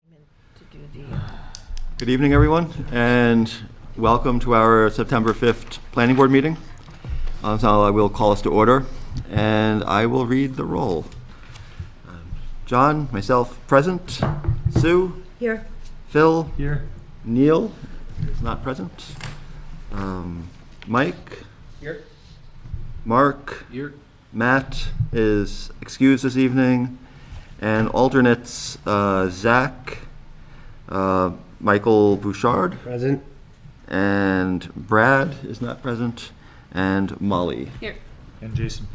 To do the, Good evening, everyone, and welcome to our September 5th Planning Board meeting. So I will call us to order, and I will read the roll. John, myself, present. Sue? here, Phil? Here. Neil is not present. Mike? Here. Mark? Here. Matt is excused this evening, and alternates Zach, Michael Bouchard, Present. and Brad is not present, and Molly. here. And Jason.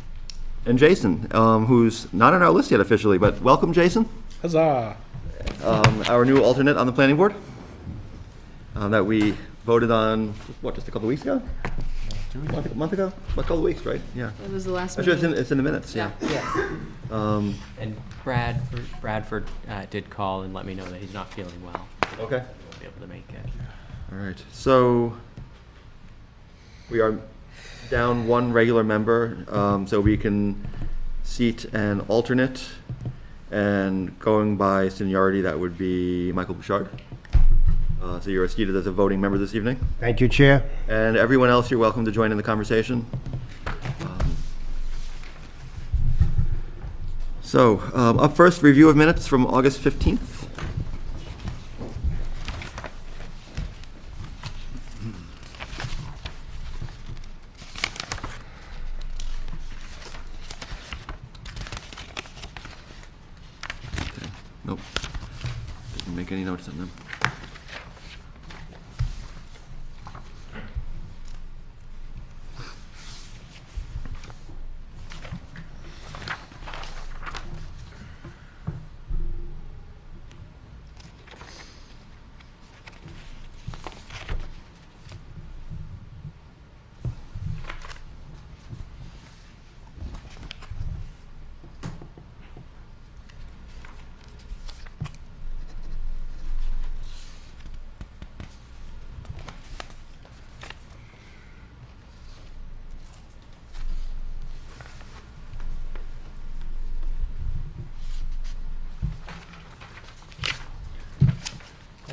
And Jason, who's not on our list yet officially, but welcome, Jason, Huzzah! our new alternate on the planning board that we voted on, what, just a couple of weeks ago? A month ago? A couple of weeks, right? Yeah. It was the last Actually, meeting. it's in the minutes, yeah. And Bradford did call and let me know that he's not feeling well. Okay. He won't be able to make it. All right, so we are down one regular member, so we can seat an alternate, and going by seniority, that would be Michael Bouchard. So you're seated as a voting member this evening. Thank you, Chair. And everyone else, you're welcome to join in the conversation. Up first, review of minutes from August 15th. Okay, nope, didn't make any notes on them.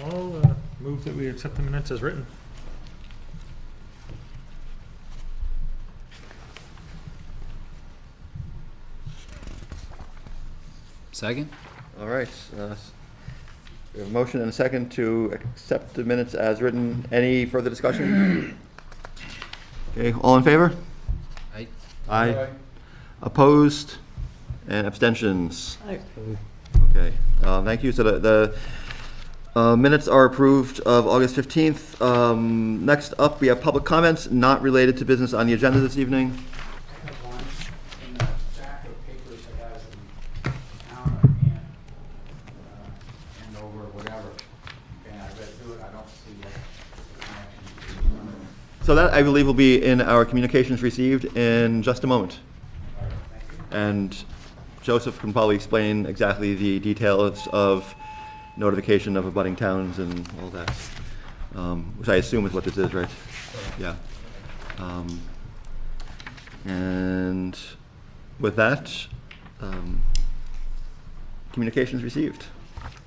I'll move that we accept the minutes as written. Second? All right. We have a motion and a second to accept the minutes as written. Any further discussion? Okay, all in favor? Aye. Aye. Opposed? And abstentions? Aye. Okay, thank you. So the minutes are approved of August 15th. Next up, we have public comments not related to business on the agenda this evening. I have one in the stack of papers that has the town of Andover, whatever. And I read through it, I don't see what the connection is. So that, I believe, will be in our communications received in just a moment. All right, thank you. And Joseph can probably explain exactly the details of notification of abutting towns and all that, which I assume is what this is, right? Yeah. And with that, communications received.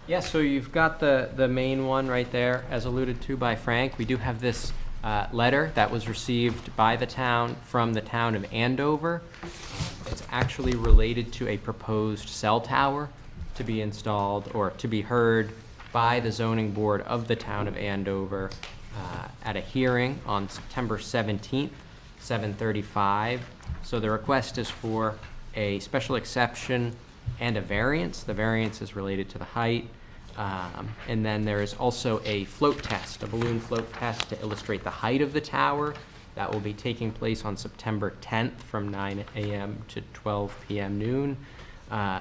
Yeah, so you've got the main one right there, as alluded to by Frank. We do have this letter that was received by the town from the town of Andover. It's actually related to a proposed cell tower to be installed or to be heard by the zoning board of the town of Andover at a hearing on September 17th, 7:35. So the request is for a special exception and a variance. The variance is related to the height. And then there is also a float test, a balloon float test to illustrate the height of the tower. That will be taking place on September 10th from 9 a.m. to 12 p.m. noon.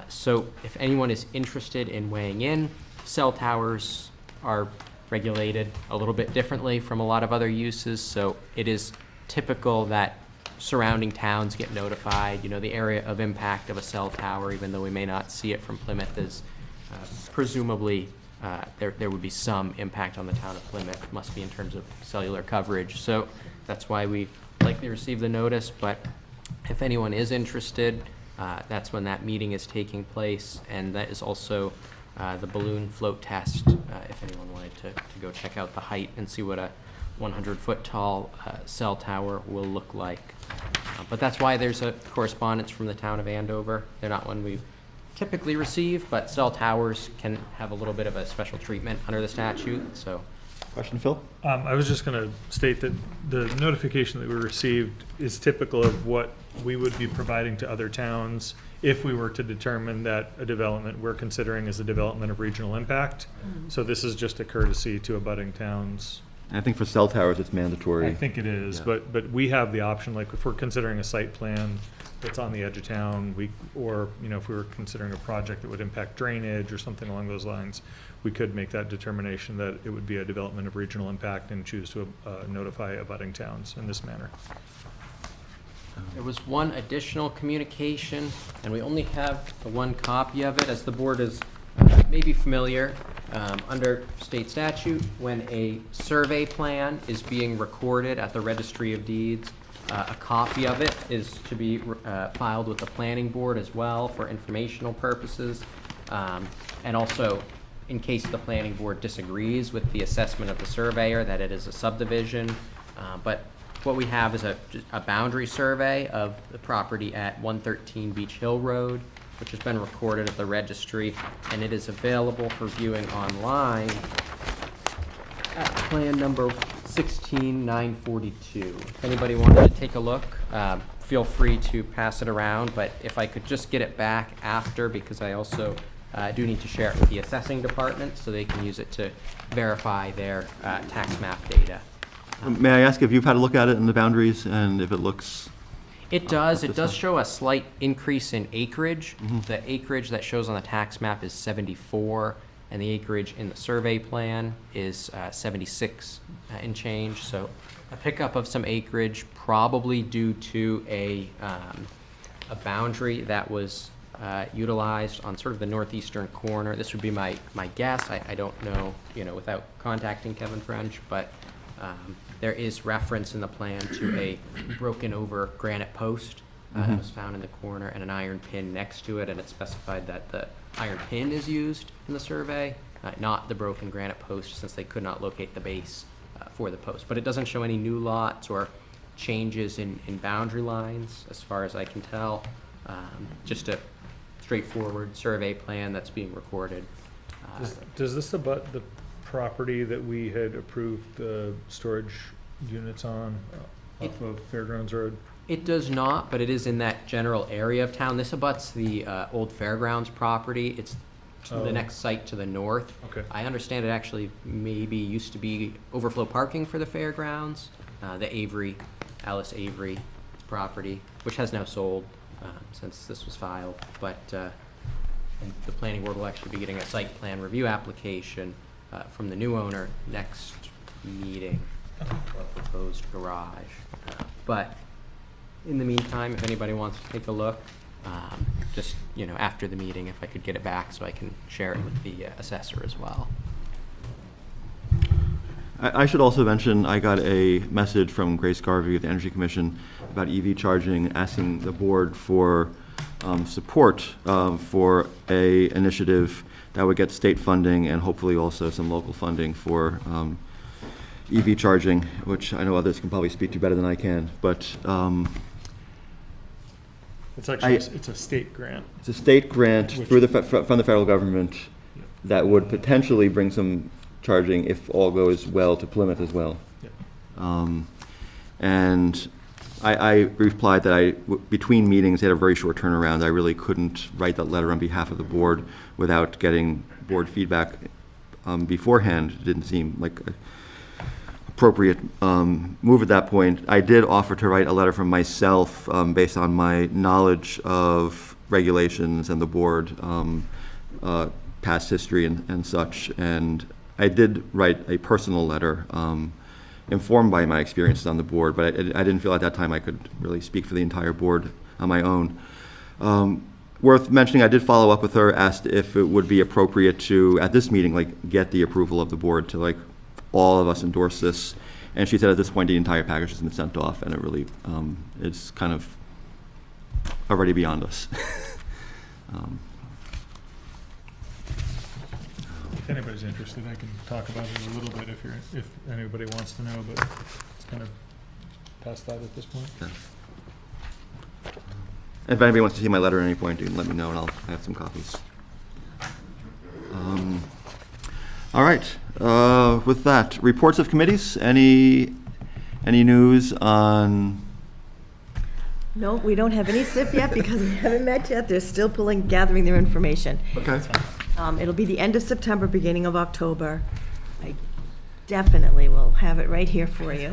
So if anyone is interested in weighing in, cell towers are regulated a little bit differently from a lot of other uses. So it is typical that surrounding towns get notified. You know, the area of impact of a cell tower, even though we may not see it from Plymouth, is presumably there would be some impact on the town of Plymouth, must be in terms of cellular coverage. So that's why we likely receive the notice, but if anyone is interested, that's when that meeting is taking place, and that is also the balloon float test, if anyone wanted to go check out the height and see what a 100-foot tall cell tower will look like. But that's why there's a correspondence from the town of Andover. They're not one we typically receive, but cell towers can have a little bit of a special treatment under the statute, so. Question, Phil? I was just going to state that the notification that we received is typical of what we would be providing to other towns if we were to determine that a development we're considering is a development of regional impact. So this is just a courtesy to abutting towns. I think for cell towers, it's mandatory. I think it is, Yeah. but we have the option, like if we're considering a site plan that's on the edge of town, or if we were considering a project that would impact drainage or something along those lines, we could make that determination that it would be a development of regional impact and choose to notify abutting towns in this manner. There was one additional communication, and we only have the one copy of it, as the board is maybe familiar. Under state statute, when a survey plan is being recorded at the Registry of Deeds, a copy of it is to be filed with the planning board as well for informational purposes. And also, in case the planning board disagrees with the assessment of the surveyor that it is a subdivision. But what we have is a boundary survey of the property at 113 Beach Hill Road, which has been recorded at the registry, and it is available for viewing online at plan number 16942. If anybody wanted to take a look, feel free to pass it around, but if I could just get it back after, because I also do need to share it with the assessing department so they can use it to verify their tax map data. May I ask if you've had a look at it in the boundaries and if it looks? It does. It does show a slight increase in acreage. The acreage that shows on the tax map is 74, and the acreage in the survey plan is 76 and change. So a pickup of some acreage, probably due to a boundary that was utilized on sort of the northeastern corner. This would be my guess. I don't know, without contacting Kevin French, but there is reference in the plan to a broken over granite post that was found in the corner and an iron pin next to it, and it specified that the iron pin is used in the survey, not the broken granite post, since they could not locate the base for the post. But it doesn't show any new lots or changes in boundary lines as far as I can tell. Just a straightforward survey plan that's being recorded. Does this abut the property that we had approved the storage units on off of Fairgrounds Road? It does not, but it is in that general area of town. This abuts the old Fairgrounds property. It's the next site to the north. Okay. I understand it actually maybe used to be overflow parking for the fairgrounds, the Alice Avery property, which has now sold since this was filed. But and the planning board will actually be getting a site plan review application from the new owner next meeting for a proposed garage. But in the meantime, if anybody wants to take a look, just, after the meeting, if I could get it back so I can share it with the assessor as well. I should also mention, I got a message from Grace Garvey of the Energy Commission about EV charging, asking the board for support for a initiative that would get state funding and hopefully also some local funding for EV charging, which I know others can probably speak to better than I can. But It's actually it's a state grant. it's a state grant Which- through from the federal government that would potentially bring some charging, if all goes well, to Plymouth as well. Yeah. And I replied that between meetings, they had a very short turnaround. I really couldn't write that letter on behalf of the board without getting board feedback beforehand. It didn't seem like a appropriate move at that point. I did offer to write a letter from myself based on my knowledge of regulations and the board, past history and such. And I did write a personal letter informed by my experiences on the board, but I didn't feel at that time I could really speak for the entire board on my own. Worth mentioning, I did follow up with her, asked if it would be appropriate to, at this meeting, get the approval of the board to all of us endorse this. And she said at this point the entire package has been sent off, and it really is kind of already beyond us. anybody's interested, I can talk about it a little bit if anybody wants to know, but it's kind of past that at this point. Yeah. If anybody wants to see my letter at any point, you can let me know and I'll have some copies. All right. With that, reports of committees. Any news on? No, we don't have any SIP yet because we haven't met yet. They're still gathering their information. Okay. It'll be the end of September, beginning of October. I definitely will have it right here for you.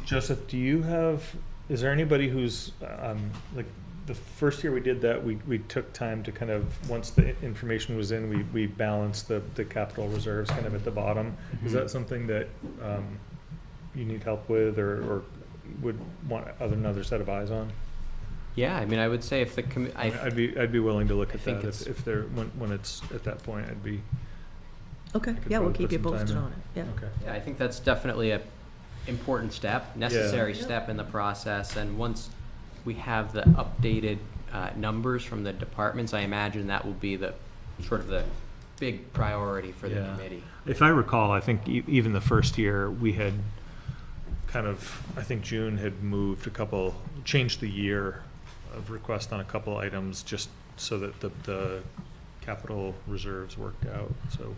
Joseph, is there anybody who's, like, the first year we did that, we took time to kind of, once the information was in, we balanced the capital reserves kind of at the bottom. Is that something that you need help with or would want another set of eyes on? Yeah, I mean, I would say if the I'd be willing to look I at think that it's- if they're, when it's at that point, I'd be. Okay, could yeah, we'll probably keep you put some time posted in. on it, yeah. Okay. Yeah, I think that's definitely a important step, necessary Yeah. step in the process. And once we have the updated numbers from the departments, I imagine that will be the sort of the big priority for the Yeah. committee. If I recall, I think even the first year, we had kind of, I think June had changed the year of request on a couple items just so that the capital reserves worked out. So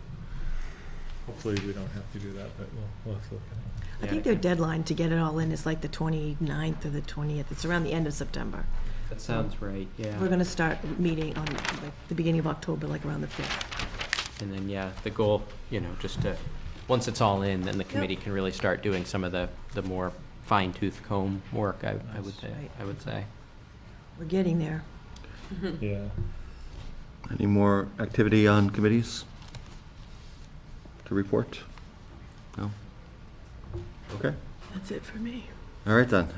hopefully we don't have to do that, but we'll have to look at it. I think their deadline to get it all in is like the 29th or the 20th. It's around the end of September. That sounds right, yeah. We're gonna start meeting on like the beginning of October, like around the 5th. And then, yeah, the goal, just to, once it's all in, then the committee can really start doing some of the more fine-tooth comb work, I would say. We're getting there. Yeah. Any more activity on committees to report? No? Okay. That's it for me. All right then.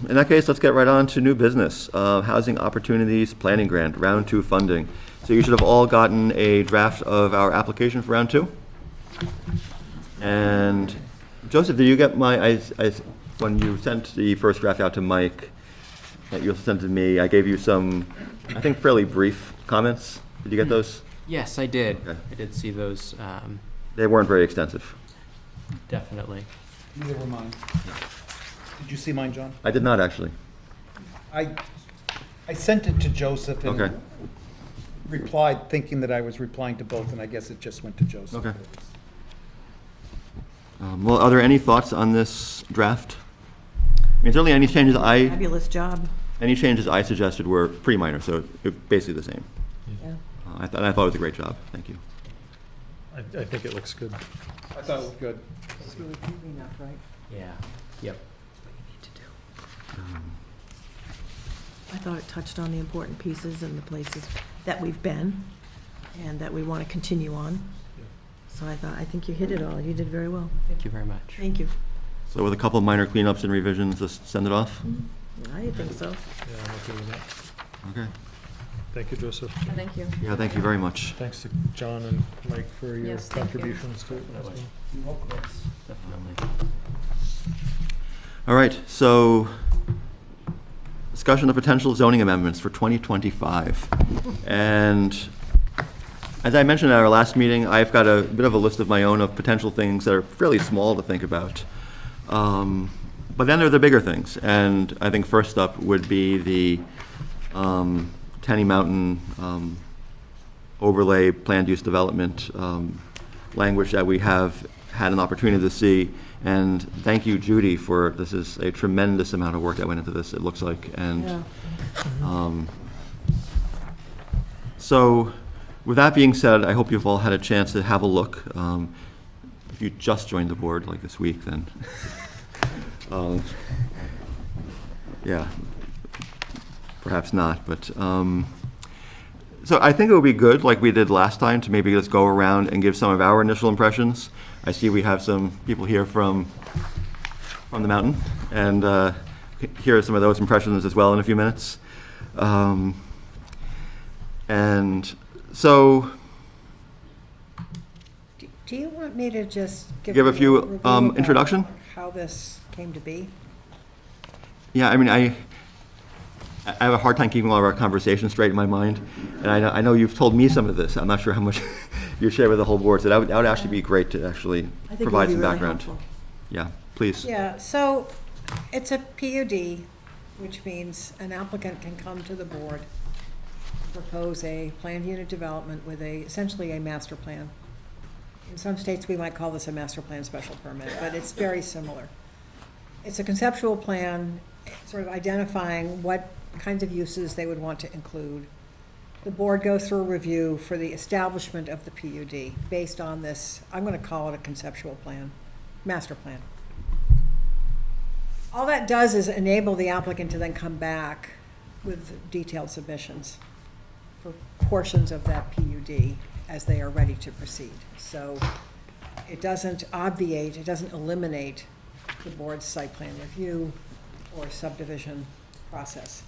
In that case, let's get right on to new business. Housing Opportunities Planning Grant, Round 2 funding. So you should have all gotten a draft of our application for Round 2. And Joseph, did you get when you sent the first draft out to Mike, that you sent to me, I gave you some, I think, fairly brief comments. Did you get those? Yes, I did. Okay. I did see those, They weren't very extensive. definitely. Neither were mine. Did you see mine, John? I did not, actually. I sent it to Joseph Okay. and replied thinking that I was replying to both, and I guess it just went to Joseph. Okay. Well, are there any thoughts on this draft? I mean, certainly any changes Fabulous job. I suggested were pretty minor, so basically the same. Yeah. I thought it was a great job. Thank you. I think it looks good. I thought it was good. It's really clean enough, right? Yeah, yep. What you need to do. I thought it touched on the important pieces and the places that we've been and that we want to continue on. So I think you hit it all. You did very well. Thank you very much. Thank you. So with a couple of minor cleanups and revisions, just send it off? I think so. Yeah, I'm okay with that. Okay. Thank you, Joseph. Thank you. Yeah, thank you very much. Thanks to John and Mike for your Yes, thank you. contributions to it. as well. Definitely. All right, so discussion of potential zoning amendments for 2025. And as I mentioned at our last meeting, I've got a bit of a list of my own of potential things that are fairly small to think about. But then there are the bigger things, and I think first up would be the Tenny Mountain overlay planned use development language that we have had an opportunity to see. And thank you, Judy, this is a tremendous amount of work that went into this, it looks like. And Yeah. so with that being said, I hope you've all had a chance to have a look. If you just joined the board like this week, then yeah, perhaps not. But so I think it would be good, like we did last time, to maybe just go around and give some of our initial impressions. I see we have some people here from the mountain, and hear some of those impressions as well in a few minutes. And so, Do you want me to just give Give a you few, overview about introduction? how this came to be? yeah, I mean, I have a hard time keeping all of our conversations straight in my mind, and I know you've told me some of this. I'm not sure how much you share with the whole board, so that would actually be great to actually I think it would provide be some really background. helpful. Yeah, please. Yeah, so it's a PUD, which means an applicant can come to the board, propose a planned unit development with essentially a master plan. In some states, we might call this a master plan special permit, but it's very similar. It's a conceptual plan, sort of identifying what kinds of uses they would want to include. The board goes through a review for the establishment of the PUD based on this, I'm going to call it a conceptual plan, master plan. All that does is enable the applicant to then come back with detailed submissions for portions of that PUD as they are ready to proceed. So it doesn't obviate, it doesn't eliminate the board's site plan review or subdivision process.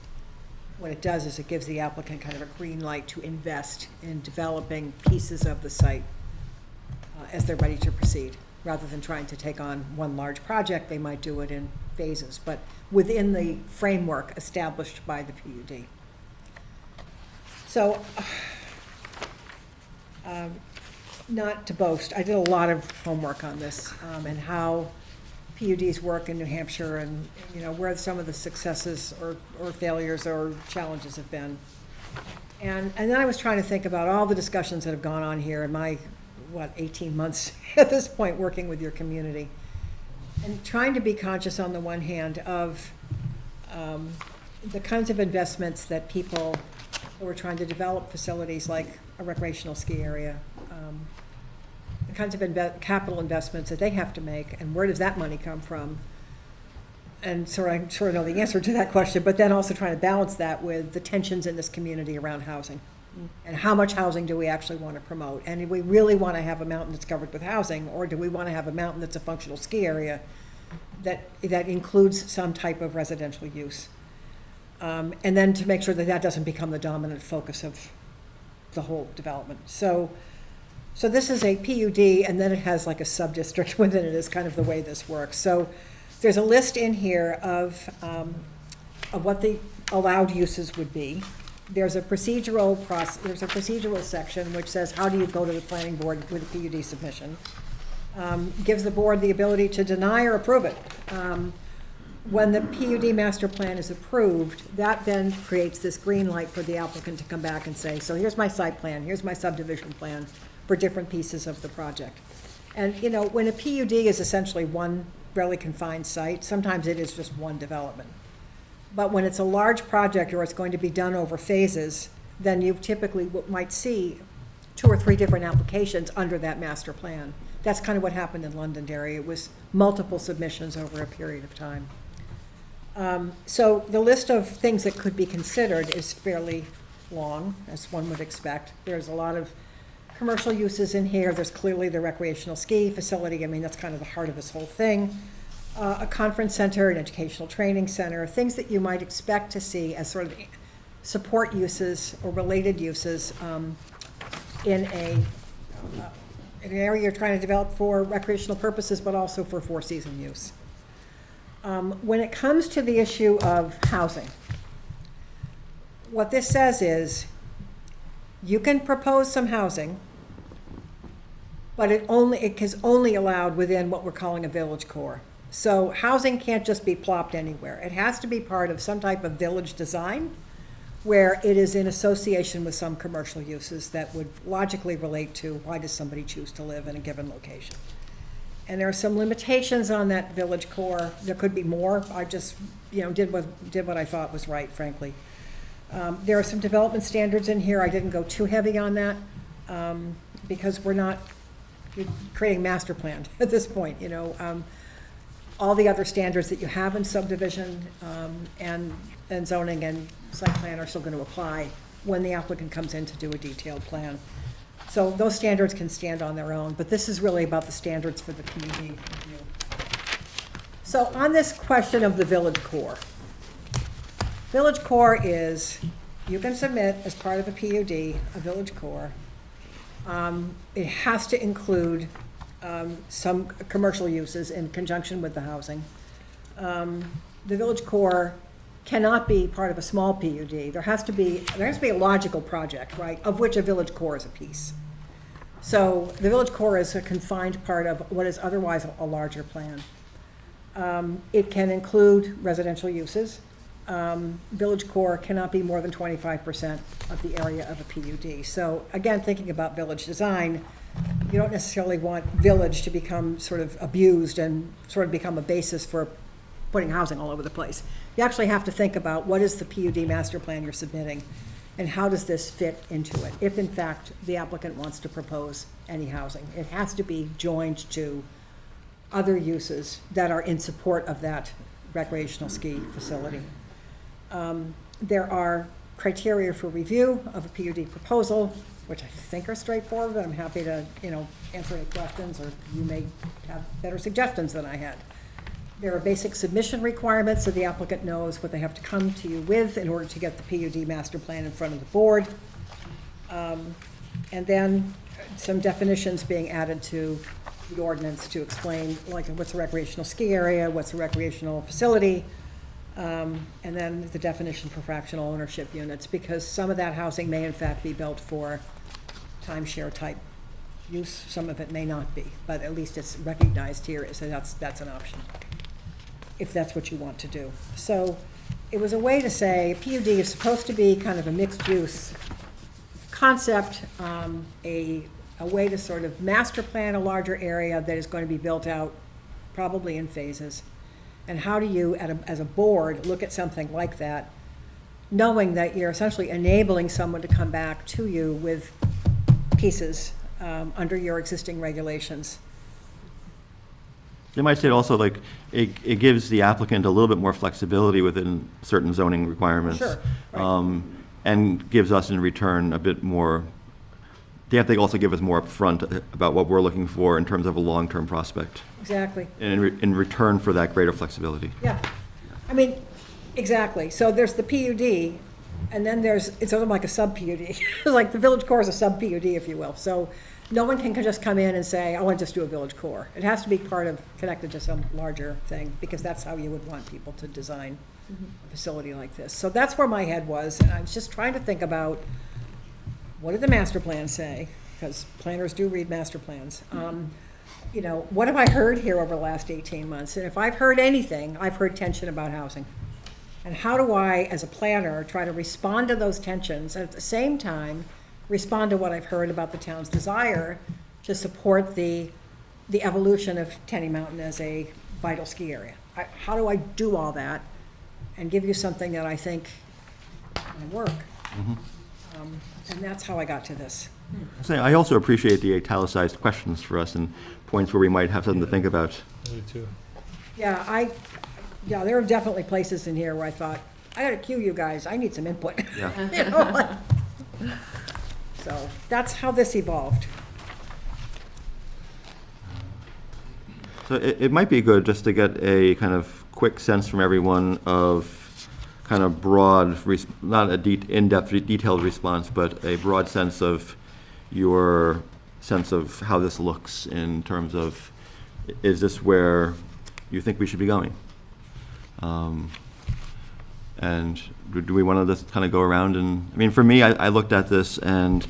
What it does is it gives the applicant kind of a green light to invest in developing pieces of the site as they're ready to proceed. Rather than trying to take on one large project, they might do it in phases, but within the framework established by the PUD. So, not to boast, I did a lot of homework on this and how PUDs work in New Hampshire and, you know, where some of the successes or failures or challenges have been. And then I was trying to think about all the discussions that have gone on here in my, 18 months at this point working with your community. And trying to be conscious on the one hand of the kinds of investments that people who are trying to develop facilities like a recreational ski area, the kinds of capital investments that they have to make, and where does that money come from? And so I sort of know the answer to that question, but then also trying to balance that with the tensions in this community around housing. And how much housing do we actually want to promote? And do we really want to have a mountain that's covered with housing, or do we want to have a mountain that's a functional ski area that includes some type of residential use? And then to make sure that that doesn't become the dominant focus of the whole development. So this is a PUD, and then it has like a sub-district within it, is kind of the way this works. So there's a list in here of what the allowed uses would be. There's a procedural section which says, how do you go to the planning board with a PUD submission? Gives the board the ability to deny or approve it. When the PUD master plan is approved, that then creates this green light for the applicant to come back and say, so here's my site plan, here's my subdivision plan for different pieces of the project. And, you know, when a PUD is essentially one fairly confined site, sometimes it is just one development. But when it's a large project or it's going to be done over phases, then you typically might see 2 or 3 different applications under that master plan. That's kind of what happened in Londonderry. It was multiple submissions over a period of time. So the list of things that could be considered is fairly long, as one would expect. There's a lot of commercial uses in here. There's clearly the recreational ski facility. I mean, that's kind of the heart of this whole thing. A conference center, an educational training center, things that you might expect to see as sort of support uses or related uses in an area you're trying to develop for recreational purposes, but also for four-season use. When it comes to the issue of housing, what this says is you can propose some housing, but it is only allowed within what we're calling a village core. So housing can't just be plopped anywhere. It has to be part of some type of village design where it is in association with some commercial uses that would logically relate to why does somebody choose to live in a given location. And there are some limitations on that village core. There could be more. I just, did what I thought was right, frankly. There are some development standards in here. I didn't go too heavy on that because we're not creating master plan at this point, all the other standards that you have in subdivision and zoning and site plan are still going to apply when the applicant comes in to do a detailed plan. So those standards can stand on their own, but this is really about the standards for the PUD review. So on this question of the village core is, you can submit as part of a PUD, a village core. It has to include some commercial uses in conjunction with the housing. The village core cannot be part of a small PUD. There has to be a logical project, right, of which a village core is a piece. So the village core is a confined part of what is otherwise a larger plan. It can include residential uses. Village core cannot be more than 25% of the area of a PUD. So again, thinking about village design, you don't necessarily want village to become sort of abused and sort of become a basis for putting housing all over the place. You actually have to think about what is the PUD master plan you're submitting, and how does this fit into it, if in fact the applicant wants to propose any housing. It has to be joined to other uses that are in support of that recreational ski facility. There are criteria for review of a PUD proposal, which I think are straightforward, but I'm happy to, answer any questions, or you may have better suggestions than I had. There are basic submission requirements, so the applicant knows what they have to come to you with in order to get the PUD master plan in front of the board. And then some definitions being added to the ordinance to explain, like, what's a recreational ski area, what's a recreational facility, and then the definition for fractional ownership units, because some of that housing may in fact be built for timeshare type use, some of it may not be, but at least it's recognized here, so that's an option, if that's what you want to do. So it was a way to say PUD is supposed to be kind of a mixed use concept, a way to sort of master plan a larger area that is going to be built out probably in phases. And how do you, as a board, look at something like that, knowing that you're essentially enabling someone to come back to you with pieces under your existing regulations? You might say also, like, it gives the applicant a little bit more flexibility within certain zoning requirements. Sure, right. And gives us in return a bit more, they have to also give us more upfront about what we're looking for in terms of a long-term prospect. Exactly. And in return for that greater flexibility. Yeah, I mean, exactly. So there's the PUD, and then it's sort of like a sub-PUD. Like the village core is a sub-PUD, if you will. So no one can just come in and say, I want to just do a village core. It has to be connected to some larger thing, because that's how you would want people to design a facility like this. So that's where my head was, and I was just trying to think about, what did the master plan say? Because planners do read master plans. What have I heard here over the last 18 months? And if I've heard anything, I've heard tension about housing. And how do I, as a planner, try to respond to those tensions, and at the same time, respond to what I've heard about the town's desire to support the evolution of Tenny Mountain as a vital ski area? How do I do all that and give you something that I think might work? And that's how I got to this. I also appreciate the italicized questions for us and points where we might have something to think about. Me too. Yeah, there are definitely places in here where I thought, I gotta cue you guys, I need some input. Yeah. So that's how this evolved. So it might be good just to get a kind of quick sense from everyone of kind of broad, not a in-depth, detailed response, but a broad sense of your sense of how this looks in terms of, is this where you think we should be going? And do we want to just kind of go around and, I mean, for me, I looked at this and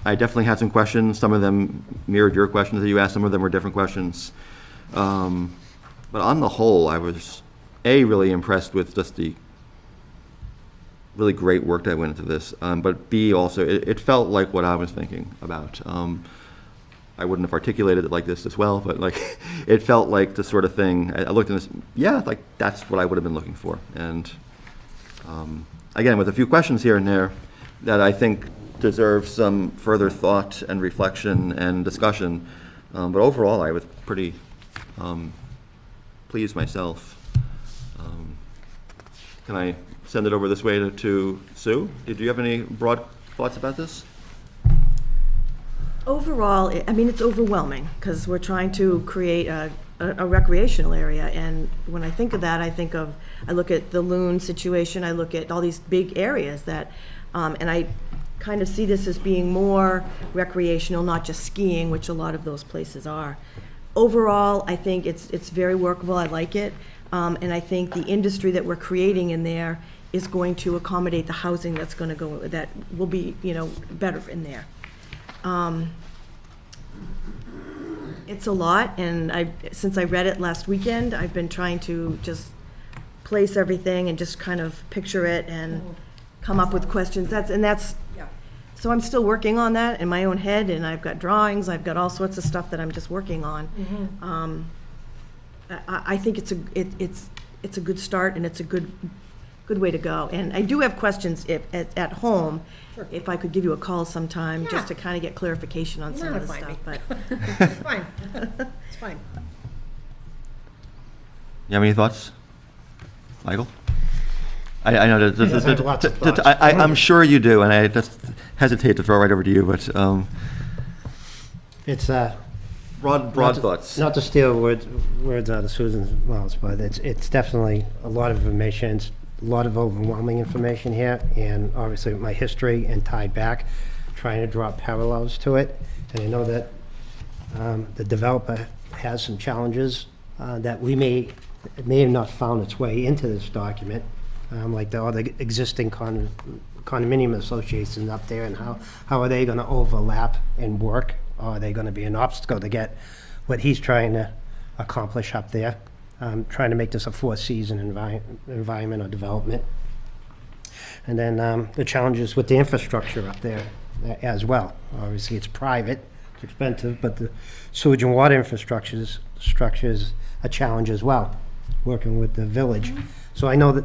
I definitely had some questions. Some of them mirrored your questions that you asked. Some of them were different questions. But on the whole, I was, really impressed with just the really great work that went into this. But B, also, it felt like what I was thinking about. I wouldn't have articulated it like this as well, but like it felt like the sort of thing, I looked at this, like that's what I would have been looking for. And again, with a few questions here and there that I think deserve some further thought and reflection and discussion. But overall, I was pretty pleased myself. Can I send it over this way to Sue? Did you have any broad thoughts about this? Overall, it's overwhelming, because we're trying to create a recreational area, and when I think of that, I look at the Loon situation, I look at all these big areas that, and I kind of see this as being more recreational, not just skiing, which a lot of those places are. Overall, I think it's very workable, I like it. And I think the industry that we're creating in there is going to accommodate the housing that's gonna go, that will be, better in there. It's a lot, and since I read it last weekend, I've been trying to just place everything and just kind of picture it and come up with questions. Yeah. So I'm still working on that in my own head, and I've got drawings, I've got all sorts of stuff that I'm just working on. I think it's a good start, and it's a good way to go. And I do have questions at home, Sure. if I could give you a call sometime, just to Yeah. kind of get clarification on some of the Notify me. stuff, but. It's fine. It's fine. You have any thoughts, Michael? I know that. Yes, I have lots of thoughts. I'm sure you do, and I just hesitate to throw right over to you, but It's, broad not to- thoughts. Not to steal words out of Susan's mouth, but it's definitely a lot of information, it's a lot of overwhelming information here, and obviously my history and tied back, trying to draw parallels to it. And I know that the developer has some challenges that it may have not found its way into this document, like all the existing condominium associations up there, and how are they gonna overlap and work? Are they gonna be an obstacle to get what he's trying to accomplish up there? Trying to make this a four-season environment or development. And then the challenges with the infrastructure up there as well. Obviously, it's private, it's expensive, but the sewage and water structures a challenge as well, working with the village. So I know that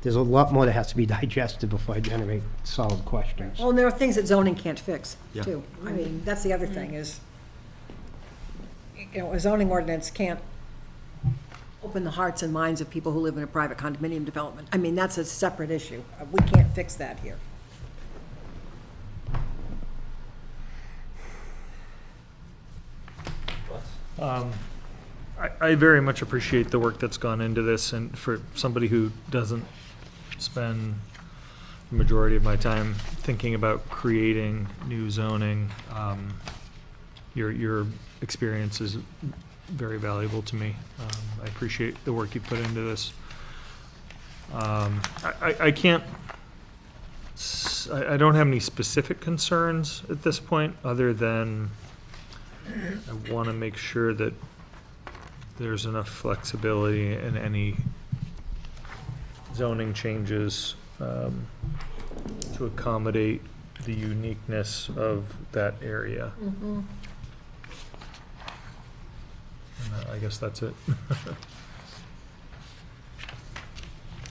there's a lot more that has to be digested before I generate solid questions. Well, and there are things that zoning can't fix, Yeah. too. I mean, that's the other thing is, a zoning ordinance can't open the hearts and minds of people who live in a private condominium development. I mean, that's a separate issue. We can't fix that here. I very much appreciate the work that's gone into this, and for somebody who doesn't spend the majority of my time thinking about creating new zoning, your experience is very valuable to me. I appreciate the work you put into this. I can't, I don't have any specific concerns at this point, other than I want to make sure that there's enough flexibility in any zoning changes to accommodate the uniqueness of that area. And I guess that's it.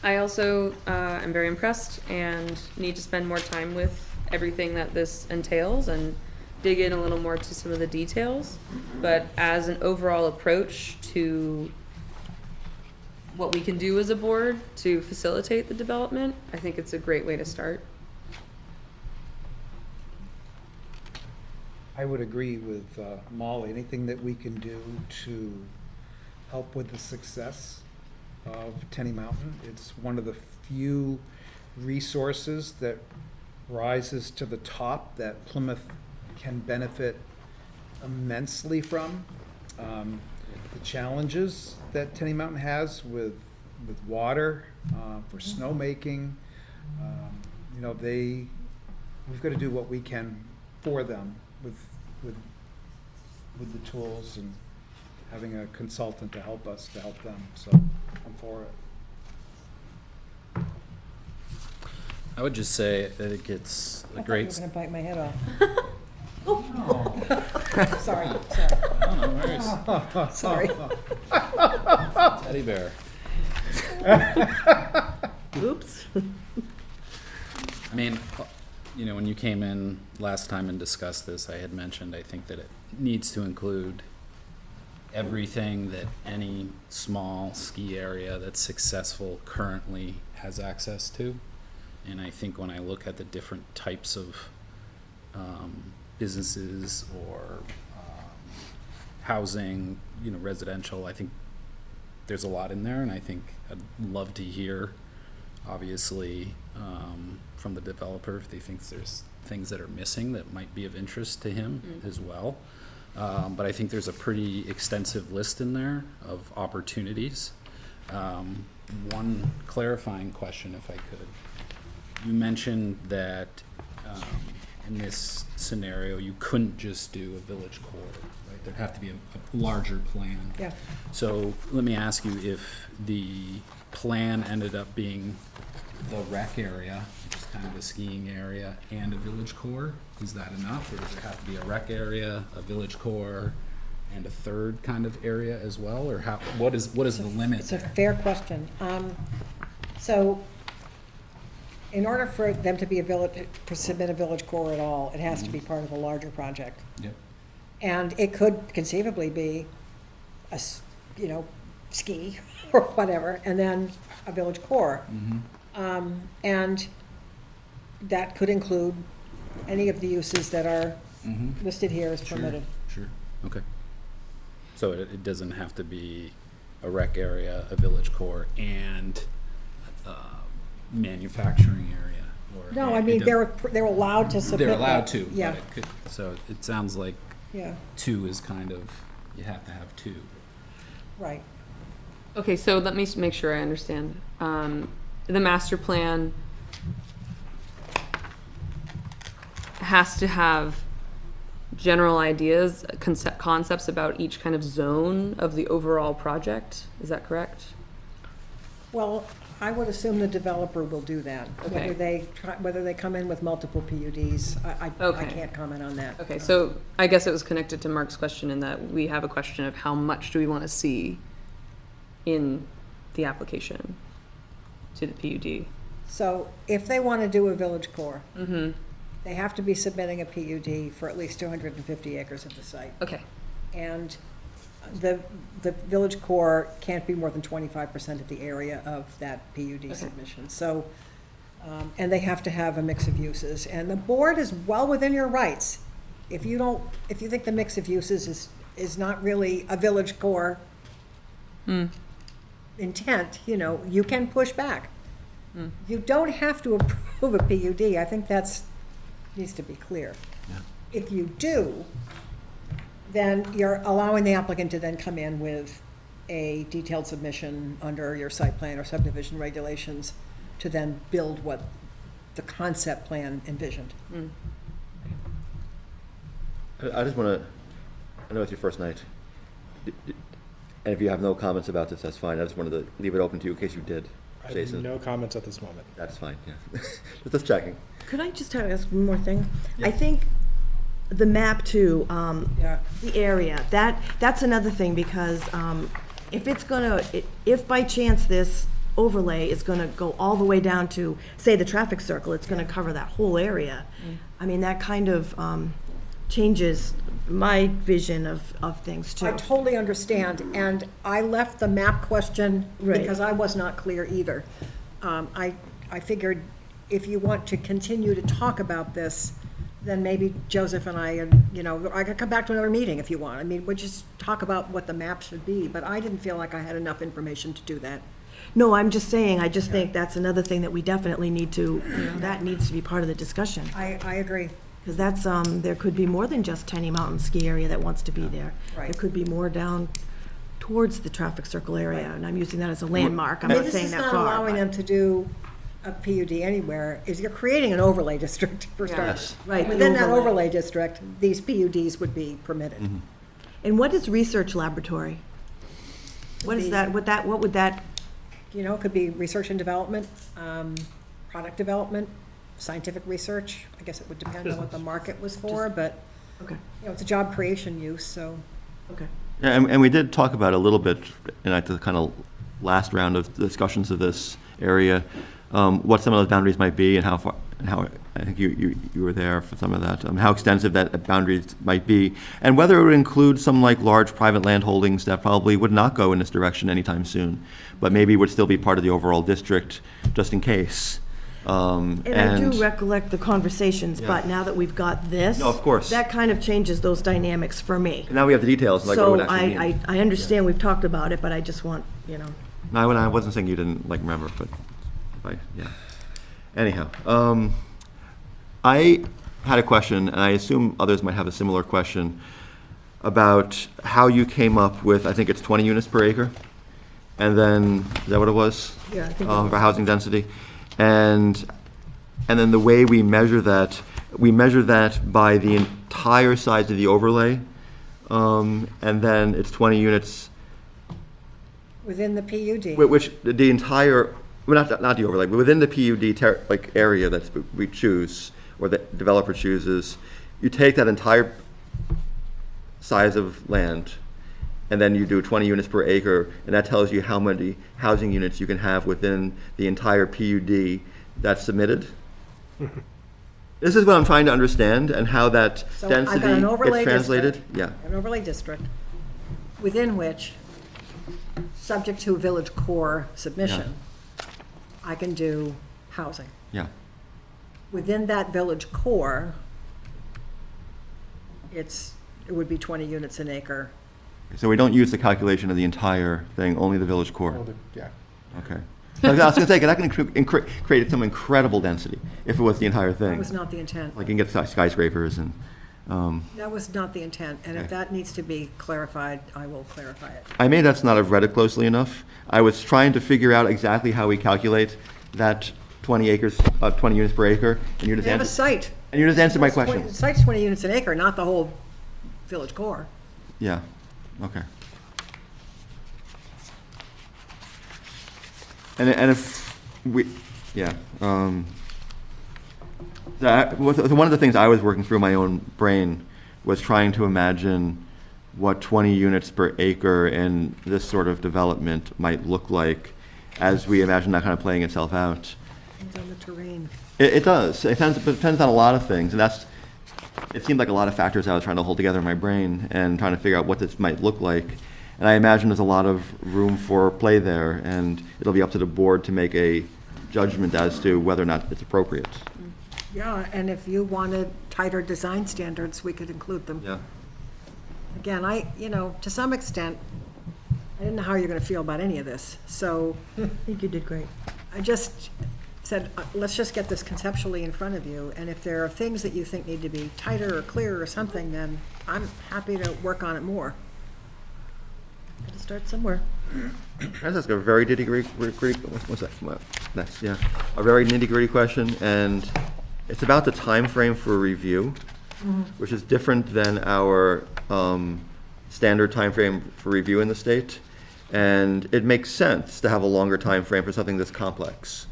I also am very impressed and need to spend more time with everything that this entails and dig in a little more to some of the details. But as an overall approach to what we can do as a board to facilitate the development, I think it's a great way to start. I would agree with Molly. Anything that we can do to help with the success of Tenny Mountain. It's one of the few resources that rises to the top that Plymouth can benefit immensely from. The challenges that Tenny Mountain has with water, for snowmaking, we've got to do what we can for them with the tools and having a consultant to help us to help them. So I'm for it. I would just say that it gets a great. I thought you were gonna bite my head off. Oh. Sorry, Oh, no worries. sorry. Teddy bear. Oops. I mean, when you came in last time and discussed this, I had mentioned, I think that it needs to include everything that any small ski area that's successful currently has access to. And I think when I look at the different types of businesses or housing, residential, I think there's a lot in there, and I think I'd love to hear, obviously, from the developer if they think there's things that are missing that might be of interest to him as well. But I think there's a pretty extensive list in there of opportunities. One clarifying question, if I could. You mentioned that in this scenario, you couldn't just do a village core, right? There'd have to be a larger plan. Yeah. So let me ask you, if the plan ended up being the rec area, which is kind of a skiing area, and a village core, is that enough? Or does there have to be a rec area, a village core, and a third kind of area as well? Or how, what is the limit It's a there? fair question. So in order for them to be a village, to submit a village core at all, it has to be part of a larger project. Yep. And it could conceivably be ski or whatever, and then a village core. And that could include any of the uses that are listed here as permitted. Sure, okay. So it doesn't have to be a rec area, a village core, and manufacturing area? Or No, I mean, they're allowed to submit. They're allowed that. to, Yeah, but it could, so it sounds like yeah, two is kind of, you have to have two. right. Okay, so let me make sure I understand. The master plan has to have general ideas, concepts about each kind of zone of the overall project. Is that correct? Well, I would assume the developer will do that. Okay. Whether they come in with multiple PUDs, I Okay. can't comment on that. Okay, so I guess it was connected to Mark's question in that we have a question of how much do we want to see in the application to the PUD? So if they want to do a village core, Mm-hmm. they have to be submitting a PUD for at least 250 acres of the site. Okay, And the village core can't be more than 25% of the area of that PUD submission. So, and they have to have a mix of uses. And the board is well within your rights. If you think the mix of uses is not really a village core intent, you can push back. You don't have to approve a PUD. I think needs to be clear. If you do, then you're allowing the applicant to then come in with a detailed submission under your site plan or subdivision regulations to then build what the concept plan envisioned. I just want to, I know it's your first night, and if you have no comments about this, that's fine. I just wanted to leave it open to you in case you did. I have Jason? no comments at this moment. That's fine, yeah. Just checking. Could I just ask one more thing? I think the map too, Yeah. the area, that's another thing, because if by chance this overlay is gonna go all the way down to, say, the traffic circle, it's gonna cover that whole area. I mean, that kind of changes my vision of things too. I totally understand, and I left the map question Right. because I was not clear either. I figured if you want to continue to talk about this, then maybe Joseph and I, I could come back to another meeting if you want. I mean, we'll just talk about what the map should be, but I didn't feel like I had enough information to do that. No, I'm just saying, I just think that's another thing that we definitely need to, that needs to be part of the discussion. I agree. Because that's, there could be more than just Tenny Mountain Ski Area that wants to be there. Right. There could be more down towards the traffic circle area, and I'm using that as a landmark, I'm I mean, not saying that This is far. not allowing but- them to do a PUD anywhere, is you're creating an overlay district for starters. Right, the Within that overlay. overlay district, these PUDs would be permitted. And what is research laboratory? What is that, what would that, It could be research and development, product development, scientific research. I guess it would depend on what the market was for, but, okay, it's a job creation use, so. okay. Yeah, and we did talk about a little bit in like the kind of last round of discussions of this area, what some of those boundaries might be and how far, and how, I think you were there for some of that, how extensive that boundaries might be, and whether it would include some like large private land holdings that probably would not go in this direction anytime soon, but maybe would still be part of the overall district, just in case. And I do recollect the conversations, Yeah. but now that we've got this. No, of course. That kind of changes those dynamics for me. Now we have the details, like what it So would actually mean. I understand we've talked about it, but I just want, No, I wasn't saying you didn't like remember, but yeah. Anyhow, I had a question, and I assume others might have a similar question about how you came up with, I think it's 20 units per acre, and then, is that what it was? Yeah, I think. For housing density. And then the way we measure that by the entire size of the overlay. And then it's 20 units, Within the PUD. which the entire, well, not the overlay, but within the PUD area that we choose, or the developer chooses, you take that entire size of land, and then you do 20 units per acre, and that tells you how many housing units you can have within the entire PUD that's submitted. This is what I'm trying to understand, and how that So I've got density an overlay gets translated. district. Yeah, An overlay district, within which, subject to village core submission, I can do housing. yeah. Within that village core, it would be 20 units an acre. So we don't use the calculation of the entire thing, only the village core. Yeah. Okay. I was gonna say, 'cause that can create some incredible density if it was the entire That thing. was not the intent. Like you can get skyscrapers and, That was not the intent, and if Okay. that needs to be clarified, I will clarify it. I may that's not have read it closely enough. I was trying to figure out exactly how we calculate that 20 acres, 20 units per acre, and you just They have a answered, site. and you just answered my It's 20 question. The site's 20 units an acre, not the whole village core. Yeah, okay. And if we, yeah, one of the things I was working through my own brain was trying to imagine what 20 units per acre in this sort of development might look like as we imagine that kind of playing itself out. Depends on the terrain. It does. It depends on a lot of things, and it seemed like a lot of factors I was trying to hold together in my brain and trying to figure out what this might look like. And I imagine there's a lot of room for play there, and it'll be up to the board to make a judgment as to whether or not it's appropriate. Yeah, and if you wanted tighter design standards, we could include them. Yeah. Again, to some extent, I didn't know how you're gonna feel about any of this, so I think you did great. I just said, let's just get this conceptually in front of you, and if there are things that you think need to be tighter or clearer or something, then I'm happy to work on it more. Gotta start somewhere. That's a very nitty-gritty, what's that? Well, next, yeah. A very nitty-gritty question, and it's about the time frame for review, which is different than our standard time frame for review in the state. And it makes sense to have a longer time frame for something this complex.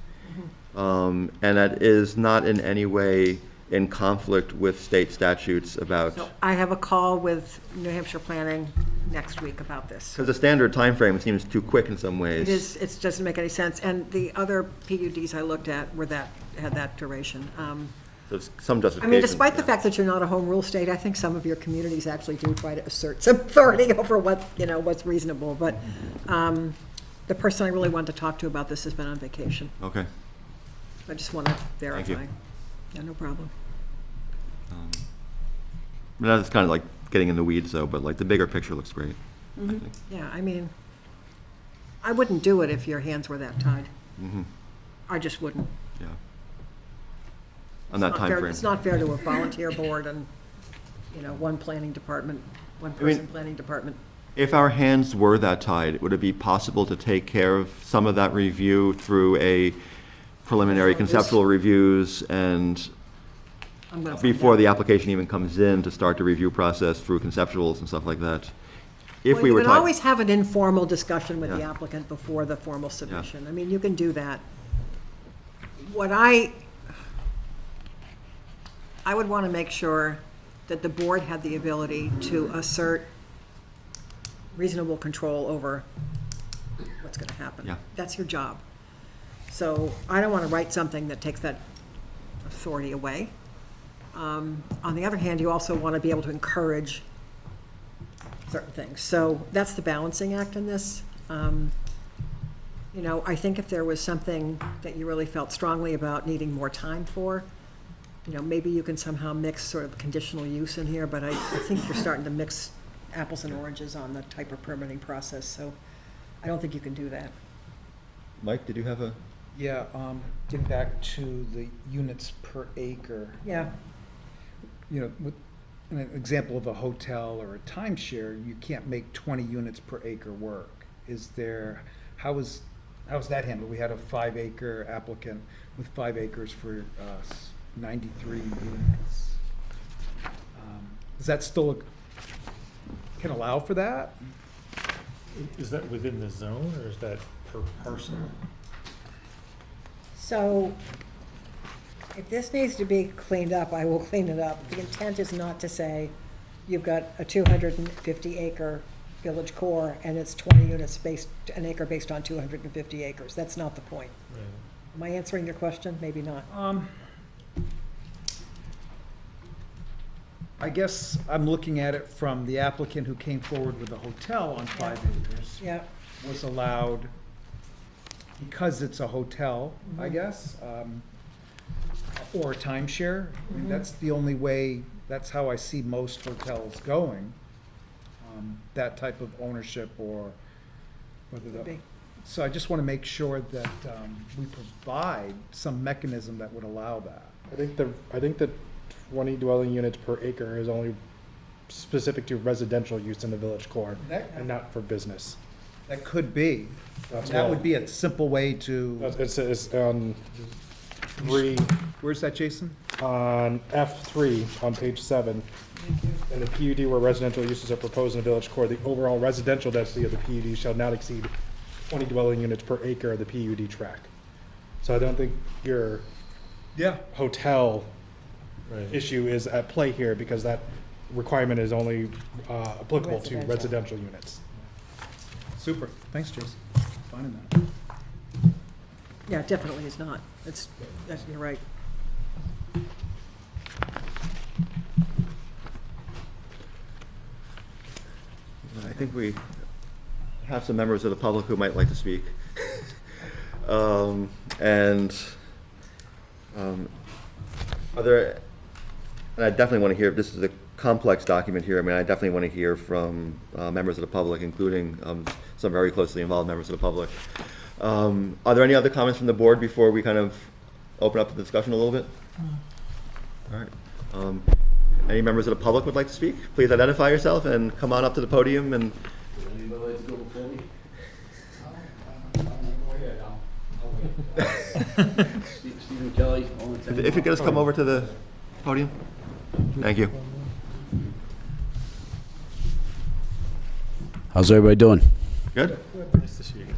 And that is not in any way in conflict with state statutes about, So I have a call with New Hampshire Planning next week about this. because the standard time frame seems too quick in some ways. It doesn't make any sense, and the other PUDs I looked at had that duration. There's some I justification. mean, despite the yeah. fact that you're not a home rule state, I think some of your communities actually do try to assert some authority over what's reasonable, but the person I really wanted to talk to about this has been on vacation. Okay. I just want to Thank verify. you. Yeah, no problem. That's kind of like getting in the weeds though, but like the bigger picture looks great. I think. Yeah, I mean, I wouldn't do it if your hands were that tied. Mhm. I just wouldn't. Yeah. On that It's not time fair- frame. It's not fair to a volunteer board and, one planning department, one I mean- person planning department. If our hands were that tied, would it be possible to take care of some of that review through a preliminary conceptual reviews and I'm gonna find before out. the application even comes in to start the review process through conceptuals and stuff like that? If Well, we were You can tied. always have an informal discussion with the Yeah. applicant before the formal submission. I mean, you can do that. What I would want to make sure that the board had the ability to assert reasonable control over what's going to happen. Yeah. That's your job. So I don't want to write something that takes that authority away. On the other hand, you also want to be able to encourage certain things. So that's the balancing act in this. I think if there was something that you really felt strongly about needing more time for, maybe you can somehow mix sort of conditional use in here, but I think you're starting to mix apples and oranges on the type of permitting process, so I don't think you can do that. Mike, did you have a? Yeah, getting back to the units per acre. Yeah. With an example of a hotel or a timeshare, you can't make 20 units per acre work. Is there How's that handled? We had a 5-acre applicant with 5 acres for 93 units. Is that still, can allow for that? Is that within the zone, or is that per parcel? So if this needs to be cleaned up, I will clean it up. The intent is not to say you've got a 250 acre village core and it's 20 units based, an acre based on 250 acres. That's not the point. Am I answering your question? Maybe not. I guess I'm looking at it from the applicant who came forward with a hotel on 5 acres. Yeah, Was allowed, because it's a hotel, I guess, or a timeshare. I mean, that's the only way, that's how I see most hotels going. That type of ownership or whether could the, be. so I just want to make sure that we provide some mechanism that would allow that. I think the 20 dwelling units per acre is only specific to residential use in the village core and not for business. That could be. That's That all. would be a simple way to, It's on where's that, Jason? on F3 on page 7. And the PUD where residential uses are proposed in the village core, the overall residential density of the PUD shall not exceed 20 dwelling units per acre of the PUD tract. So I don't think your Yeah. hotel Right. issue is at play here because that requirement is only applicable to Residential. residential units. Super. Thanks, Jason. Finding that. Yeah, it definitely is not. You're right. I think we have some members of the public who might like to speak. And are there, and I definitely want to hear, this is a complex document here, I mean, I definitely want to hear from members of the public, including some very closely involved members of the public. Are there any other comments from the board before we kind of open up the discussion a little bit? All right. Any members of the public would like to speak? Please identify yourself and come on up to the podium and Anybody like to go before me? Stephen Kelly, owner of 10 if you could just come over to the podium. Thank you. How's everybody doing? Good? Nice to see you again.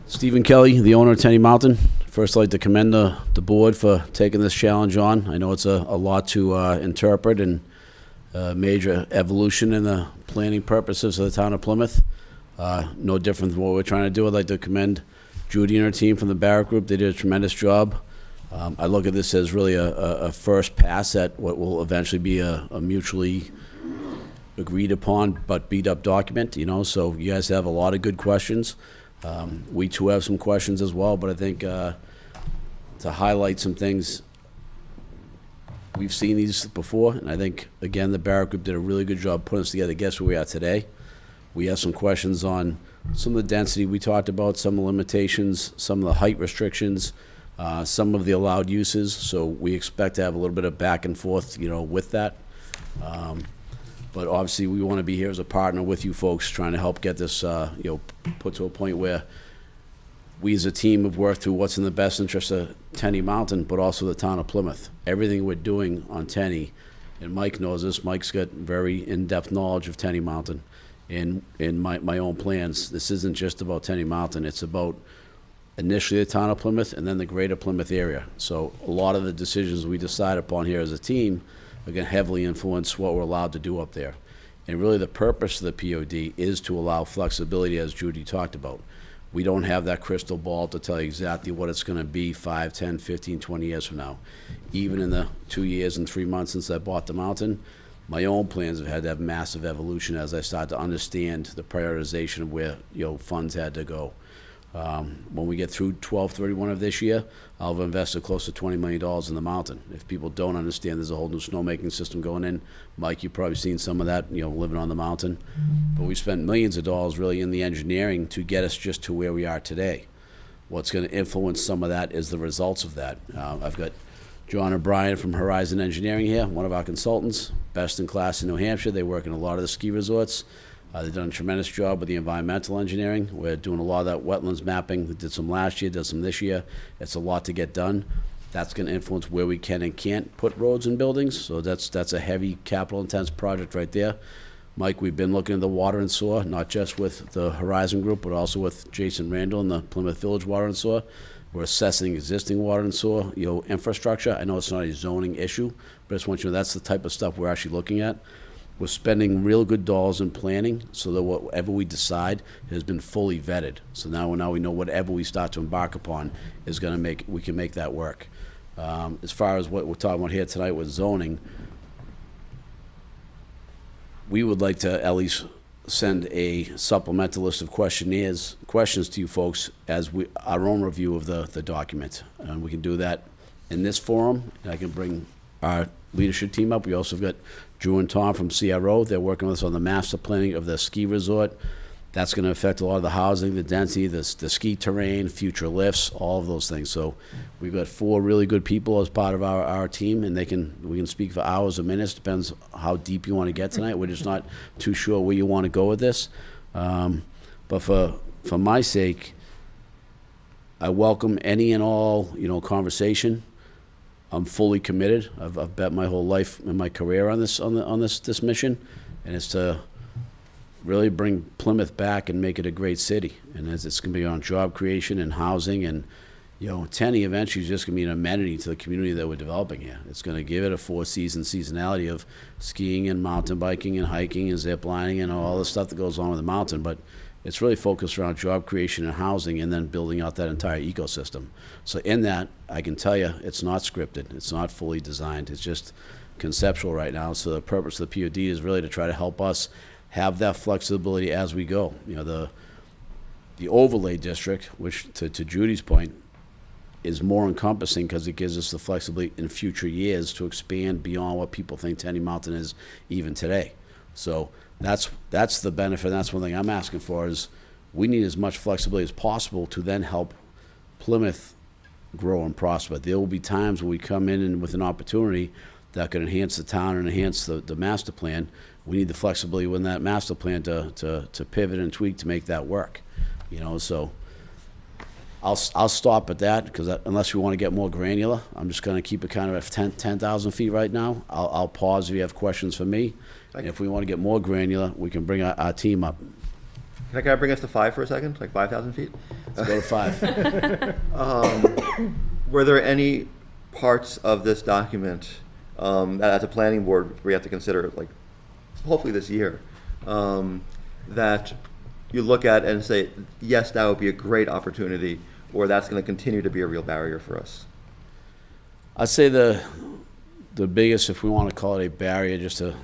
Stephen Kelly, the owner of Tenny Mountain. First, I'd like to commend the board for taking this challenge on. I know it's a lot to interpret and major evolution in the planning purposes of the town of Plymouth. No different than what we're trying to do. I'd like to commend Judy and her team from the Barrett Group. They did a tremendous job. I look at this as really a first pass at what will eventually be a mutually agreed upon but beat up document, so you guys have a lot of good questions. We too have some questions as well, but I think to highlight some things, we've seen these before, and I think, again, the Barrett Group did a really good job putting us together. Guess where we are today? We have some questions on some of the density we talked about, some of the limitations, some of the height restrictions, some of the allowed uses, so we expect to have a little bit of back and forth, with that. But obviously, we want to be here as a partner with you folks, trying to help get this, put to a point where we as a team have worked through what's in the best interest of Tenny Mountain, but also the town of Plymouth. Everything we're doing on Tenny, and Mike knows this, Mike's got very in-depth knowledge of Tenny Mountain. In my own plans, this isn't just about Tenny Mountain, it's about initially the town of Plymouth and then the greater Plymouth area. So a lot of the decisions we decide upon here as a team are going to heavily influence what we're allowed to do up there. And really the purpose of the POD is to allow flexibility, as Judy talked about. We don't have that crystal ball to tell you exactly what it's going to be 5, 10, 15, 20 years from now. Even in the 2 years and 3 months since I bought the mountain, my own plans have had to have massive evolution as I start to understand the prioritization of where funds had to go. When we get through 12/31 of this year, I'll have invested close to $20 million in the mountain. If people don't understand, there's a whole new snowmaking system going in. Mike, you've probably seen some of that, living on the mountain. But we spent millions of dollars really in the engineering to get us just to where we are today. What's going to influence some of that is the results of that. I've got John and Brian from Horizon Engineering here, one of our consultants, best in class in New Hampshire. They work in a lot of the ski resorts. They've done a tremendous job with the environmental engineering. We're doing a lot of that wetlands mapping. We did some last year, did some this year. It's a lot to get done. That's gonna influence where we can and can't put roads and buildings, so that's a heavy capital-intensive project right there. Mike, we've been looking at the water and sewer, not just with the Horizon Group, but also with Jason Randall and the Plymouth Village Water and Sewer. We're assessing existing water and sewer, infrastructure. I know it's not a zoning issue, but I just want you to know that's the type of stuff we're actually looking at. We're spending real good dollars in planning so that whatever we decide has been fully vetted. So now we know whatever we start to embark upon is we can make that work. As far as what we're talking about here tonight with zoning, we would like to at least send a supplemental list of questions to you folks as our own review of the document. And we can do that in this forum, and I can bring our leadership team up. We also have got Drew and Tom from CRO. They're working with us on the master planning of the ski resort. That's going to affect a lot of the housing, the density, the ski terrain, future lifts, all of those things. So we've got 4 really good people as part of our team, and we can speak for hours or minutes, depends how deep you want to get tonight. We're just not too sure where you want to go with this. But for my sake, I welcome any and all, conversation. I'm fully committed. I've bet my whole life and my career on this mission, and it's to really bring Plymouth back and make it a great city. And it's going to be on job creation and housing, and Tenny eventually is just going to be an amenity to the community that we're developing here. It's going to give it a 4-season seasonality of skiing and mountain biking and hiking and zip lining and all the stuff that goes on with the mountain. But it's really focused around job creation and housing, and then building out that entire ecosystem. So in that, I can tell you, it's not scripted. It's not fully designed. It's just conceptual right now. So the purpose of the POD is really to try to help us have that flexibility as we go. The overlay district, which to Judy's point, is more encompassing because it gives us the flexibility in future years to expand beyond what people think Tenny Mountain is even today. So that's the benefit. That's one thing I'm asking for is we need as much flexibility as possible to then help Plymouth grow and prosper. There will be times when we come in and with an opportunity that could enhance the town and enhance the master plan. We need the flexibility within that master plan to pivot and tweak to make that work. So I'll stop at that because unless we want to get more granular, I'm just going to keep it kind of at 10,000 feet right now. I'll pause if you have questions for me. And if we want to get more granular, we can bring our team up. Can I bring us to 5 for a second, like 5,000 feet? Let's go to 5. Were there any parts of this document that as a planning board we have to consider, like hopefully this year, that you look at and say, yes, that would be a great opportunity, or that's going to continue to be a real barrier for us? I'd say the biggest, if we want to call it a barrier, just to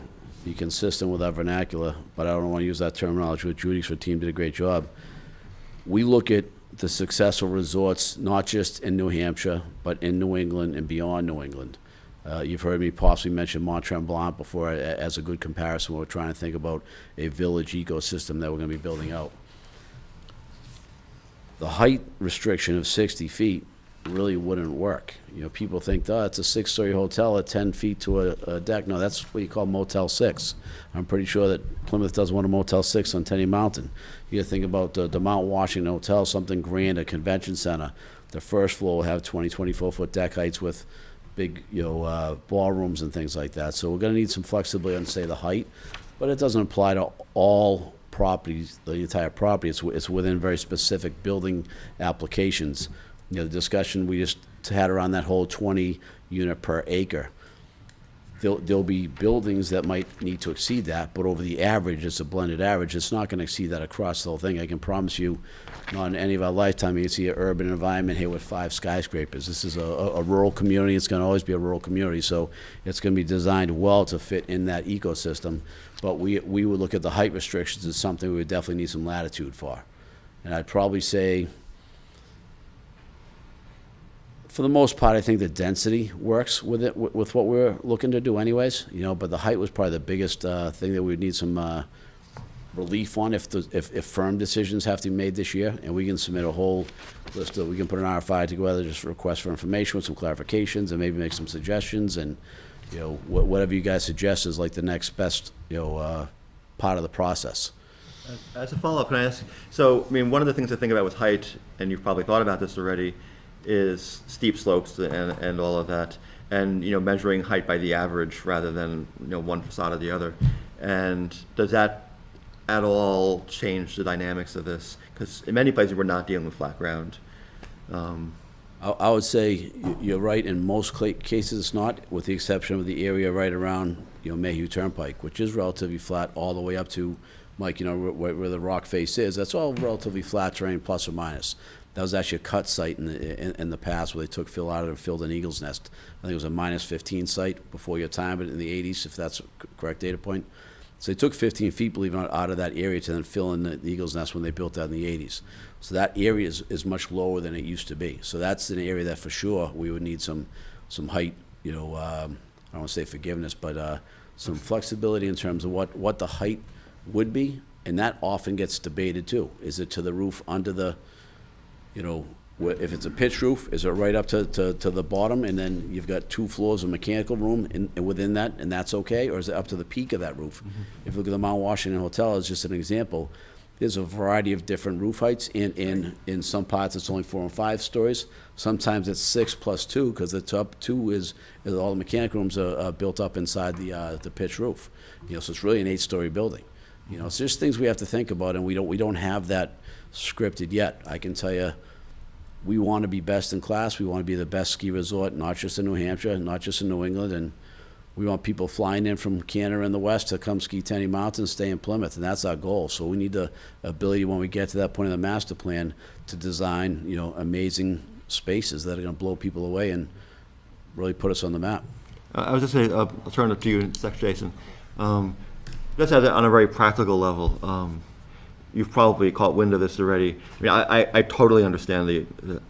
be consistent with our vernacular, but I don't want to use that terminology with Judy's team did a great job. We look at the successful resorts, not just in New Hampshire, but in New England and beyond New England. You've heard me possibly mention Mont Tremblant before as a good comparison when we're trying to think about a village ecosystem that we're going to be building out. The height restriction of 60 feet really wouldn't work. People think, it's a 6-story hotel at 10 feet to a deck. No, that's what you call Motel 6. I'm pretty sure that Plymouth doesn't want a Motel 6 on Tenny Mountain. You gotta think about the Mount Washington Hotel, something grand, a convention center. The first floor will have 24-foot deck heights with big, ballrooms and things like that. So we're gonna need some flexibility on, say, the height, but it doesn't apply to all properties, the entire property. It's within very specific building applications. The discussion we just had around that whole 20 unit per acre. There'll be buildings that might need to exceed that, but over the average, it's a blended average. It's not going to exceed that across the whole thing. I can promise you, not in any of our lifetime, you can see an urban environment here with 5 skyscrapers. This is a rural community. It's going to always be a rural community, so it's going to be designed well to fit in that ecosystem. But we would look at the height restrictions as something we would definitely need some latitude for. And I'd probably say, for the most part, I think the density works with it, with what we're looking to do anyways, but the height was probably the biggest thing that we would need some relief on if firm decisions have to be made this year. And we can submit a whole list we can put an RFI together, just request for information with some clarifications and maybe make some suggestions. And, whatever you guys suggest is like the next best, part of the process. As a follow-up, can I ask, so, I mean, one of the things I think about with height, and you've probably thought about this already, is steep slopes and all of that, and, measuring height by the average rather than, one facade or the other. And does that at all change the dynamics of this? Because in many places, we're not dealing with flat ground. I would say you're right, in most cases it's not, with the exception of the area right around, Mayhew Turnpike, which is relatively flat all the way up to, Mike, where the rock face is. That's all relatively flat terrain, plus or minus. That was actually a cut site in the past where they took fill out of it and filled an eagle's nest. I think it was a -15 site before your time, but in the 80s, if that's a correct data point. So they took 15 feet, believe it or not, out of that area to then fill in the eagle's nest when they built that in the 80s. So that area is much lower than it used to be. So that's an area that for sure we would need some height, I don't want to say forgiveness, but some flexibility in terms of what the height would be. And that often gets debated too. Is it to the roof under the, if it's a pitched roof, is it right up to the bottom, and then you've got 2 floors of mechanical room within that, and that's okay? Or is it up to the peak of that roof? If you look at the Mount Washington Hotel as just an example, there's a variety of different roof heights. In some parts, it's only 4 and 5 stories. Sometimes it's 6 plus 2, because the top 2 is all the mechanical rooms are built up inside the pitched roof. So it's really an 8-story building. It's just things we have to think about, and we don't have that scripted yet. I can tell you, we want to be best in class. We want to be the best ski resort, not just in New Hampshire, not just in New England, and we want people flying in from Canada and the West to come ski Tenny Mountain, stay in Plymouth, and that's our goal. So we need the ability, when we get to that point of the master plan, to design, amazing spaces that are going to blow people away and really put us on the map. I was just saying, I'll turn it to you, Secretary Jason. Just on a very practical level, you've probably caught wind of this already. I mean, I totally understand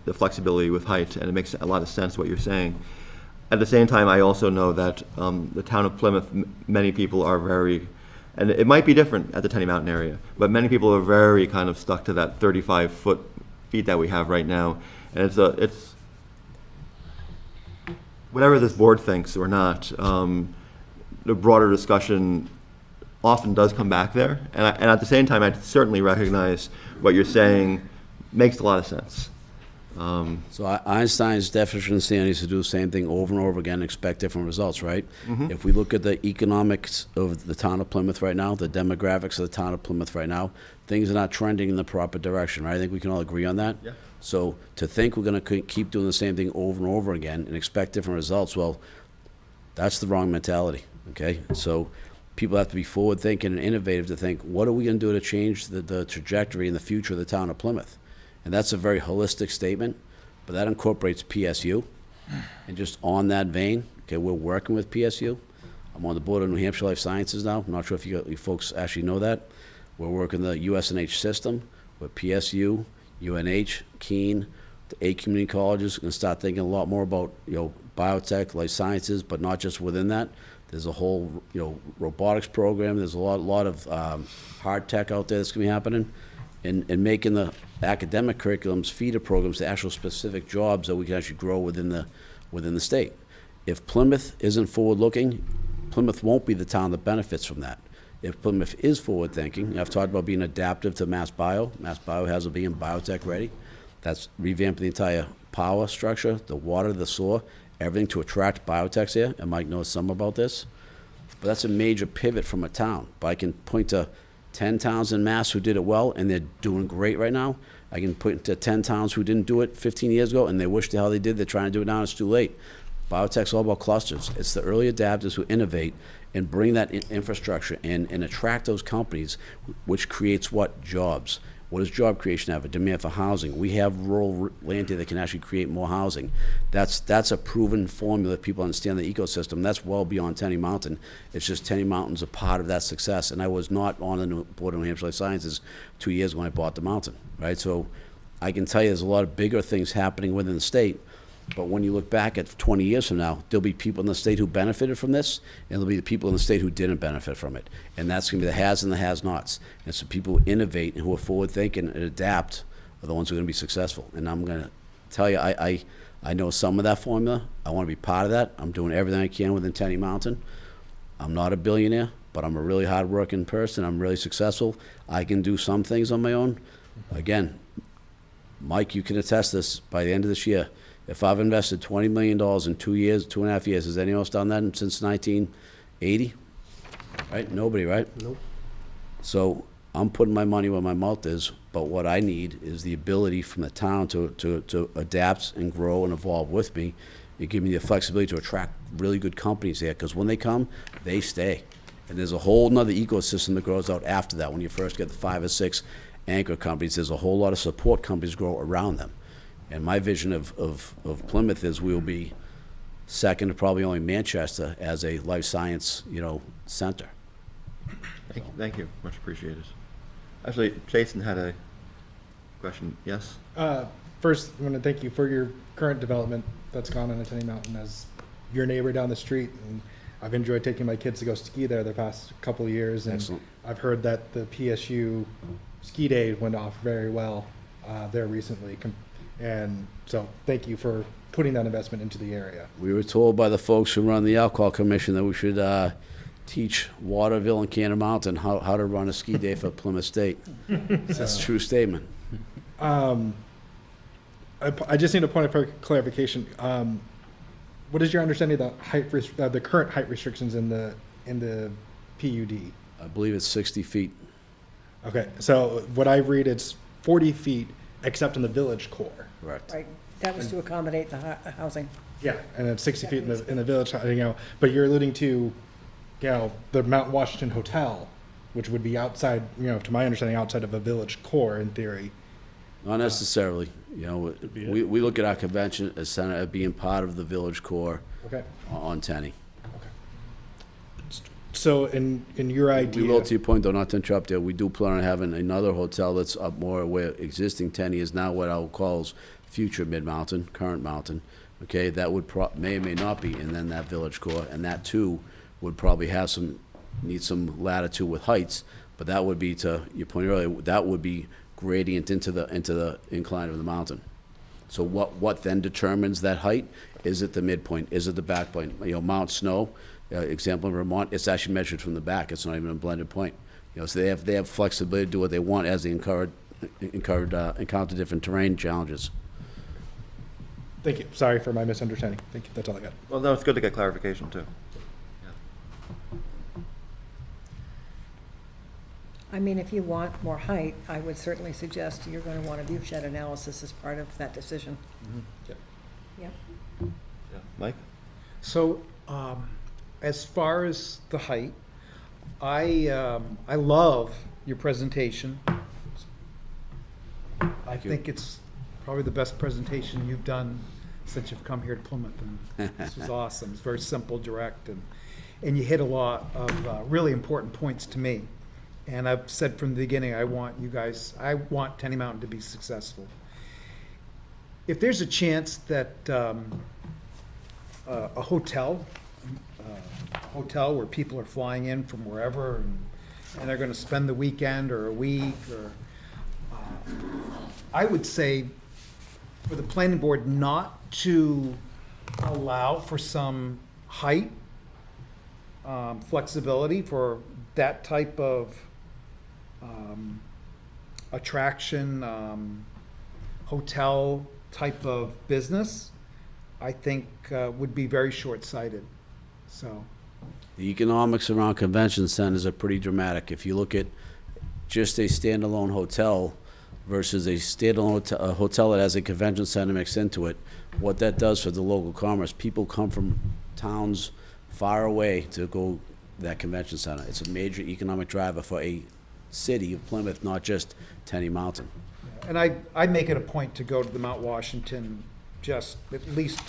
the flexibility with height, and it makes a lot of sense what you're saying. At the same time, I also know that the town of Plymouth, many people are very, and it might be different at the Tenny Mountain area, but many people are very kind of stuck to that 35 feet that we have right now. And it's whatever this board thinks or not, the broader discussion often does come back there. And at the same time, I certainly recognize what you're saying makes a lot of sense. So Einstein's definition of insanity is to do the same thing over and over again and expect different results, right? If we look at the economics of the town of Plymouth right now, the demographics of the town of Plymouth right now, things are not trending in the proper direction, right? I think we can all agree on that. Yeah. So to think we're going to keep doing the same thing over and over again and expect different results, well, that's the wrong mentality, okay? So people have to be forward-thinking and innovative to think, what are we going to do to change the trajectory in the future of the town of Plymouth? And that's a very holistic statement, but that incorporates PSU. And just on that vein, okay, we're working with PSU. I'm on the board of New Hampshire Life Sciences now. I'm not sure if you folks actually know that. We're working the USNH system with PSU, UNH, Keene, the 8 community colleges, and start thinking a lot more about, biotech, life sciences, but not just within that. There's a whole, robotics program. There's a lot of hard tech out there that's going to be happening. And making the academic curriculums feeder programs to actual specific jobs that we can actually grow within the state. If Plymouth isn't forward-looking, Plymouth won't be the town that benefits from that. If Plymouth is forward-thinking, I've talked about being adaptive to Mass Bio. Mass Bio has to be in biotech ready. That's revamping the entire power structure, the water, the sewer, everything to attract biotechs here. And Mike knows some about this. But that's a major pivot from a town. But I can point to 10 towns in Mass who did it well, and they're doing great right now. I can point to 10 towns who didn't do it 15 years ago, and they wish the hell they did. They're trying to do it now, it's too late. Biotech's all about clusters. It's the early adapters who innovate and bring that infrastructure in and attract those companies, which creates what? Jobs. What does job creation have? A demand for housing. We have rural land here that can actually create more housing. That's a proven formula. People understand the ecosystem. That's well beyond Tenny Mountain. It's just Tenny Mountain's a part of that success. And I was not on the board of New Hampshire Life Sciences 2 years when I bought the mountain, right? So I can tell you there's a lot of bigger things happening within the state. But when you look back at 20 years from now, there'll be people in the state who benefited from this, and there'll be the people in the state who didn't benefit from it. And that's going to be the has and the has-nots. And so people who innovate and who are forward-thinking and adapt are the ones who are going to be successful. And I'm going to tell you, I know some of that formula. I want to be part of that. I'm doing everything I can within Tenny Mountain. I'm not a billionaire. but I'm a really hardworking person. I'm really successful. I can do some things on my own. Again, Mike, you can attest this, by the end of this year, if I've invested $20 million in 2 years, 2.5 years, has anyone else done that since 1980? Right? Nobody, right? Nope. So I'm putting my money where my mouth is, but what I need is the ability from the town to adapt and grow and evolve with me. It give me the flexibility to attract really good companies here, because when they come, they stay. And there's a whole nother ecosystem that grows out after that. When you first get the 5 or 6 anchor companies, there's a whole lot of support companies grow around them. And my vision of Plymouth is we'll be second to probably only Manchester as a life science, center. Thank you, much appreciated. Actually, Jason had a question, yes? First, I want to thank you for your current development that's gone on at Tenny Mountain as your neighbor down the street. And I've enjoyed taking my kids to go ski there the past couple of years. And Excellent. I've heard that the PSU ski day went off very well there recently. And so thank you for putting that investment into the area. We were told by the folks who run the Alcohol Commission that we should teach Waterville and Cannon Mountain how to run a ski day for Plymouth State. That's a true statement. I just need a point of clarification. What is your understanding of the current height restrictions in the PUD? I believe it's 60 feet. Okay, so what I read, it's 40 feet except in the village core. Correct. Right, that was to accommodate the housing. Yeah, and then 60 feet in the village, but you're alluding to, the Mount Washington Hotel, which would be outside, to my understanding, outside of a village core in theory. Not necessarily. We look at our convention center as being part of the village core Okay. on Tenny. So in your idea. We will, to your point, though, not to interrupt there, we do plan on having another hotel that's up more where existing Tenny is now what I'll call future Mid-Mountain, current Mountain. Okay, that would may or may not be, and then that village core, and that too would probably need some latitude with heights, but that would be, to your point earlier, that would be gradient into the incline of the mountain. So what then determines that height? Is it the midpoint? Is it the back point? Mount Snow, example in Vermont, it's actually measured from the back. It's not even a blended point. So they have flexibility to do what they want as they encounter different terrain challenges. Thank you. Sorry for my misunderstanding. Thank you. That's all I got. Well, no, it's good to get clarification, too. I mean, if you want more height, I would certainly suggest you're going to want a view shed analysis as part of that decision. Yep. Yep. Yeah. Mike? So, as far as the height, I love your presentation. I think it's probably the best presentation you've done since you've come here to Plymouth, and this was awesome. It's very simple, direct, and you hit a lot of really important points to me. And I've said from the beginning, I want Tenny Mountain to be successful. If there's a chance that a hotel where people are flying in from wherever and they're going to spend the weekend or a week, or I would say for the planning board not to allow for some height flexibility for that type of attraction, hotel type of business, I think would be very short-sighted. So, The economics around convention centers are pretty dramatic. If you look at just a standalone hotel versus a standalone hotel that has a convention center mixed into it, what that does for the local commerce, people come from towns far away to go to that convention center. It's a major economic driver for a city of Plymouth, not just Tenny Mountain. and I make it a point to go to the Mount Washington just at least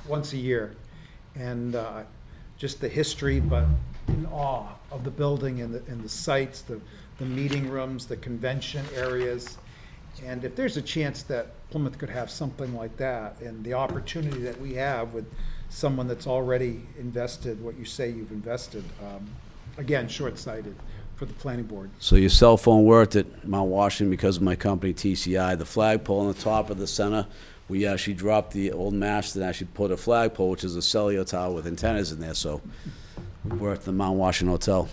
once a year, and just the history, but in awe of the building and the sites, the meeting rooms, the convention areas. And if there's a chance that Plymouth could have something like that, and the opportunity that we have with someone that's already invested what you say you've invested, again, short-sighted for the planning board. So your cell phone worked at Mount Washington because of my company, TCI. The flagpole on the top of the center, we actually dropped the old mast and actually put a flagpole, which is a cellular tower with antennas in there. So we worked at the Mount Washington Hotel.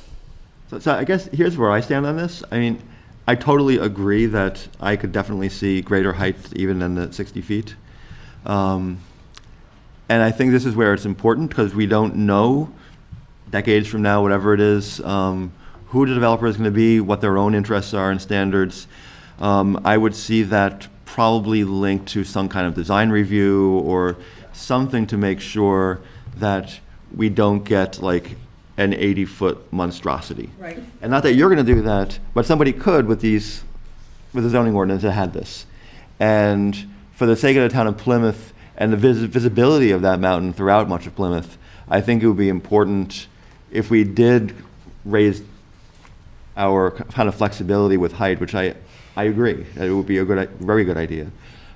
So I guess here's where I stand on this. I mean, I totally agree that I could definitely see greater height even than the 60 feet. And I think this is where it's important because we don't know decades from now, whatever it is, who the developer is going to be, what their own interests are and standards. I would see that probably linked to some kind of design review or something to make sure that we don't get like an 80-foot monstrosity. Right. And not that you're going to do that, but somebody could with the zoning ordinance that had this. And for the sake of the town of Plymouth and the visibility of that mountain throughout much of Plymouth, I think it would be important if we did raise our kind of flexibility with height, which I agree, that it would be a very good idea,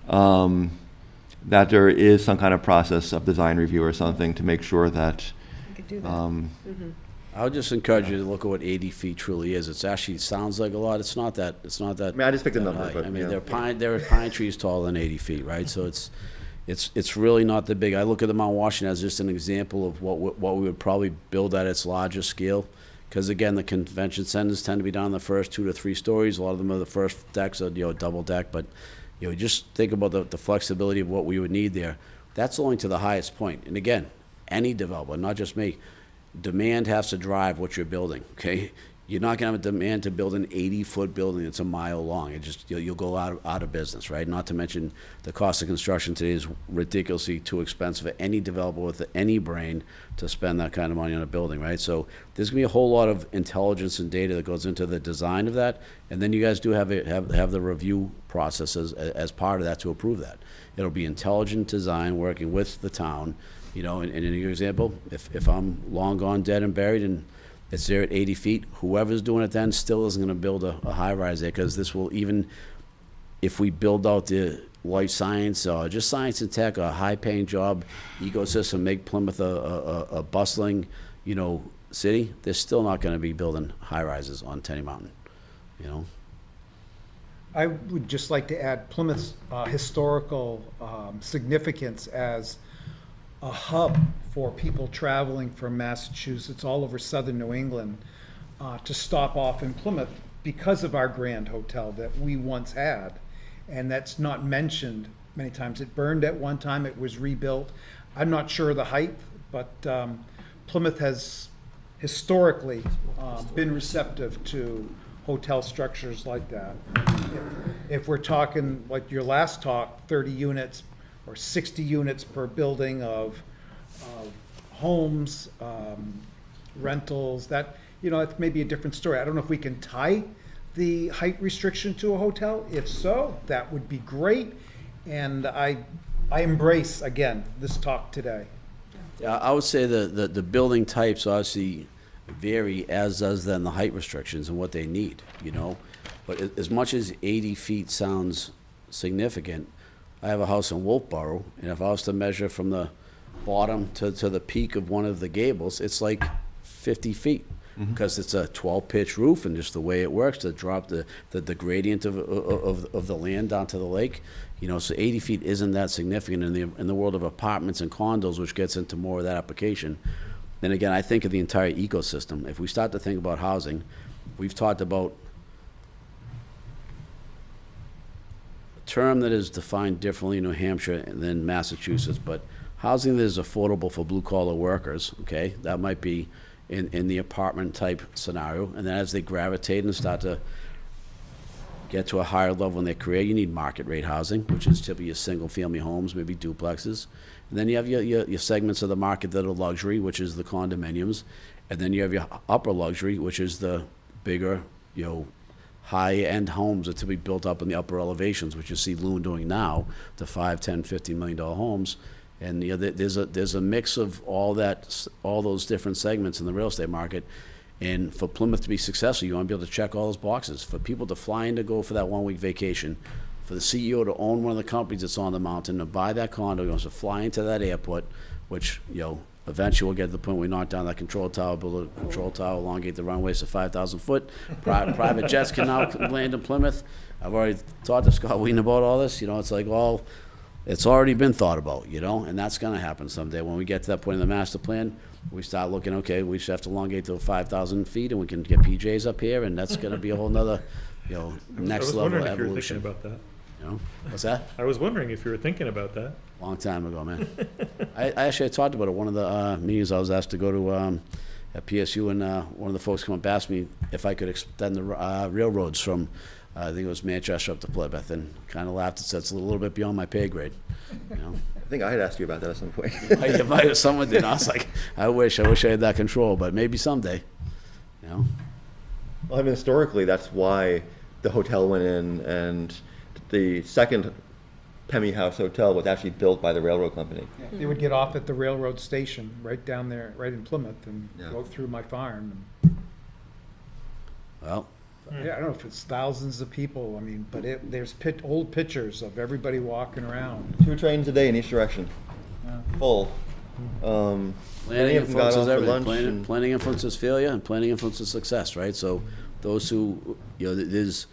that there is some kind of process of design review or something to make sure that We could do that. I would just encourage you to look at what 80 feet truly is. It's actually, sounds like a lot. It's not that, it's not that. I mean, I just picked a that number, high. but, I mean, yeah. there are pine trees taller than 80 feet, right? So it's really not that big. I look at the Mount Washington as just an example of what we would probably build at its largest scale. Because again, the convention centers tend to be down the first 2 to 3 stories. A lot of them are the first decks are, double deck, but, just think about the flexibility of what we would need there. That's only to the highest point. And again, any developer, not just me, demand has to drive what you're building, okay? You're not gonna have a demand to build an 80-foot building that's a mile long. It just, you'll go out of business, right? Not to mention the cost of construction today is ridiculously too expensive for any developer with any brain to spend that kind of money on a building, right? So there's gonna be a whole lot of intelligence and data that goes into the design of that, and then you guys do have the review processes as part of that to approve that. It'll be intelligent design, working with the town, and in your example, if I'm long gone, dead and buried, and it's there at 80 feet, whoever's doing it then still isn't gonna build a high-rise there, because this will, even if we build out the life science, or just science and tech, a high-paying job ecosystem, make Plymouth a bustling, city, they're still not gonna be building high-rises on Tenny Mountain, I would just like to add Plymouth's historical significance as a hub for people traveling from Massachusetts all over southern New England to stop off in Plymouth because of our Grand Hotel that we once had. And that's not mentioned many times. It burned at one time, it was rebuilt. I'm not sure of the height, but Plymouth has historically been receptive to hotel structures like that. If we're talking, like your last talk, 30 units or 60 units per building of homes, rentals, that, it's maybe a different story. I don't know if we can tie the height restriction to a hotel. If so, that would be great. And I embrace, again, this talk today. Yeah, I would say the building types obviously vary, as does then the height restrictions and what they need, But as much as 80 feet sounds significant, I have a house in Wolfboro, and if I was to measure from the bottom to the peak of one of the gables, it's like 50 feet. Because it's a 12-pitch roof, and just the way it works to drop the gradient of the land down to the lake, so 80 feet isn't that significant in the world of apartments and condos, which gets into more of that application. Then again, I think of the entire ecosystem. If we start to think about housing, we've talked about a term that is defined differently in New Hampshire than Massachusetts, but housing that is affordable for blue-collar workers, okay? That might be in the apartment type scenario, and then as they gravitate and start to get to a higher level in their career, you need market rate housing, which is typically your single family homes, maybe duplexes. And then you have your segments of the market that are luxury, which is the condominiums, and then you have your upper luxury, which is the bigger, high-end homes that typically built up in the upper elevations, which you see Loon doing now, the $5, $10, $15 million homes. And there's a mix of all those different segments in the real estate market. And for Plymouth to be successful, you want to be able to check all those boxes. For people to fly in to go for that 1-week vacation, for the CEO to own one of the companies that's on the mountain, to buy that condo, he wants to fly into that airport, which, eventually we'll get to the point where we knock down that control tower, build a control tower, elongate the runways to 5,000 foot. Private jets can now land in Plymouth. I've already talked to Scott Ween about all this. It's like all it's already been thought about, you know, and that's gonna happen someday. When we get to that point in the master plan, we start looking, okay, we just have to elongate to 5,000 feet, and we can get PJs up here, and that's gonna be a whole nother, you know, next level I was wondering if you were thinking evolution. about that. You know, what's that? I was wondering if you were thinking about that. Long time ago, man. I actually talked about it, one of the meetings I was asked to go to at PSU, and one of the folks come up and asked me if I could extend the railroads from, I think it was Manchester up to Plymouth, and kind of laughed and said, it's a little bit beyond my pay grade, you know? I think I had asked you about that at some point. Someone did, I was like, I wish I had that control, but maybe someday, you know? Well, I mean, historically, that's why the hotel went in, and the second Pemmy House Hotel was actually built by the railroad company. They would get off at the railroad station, right down there, right in Plymouth, and Yeah. go through my farm. Well, Yeah, I don't know if it's thousands of people, I mean, but there's old pictures of everybody walking around. 2 trains a day in each direction, full. Many planning of them got influences off for everything. lunch Planning, and- planning influences failure, and planning influences success, right? So those who, you know, there's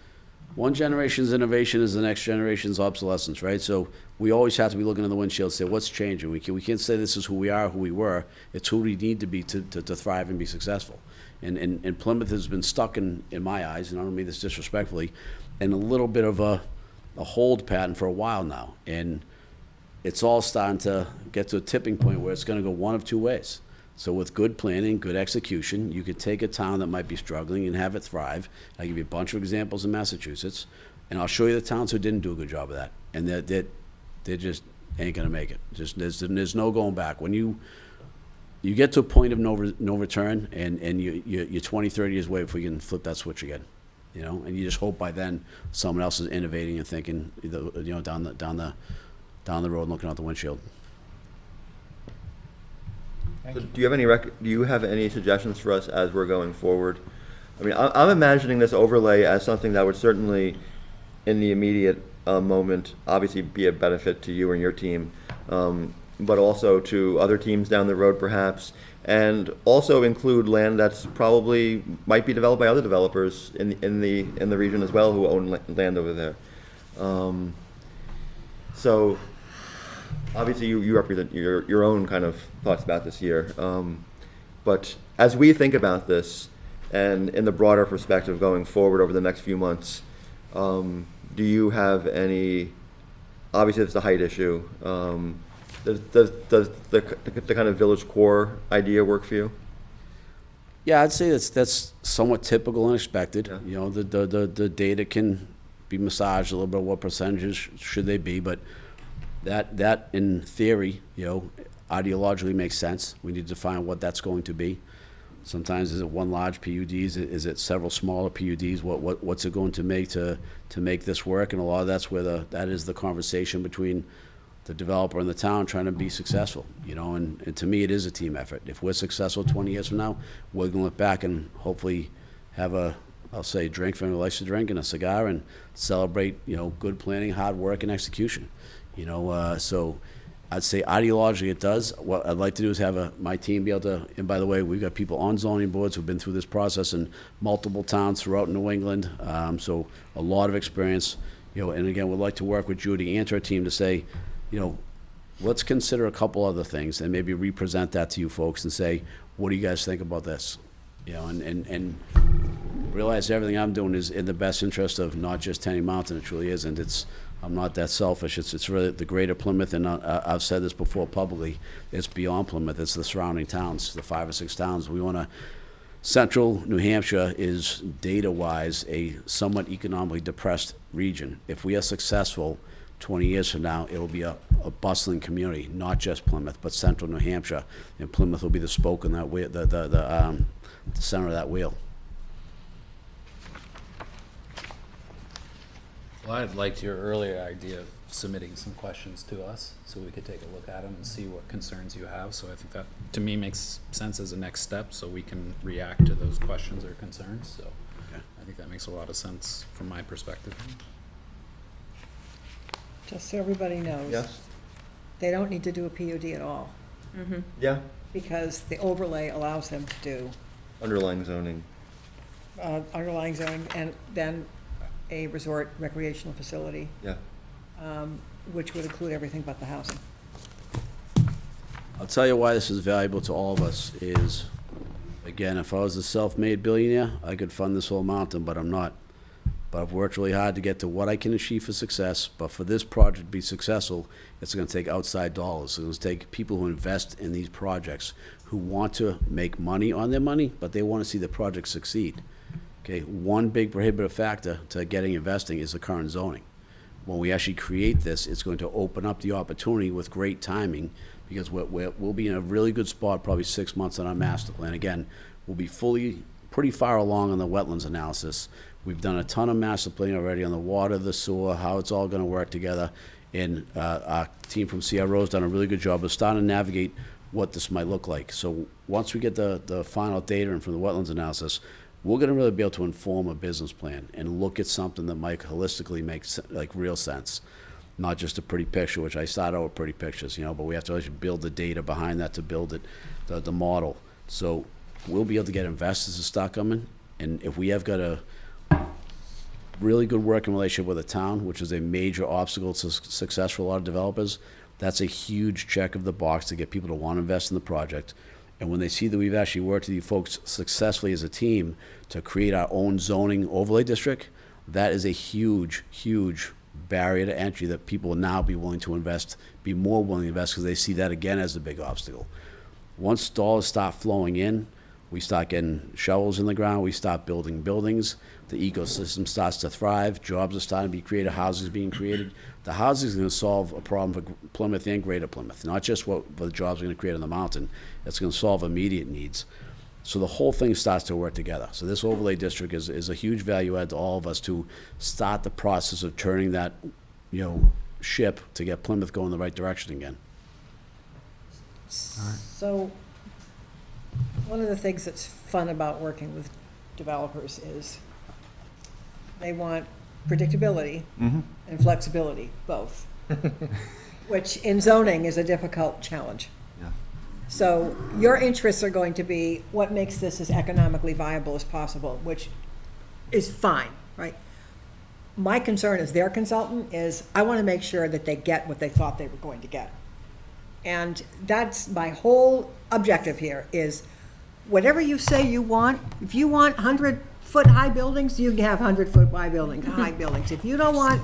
one generation's innovation is the next generation's obsolescence, right? So we always have to be looking in the windshield and say, what's changing? We can't say this is who we are, who we were. It's who we need to be to thrive and be successful. And Plymouth has been stuck in my eyes, and I don't mean this disrespectfully, in a little bit of a hold pattern for a while now. And it's all starting to get to a tipping point where it's gonna go one of two ways. So with good planning, good execution, you could take a town that might be struggling and have it thrive. I'll give you a bunch of examples in Massachusetts, and I'll show you the towns who didn't do a good job of that. And they just ain't gonna make it. Just, there's no going back. When you get to a point of no return, and you're 20, 30 years away before you can flip that switch again, you know? And you just hope by then someone else is innovating and thinking, you know, down the road and looking out the windshield. So do you have any suggestions for us as we're going forward? I mean, I'm imagining this overlay as something that would certainly, in the immediate moment, obviously be a benefit to you and your team, but also to other teams down the road perhaps, and also include land that's probably might be developed by other developers in the region as well who own land over there. So obviously you represent your own kind of thoughts about this here, but as we think about this and in the broader perspective going forward over the next few months, do you have any, obviously it's a height issue, does the kind of village core idea work for you? Yeah, I'd say that's somewhat typical and expected. Yeah. You know, the data can be massaged a little bit. What percentages should they be? But that in theory, you know, ideologically makes sense. We need to define what that's going to be. Sometimes is it one large PUD? Is it several smaller PUDs? What's it going to make to make this work? And a lot of that's where that is the conversation between the developer and the town trying to be successful, you know, and to me, it is a team effort. If we're successful 20 years from now, we're gonna look back and hopefully have I'll say, drink for anyone who likes to drink and a cigar and celebrate, you know, good planning, hard work, and execution, you know, so I'd say ideologically it does. What I'd like to do is have my team be able to, and by the way, we've got people on zoning boards who've been through this process in multiple towns throughout New England, so a lot of experience, you know, and again, we'd like to work with Judy and her team to say, you know, let's consider a couple other things and maybe represent that to you folks and say, what do you guys think about this? You know, and realize everything I'm doing is in the best interest of not just Tenny Mountain. It truly isn't. I'm not that selfish. It's really the greater Plymouth, and I've said this before publicly, it's beyond Plymouth. It's the surrounding towns, the 5 or 6 towns. We want to, Central New Hampshire is data-wise a somewhat economically depressed region. If we are successful 20 years from now, it'll be a bustling community, not just Plymouth, but Central New Hampshire. And Plymouth will be the spoke in that wheel, the center of that wheel. Well, I liked your earlier idea of submitting some questions to us so we could take a look at them and see what concerns you have. So I think that, to me, makes sense as a next step so we can react to those questions or concerns. So Okay. I think that makes a lot of sense from my perspective. Just so everybody knows. Yes? They don't need to do a PUD at all, Yeah, because the overlay allows them to do underlying zoning. underlying zoning and then a resort recreational facility. Yeah. which would include everything but the housing. I'll tell you why this is valuable to all of us is, again, if I was a self-made billionaire, I could fund this whole mountain, but I'm not. But I've worked really hard to get to what I can achieve for success, but for this project to be successful, it's gonna take outside dollars. It's gonna take people who invest in these projects, who want to make money on their money, but they wanna see the project succeed. Okay, one big prohibitive factor to getting investing is the current zoning. When we actually create this, it's going to open up the opportunity with great timing, because we'll be in a really good spot probably 6 months on our master plan. Again, we'll be pretty far along on the wetlands analysis. We've done a ton of master planning already on the water, the sewer, how it's all gonna work together. And our team from CRO's done a really good job of starting to navigate what this might look like. So once we get the final data in from the wetlands analysis, we're gonna really be able to inform a business plan and look at something that might holistically make like real sense. Not just a pretty picture, which I started out with pretty pictures, but we have to actually build the data behind that to build it, the model. So we'll be able to get investors to start coming, and if we have got a really good working relationship with the town, which is a major obstacle to success for a lot of developers, that's a huge check of the box to get people to want to invest in the project. And when they see that we've actually worked with you folks successfully as a team to create our own zoning overlay district, that is a huge, huge barrier to entry that people will now be willing to invest, be more willing to invest, because they see that again as a big obstacle. Once dollars start flowing in, we start getting shovels in the ground, we start building buildings, the ecosystem starts to thrive, jobs are starting to be created, housing is being created. The housing is going to solve a problem for Plymouth and Greater Plymouth, not just what the jobs are going to create on the mountain. It's going to solve immediate needs. So the whole thing starts to work together. So this overlay district is a huge value add to all of us to start the process of turning that, ship to get Plymouth going the right direction again. So, one of the things that's fun about working with developers is they want predictability and flexibility, both, which in zoning is a difficult challenge. Yeah. So your interests are going to be what makes this as economically viable as possible, which is fine, right? My concern as their consultant is I want to make sure that they get what they thought they were going to get. And that's my whole objective here is whatever you say you want, if you want 100-foot high buildings, you can have 100-foot high buildings. If you don't want,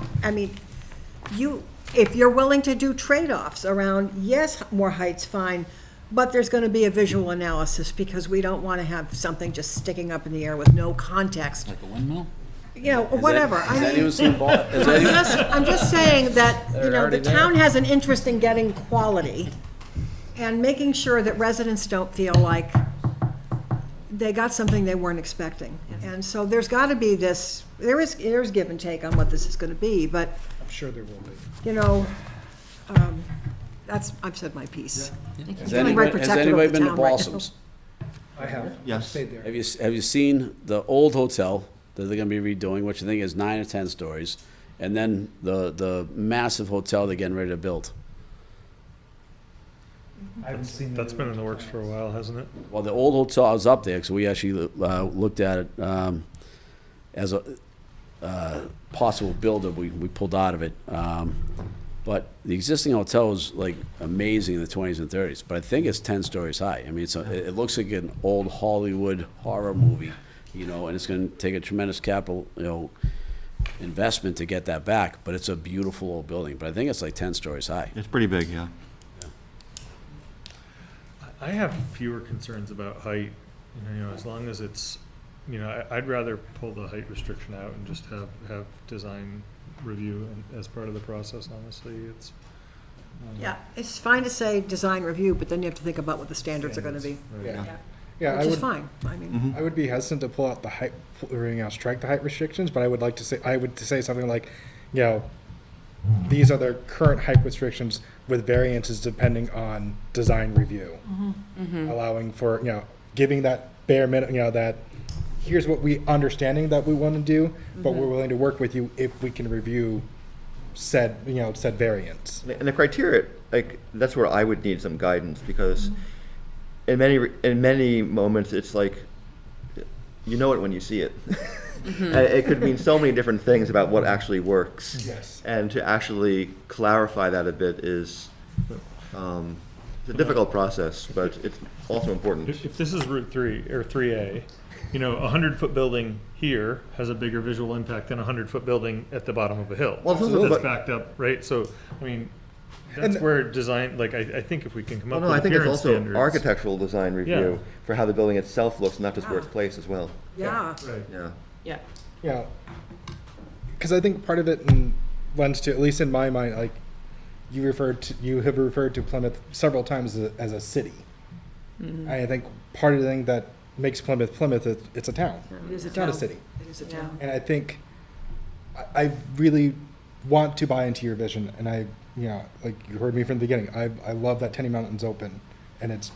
if you're willing to do trade-offs around, yes, more height's fine, but there's going to be a visual analysis because we don't want to have something just sticking up in the air with no context. Like a windmill? Whatever. Has anyone seen I'm just saying that, the town has an interest in getting quality and making sure that residents don't feel like they got something they weren't expecting. And so there's got to be this, there's give and take on what this is going to be, but, I'm sure there will be. I've said my piece. Has feeling very anybody protective of the been to town right now. Balsams? I have. Yes. Stayed there. Have you seen the old hotel that they're gonna be redoing, which I think is 9 or 10 stories, and then the massive hotel they're getting ready to build? I haven't seen That's been in the works for a while, hasn't it? Well, the old hotel, I was up there, so we actually looked at it as a possible builder. We pulled out of it. But the existing hotel is like amazing in the 20s and 30s, but I think it's 10 stories high. I mean, it looks like an old Hollywood horror movie, and it's going to take a tremendous capital, investment to get that back, but it's a beautiful old building. But I think it's like 10 stories high. It's pretty big, yeah. I have fewer concerns about height, as long as it's, I'd rather pull the height restriction out and just have design review as part of the process, honestly. It's. Yeah, it's fine to say design review, but then you have to think about what the standards are going to be, Yeah, which I is would, fine. I mean, I would be hesitant to pull out the height, strike the height restrictions, but I would say something like, these are the current height restrictions with variances depending on design review. Allowing for, giving that bare minimum, that here's what we understanding that we want to do, but we're willing to work with you if we can review said variance. And the criteria, that's where I would need some guidance, because in many moments, it's like, you know it when you see it. It could mean so many different things about what actually works. Yes. And to actually clarify that a bit is, it's a difficult process, but it's also important. If this is Route 3 or 3A, you know, a 100-foot building here has a bigger visual impact than a 100-foot building at the bottom of a hill. Well, it's also- That's backed up, right? So, I mean, that's And- where design, like, I think if we can come Well, up no, with I think it's appearance also standards. architectural design Yeah. review for how the building itself looks, not just where it's Yeah. placed as well. Yeah. Right. Yeah. Yeah. Yeah, because I think part of it lends to, at least in my mind, like you have referred to Plymouth several times as a city. I think part of the thing that makes Plymouth Plymouth is it's a town. It is a It's not a town. city. It is a Yeah. town. And I think I really want to buy into your vision, and like you heard me from the beginning. I love that Tenny Mountain's open, and it's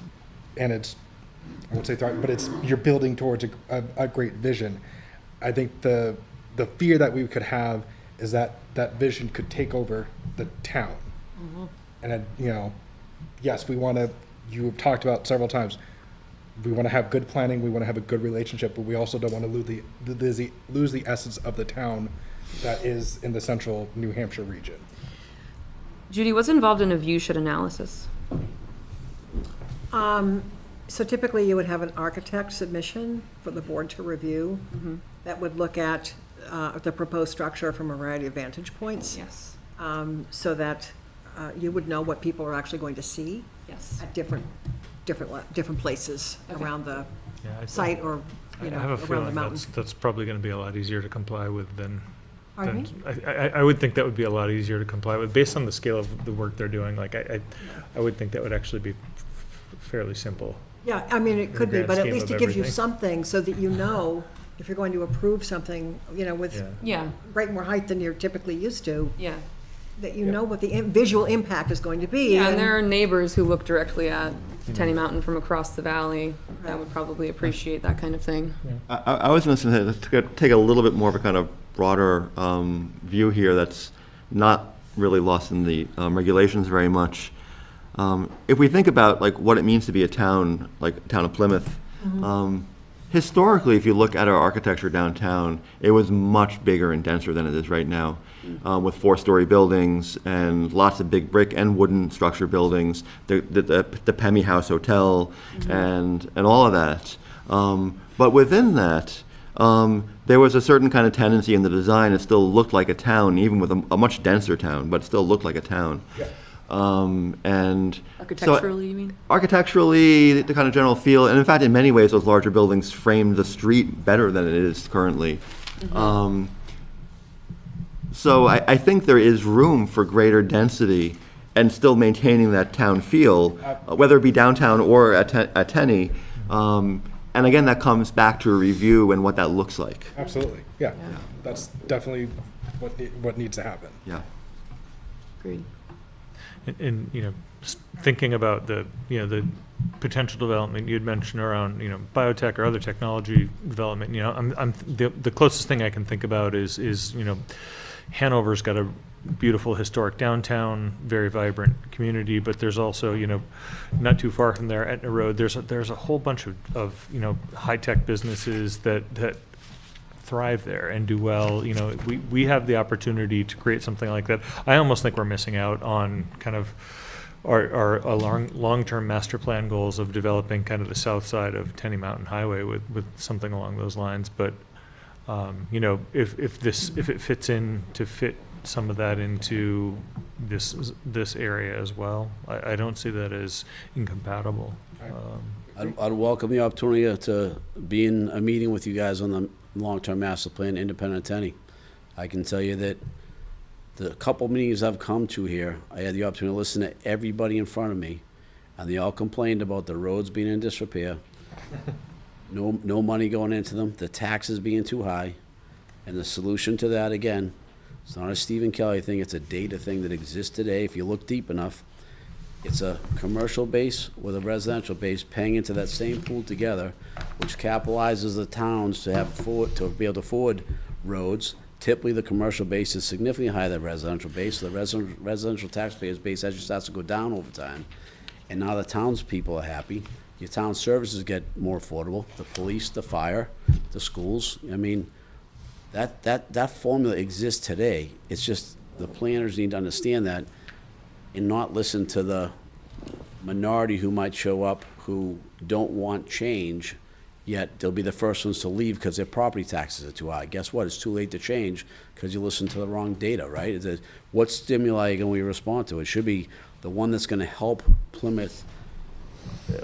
I won't say thriving, but you're building towards a great vision. I think the fear that we could have is that that vision could take over the town, and yes, we want to. You have talked about several times. We want to have good planning. We want to have a good relationship, but we also don't want to lose the essence of the town that is in the central New Hampshire region. Judy, what's involved in a view shed analysis? So typically you would have an architect submission for the board to review that would look at the proposed structure from a variety of vantage points. Yes. So that you would know what people are actually going to see Yes. at different places Okay. around the Yeah, I- site or, I you know, have a around the feeling mountain. that's probably going to be a lot easier to comply with than. Pardon me? I would think that would be a lot easier to comply with, based on the scale of the work they're doing. Like, I would think that would actually be fairly simple. Yeah, I mean, it could be, grand but at scheme least of it gives you everything. something so that you know if you're going to approve something, you know, with Yeah. Yeah. right more height than you're typically used to, Yeah. that you know what the visual impact is going to be. Yeah, and there are neighbors who look directly at Tenny Mountain from across the valley that would probably appreciate that kind of thing. I was going to take a little bit more of a kind of broader view here that's not really lost in the regulations very much. If we think about like what it means to be a town, like town of Plymouth, historically, if you look at our architecture downtown, it was much bigger and denser than it is right now, with 4-story buildings and lots of big brick and wooden structure buildings, the Pemmy House Hotel, and all of that. But within that, there was a certain kind of tendency in the design. It still looked like a town, even with a much denser town, but it still looked like a town. And so- Architecturally, you mean? architecturally, the kind of general feel, and in fact, in many ways, those larger buildings framed the street better than it is currently. So I think there is room for greater density and still maintaining that town feel, whether it be downtown or at Tenny. And again, that comes back to a review and what that looks like. Absolutely, yeah. That's definitely what needs to happen. Yeah. Agreed. And you know, thinking about the potential development you'd mentioned around biotech or other technology development. I'm the closest thing I can think about is Hanover's got a beautiful historic downtown, very vibrant community, but there's also not too far from there, Etna Road. There's a whole bunch of high tech businesses that thrive there and do well. We have the opportunity to create something like that. I almost think we're missing out on kind of our long-term master plan goals of developing kind of the south side of Tenny Mountain Highway with something along those lines. But if it fits in to fit some of that into this area as well, I don't see that as incompatible. I'd welcome the opportunity to be in a meeting with you guys on the long-term master plan, independent of Tenny. I can tell you that the couple meetings I've come to here, I had the opportunity to listen to everybody in front of me, and they all complained about the roads being in disrepair, no money going into them, the taxes being too high, and the solution to that, again, it's not a Stephen Kelly thing, it's a data thing that exists today. If you look deep enough, it's a commercial base with a residential base paying into that same pool together, which capitalizes the towns to be able to afford roads. Typically, the commercial base is significantly higher than the residential base, so the residential taxpayers base actually starts to go down over time. And now the townspeople are happy. your town services get more affordable, the police, the fire, the schools. I mean, that formula exists today. It's just the planners need to understand that and not listen to the minority who might show up who don't want change, yet they'll be the first ones to leave because their property taxes are too high. Guess what? It's too late to change because you listen to the wrong data, right? What stimuli can we respond to? It should be the one that's going to help Plymouth.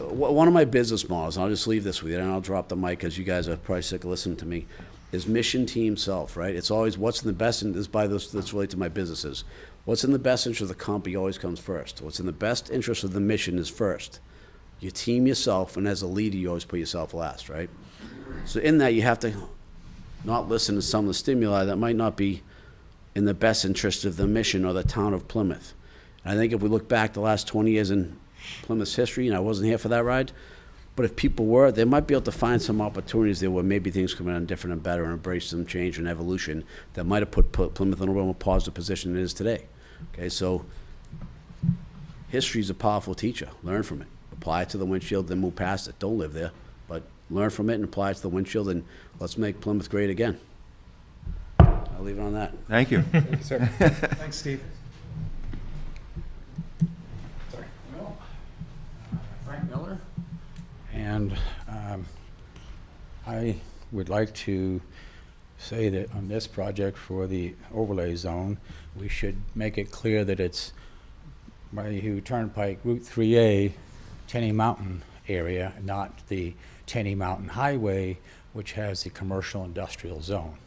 One of my business models, and I'll just leave this with you, and I'll drop the mic because you guys are probably sick of listening to me, is mission team self, right? It's always what's in the best, and this by this that's related to my businesses. What's in the best interest of the company always comes first. What's in the best interest of the mission is first. You team yourself, and as a leader, you always put yourself last, right? So in that, you have to not listen to some of the stimuli that might not be in the best interest of the mission or the town of Plymouth. And I think if we look back the last 20 years in Plymouth's history, and I wasn't here for that ride, but if people were, they might be able to find some opportunities there where maybe things could be done different and better and embrace some change and evolution that might have put Plymouth in a more positive position than it is today. Okay, so history is a powerful teacher. Learn from it. Apply it to the windshield, then move past it. Don't live there, but learn from it and apply it to the windshield, and let's make Plymouth great again. I'll leave it on that. Thank you. Thank you, sir. Thanks, Steve. Frank Miller, and I would like to say that on this project for the overlay zone, we should make it clear that it's Mayhew Turnpike Route 3A, Tenny Mountain area, not the Tenny Mountain Highway, which has the commercial industrial zone.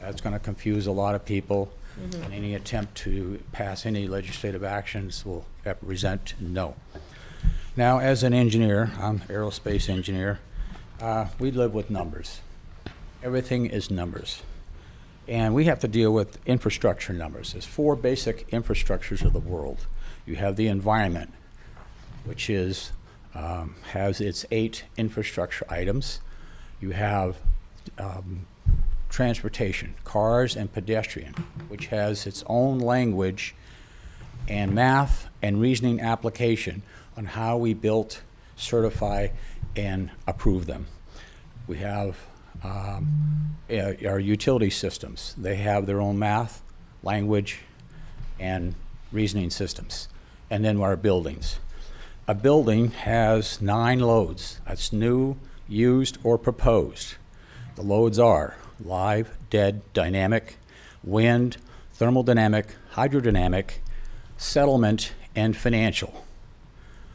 That's going to confuse a lot of people, and any attempt to pass any legislative actions will represent no. Now, as an engineer, I'm an aerospace engineer, we live with numbers. Everything is numbers. And we have to deal with infrastructure numbers. There's 4 basic infrastructures of the world. You have the environment, which is, has its 8 infrastructure items. You have transportation, cars and pedestrian, which has its own language and math and reasoning application on how we built, certify, and approve them. We have our utility systems. They have their own math, language, and reasoning systems. And then our buildings. A building has 9 loads. That's new, used, or proposed. The loads are live, dead, dynamic, wind, thermodynamic, hydrodynamic, settlement, and financial.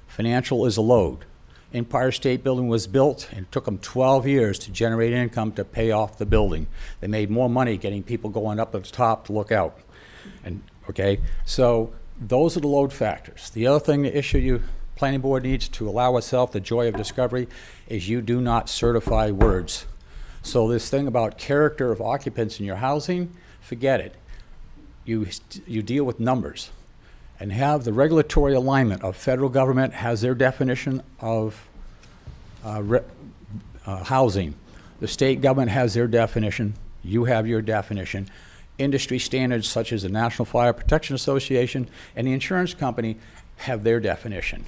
Financial is a load. Empire State Building was built, and it took them 12 years to generate income to pay off the building. They made more money getting people going up at the top to look out. And okay, so those are the load factors. The other thing, the issue you planning board needs to allow itself the joy of discovery is you do not certify words. So this thing about character of occupants in your housing, forget it. You deal with numbers. And have the regulatory alignment of federal government has their definition of housing. The state government has their definition. You have your definition. Industry standards such as the National Fire Protection Association and the insurance company have their definition.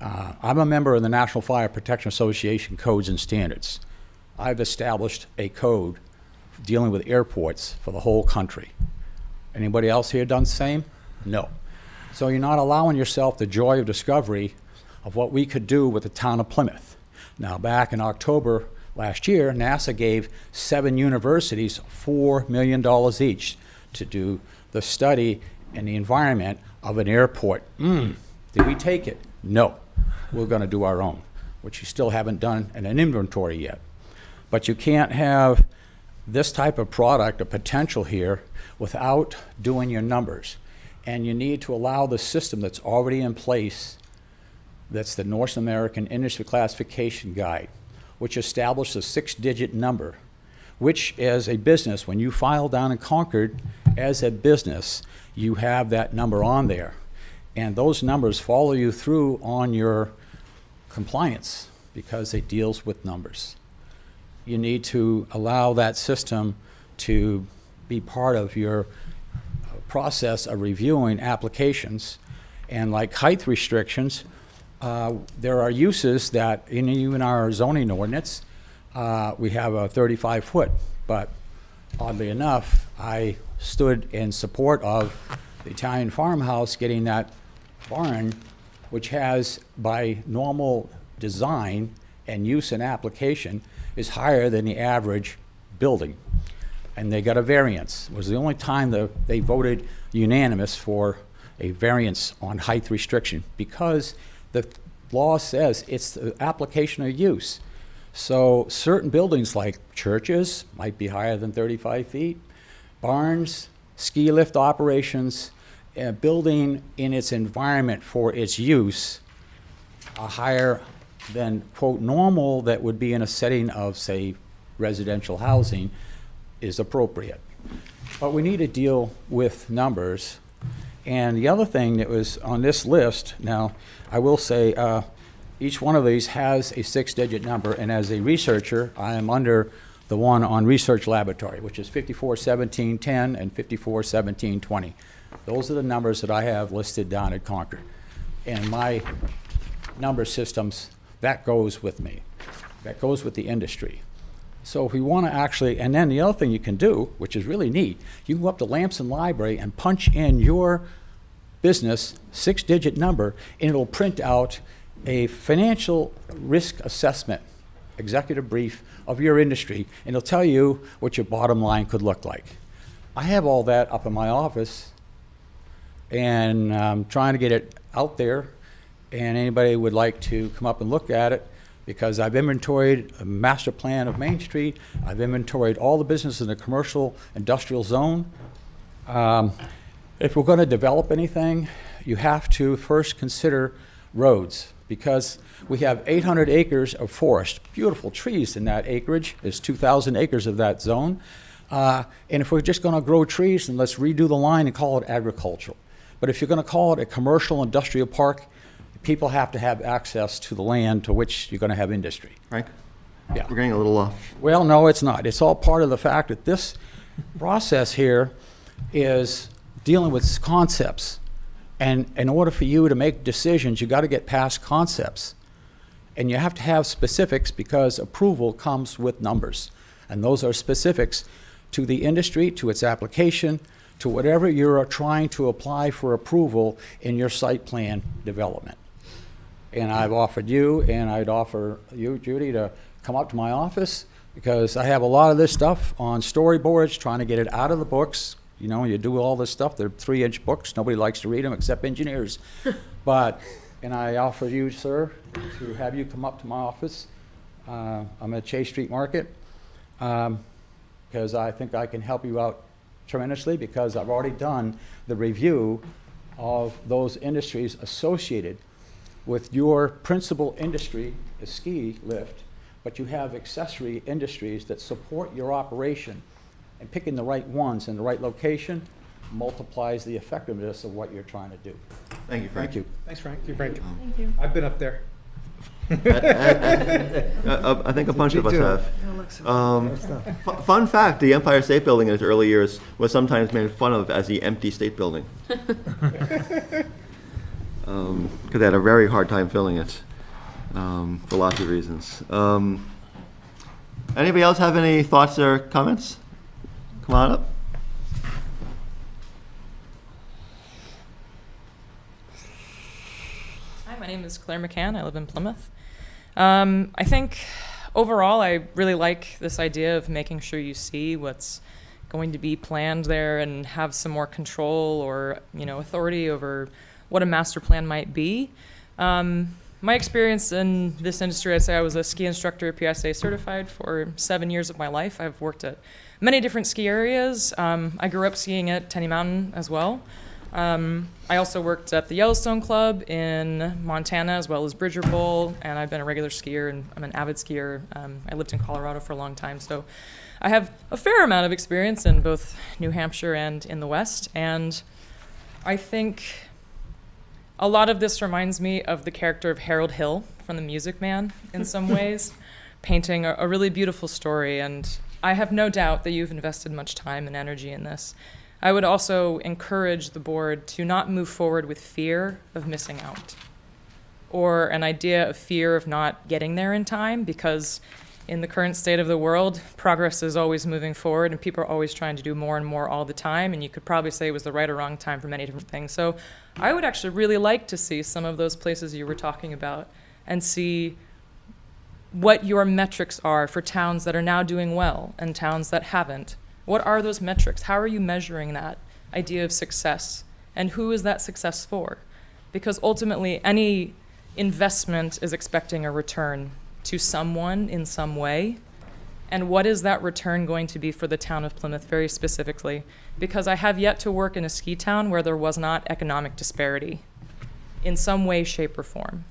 I'm a member of the National Fire Protection Association codes and standards. I've established a code dealing with airports for the whole country. Anybody else here done the same? No. So you're not allowing yourself the joy of discovery of what we could do with the town of Plymouth. Now, back in October last year, NASA gave 7 universities $4 million each to do the study and the environment of an airport. Did we take it? No. We're going to do our own, which you still haven't done in an inventory yet. But you can't have this type of product, a potential here, without doing your numbers. And you need to allow the system that's already in place, that's the North American Industry Classification Guide, which establishes a 6-digit number, which as a business, when you file down in Concord as a business, you have that number on there. And those numbers follow you through on your compliance because it deals with numbers. You need to allow that system to be part of your process of reviewing applications. And like height restrictions, there are uses that, in even our zoning ordinance, we have a 35-foot, but oddly enough, I stood in support of the Italian farmhouse getting that barn, which has, by normal design and use and application, is higher than the average building. And they got a variance. It was the only time that they voted unanimous for a variance on height restriction, because the law says it's the application of use. So certain buildings like churches might be higher than 35 feet, barns, ski lift operations, a building in its environment for its use are higher than, quote, normal that would be in a setting of, say, residential housing is appropriate. But we need to deal with numbers. And the other thing that was on this list, now, I will say, each one of these has a 6-digit number, and as a researcher, I am under the one on research laboratory, which is 541710 and 541720. Those are the numbers that I have listed down at Concord. And my number systems, that goes with me. That goes with the industry. So if we want to actually, and then the other thing you can do, which is really neat, you can go up to Lamson Library and punch in your business 6-digit number, and it'll print out a financial risk assessment, executive brief of your industry, and it'll tell you what your bottom line could look like. I have all that up in my office, and I'm trying to get it out there, and anybody would like to come up and look at it, because I've inventoried a master plan of Main Street. I've inventoried all the business in the commercial industrial zone. If we're going to develop anything, you have to first consider roads, because we have 800 acres of forest, beautiful trees in that acreage. There's 2,000 acres of that zone. And if we're just going to grow trees, then let's redo the line and call it agricultural. But if you're going to call it a commercial industrial park, people have to have access to the land to which you're going to have industry. Frank? Yeah. We're getting a little off. Well, no, it's not. It's all part of the fact that this process here is dealing with concepts. And in order for you to make decisions, you got to get past concepts. And you have to have specifics, because approval comes with numbers. And those are specifics to the industry, to its application, to whatever you're trying to apply for approval in your site plan development. And I've offered you, and I'd offer you, Judy, to come up to my office, because I have a lot of this stuff on storyboards, trying to get it out of the books. You know, you do all this stuff. They're 3-inch books. Nobody likes to read them except engineers. And I offer you, sir, to have you come up to my office. I'm at Chase Street Market, because I think I can help you out tremendously, because I've already done the review of those industries associated with your principal industry, the ski lift, but you have accessory industries that support your operation, and picking the right ones in the right location multiplies the effectiveness of what you're trying to do. Thank you, Frank. Thank you. Thanks, Frank. Thank you, Frank. Thank you. I've been up there. I think a bunch of us Me too. have. Fun fact, the Empire State Building in its early years was sometimes made fun of as the empty state building. Because they had a very hard time filling it, for lots of reasons. Anybody else have any thoughts or comments? Come on up. Hi, my name is Claire McCann. I live in Plymouth. I think overall I really like this idea of making sure you see what's going to be planned there and have some more control or, authority over what a master plan might be. My experience in this industry, I'd say I was a ski instructor, PSA certified for 7 years of my life. I've worked at many different ski areas. I grew up skiing at Tenny Mountain as well. I also worked at the Yellowstone Club in Montana as well as Bridger Bowl, and I've been a regular skier and I'm an avid skier. I lived in Colorado for a long time, so I have a fair amount of experience in both New Hampshire and in the West, and I think a lot of this reminds me of the character of Harold Hill from The Music Man in some ways, painting a really beautiful story, and I have no doubt that you've invested much time and energy in this. I would also encourage the board to not move forward with fear of missing out. or an idea of fear of not getting there in time, because in the current state of the world, progress is always moving forward and people are always trying to do more and more all the time, and you could probably say it was the right or wrong time for many different things. So I would actually really like to see some of those places you were talking about and see what your metrics are for towns that are now doing well and towns that haven't. What are those metrics? How are you measuring that idea of success? And who is that success for? Because ultimately, any investment is expecting a return to someone in some way. And what is that return going to be for the town of Plymouth very specifically? Because I have yet to work in a ski town where there was not economic disparity in some way, shape, or form.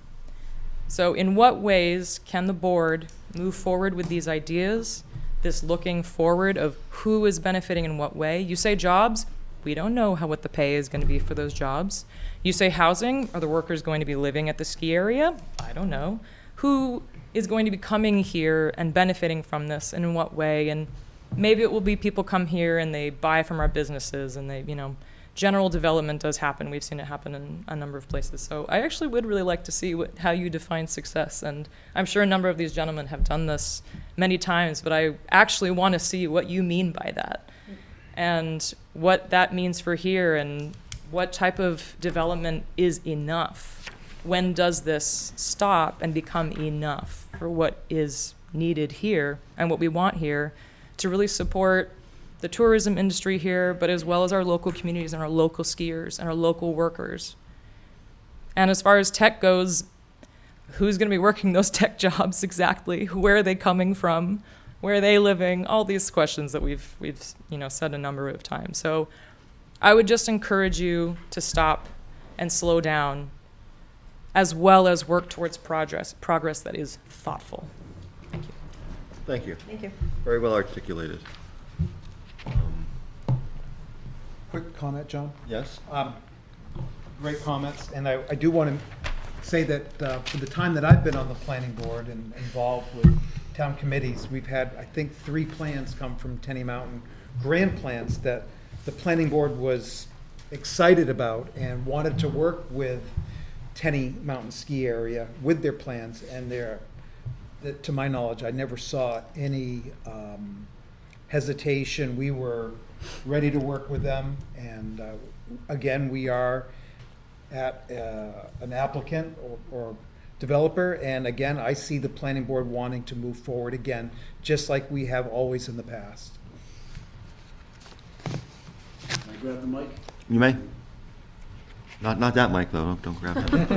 So in what ways can the board move forward with these ideas, this looking forward of who is benefiting in what way? You say jobs, we don't know what the pay is going to be for those jobs. You say housing, are the workers going to be living at the ski area? I don't know. Who is going to be coming here and benefiting from this, and in what way? And maybe it will be people come here and they buy from our businesses, and they, general development does happen. We've seen it happen in a number of places. So I actually would really like to see how you define success. And I'm sure a number of these gentlemen have done this many times, but I actually want to see what you mean by that and what that means for here, and what type of development is enough. When does this stop and become enough for what is needed here and what we want here to really support the tourism industry here, but as well as our local communities and our local skiers and our local workers. And as far as tech goes, who's going to be working those tech jobs exactly? Where are they coming from? Where are they living? All these questions that we've said a number of times. So I would just encourage you to stop and slow down, as well as work towards progress that is thoughtful. Thank you. Thank you. Thank you. Very well articulated. Quick comment, John? Yes? Great comments, and I do want to say that for the time that I've been on the planning board and involved with town committees, we've had, I think, 3 plans come from Tenny Mountain, grand plans that the planning board was excited about and wanted to work with Tenny Mountain Ski Area with their plans, and to my knowledge, I never saw any hesitation. We were ready to work with them, and again, we are at an applicant or developer, and again, I see the planning board wanting to move forward again, just like we have always in the past. Can I grab the mic? You may. Not that mic, though. Don't grab that.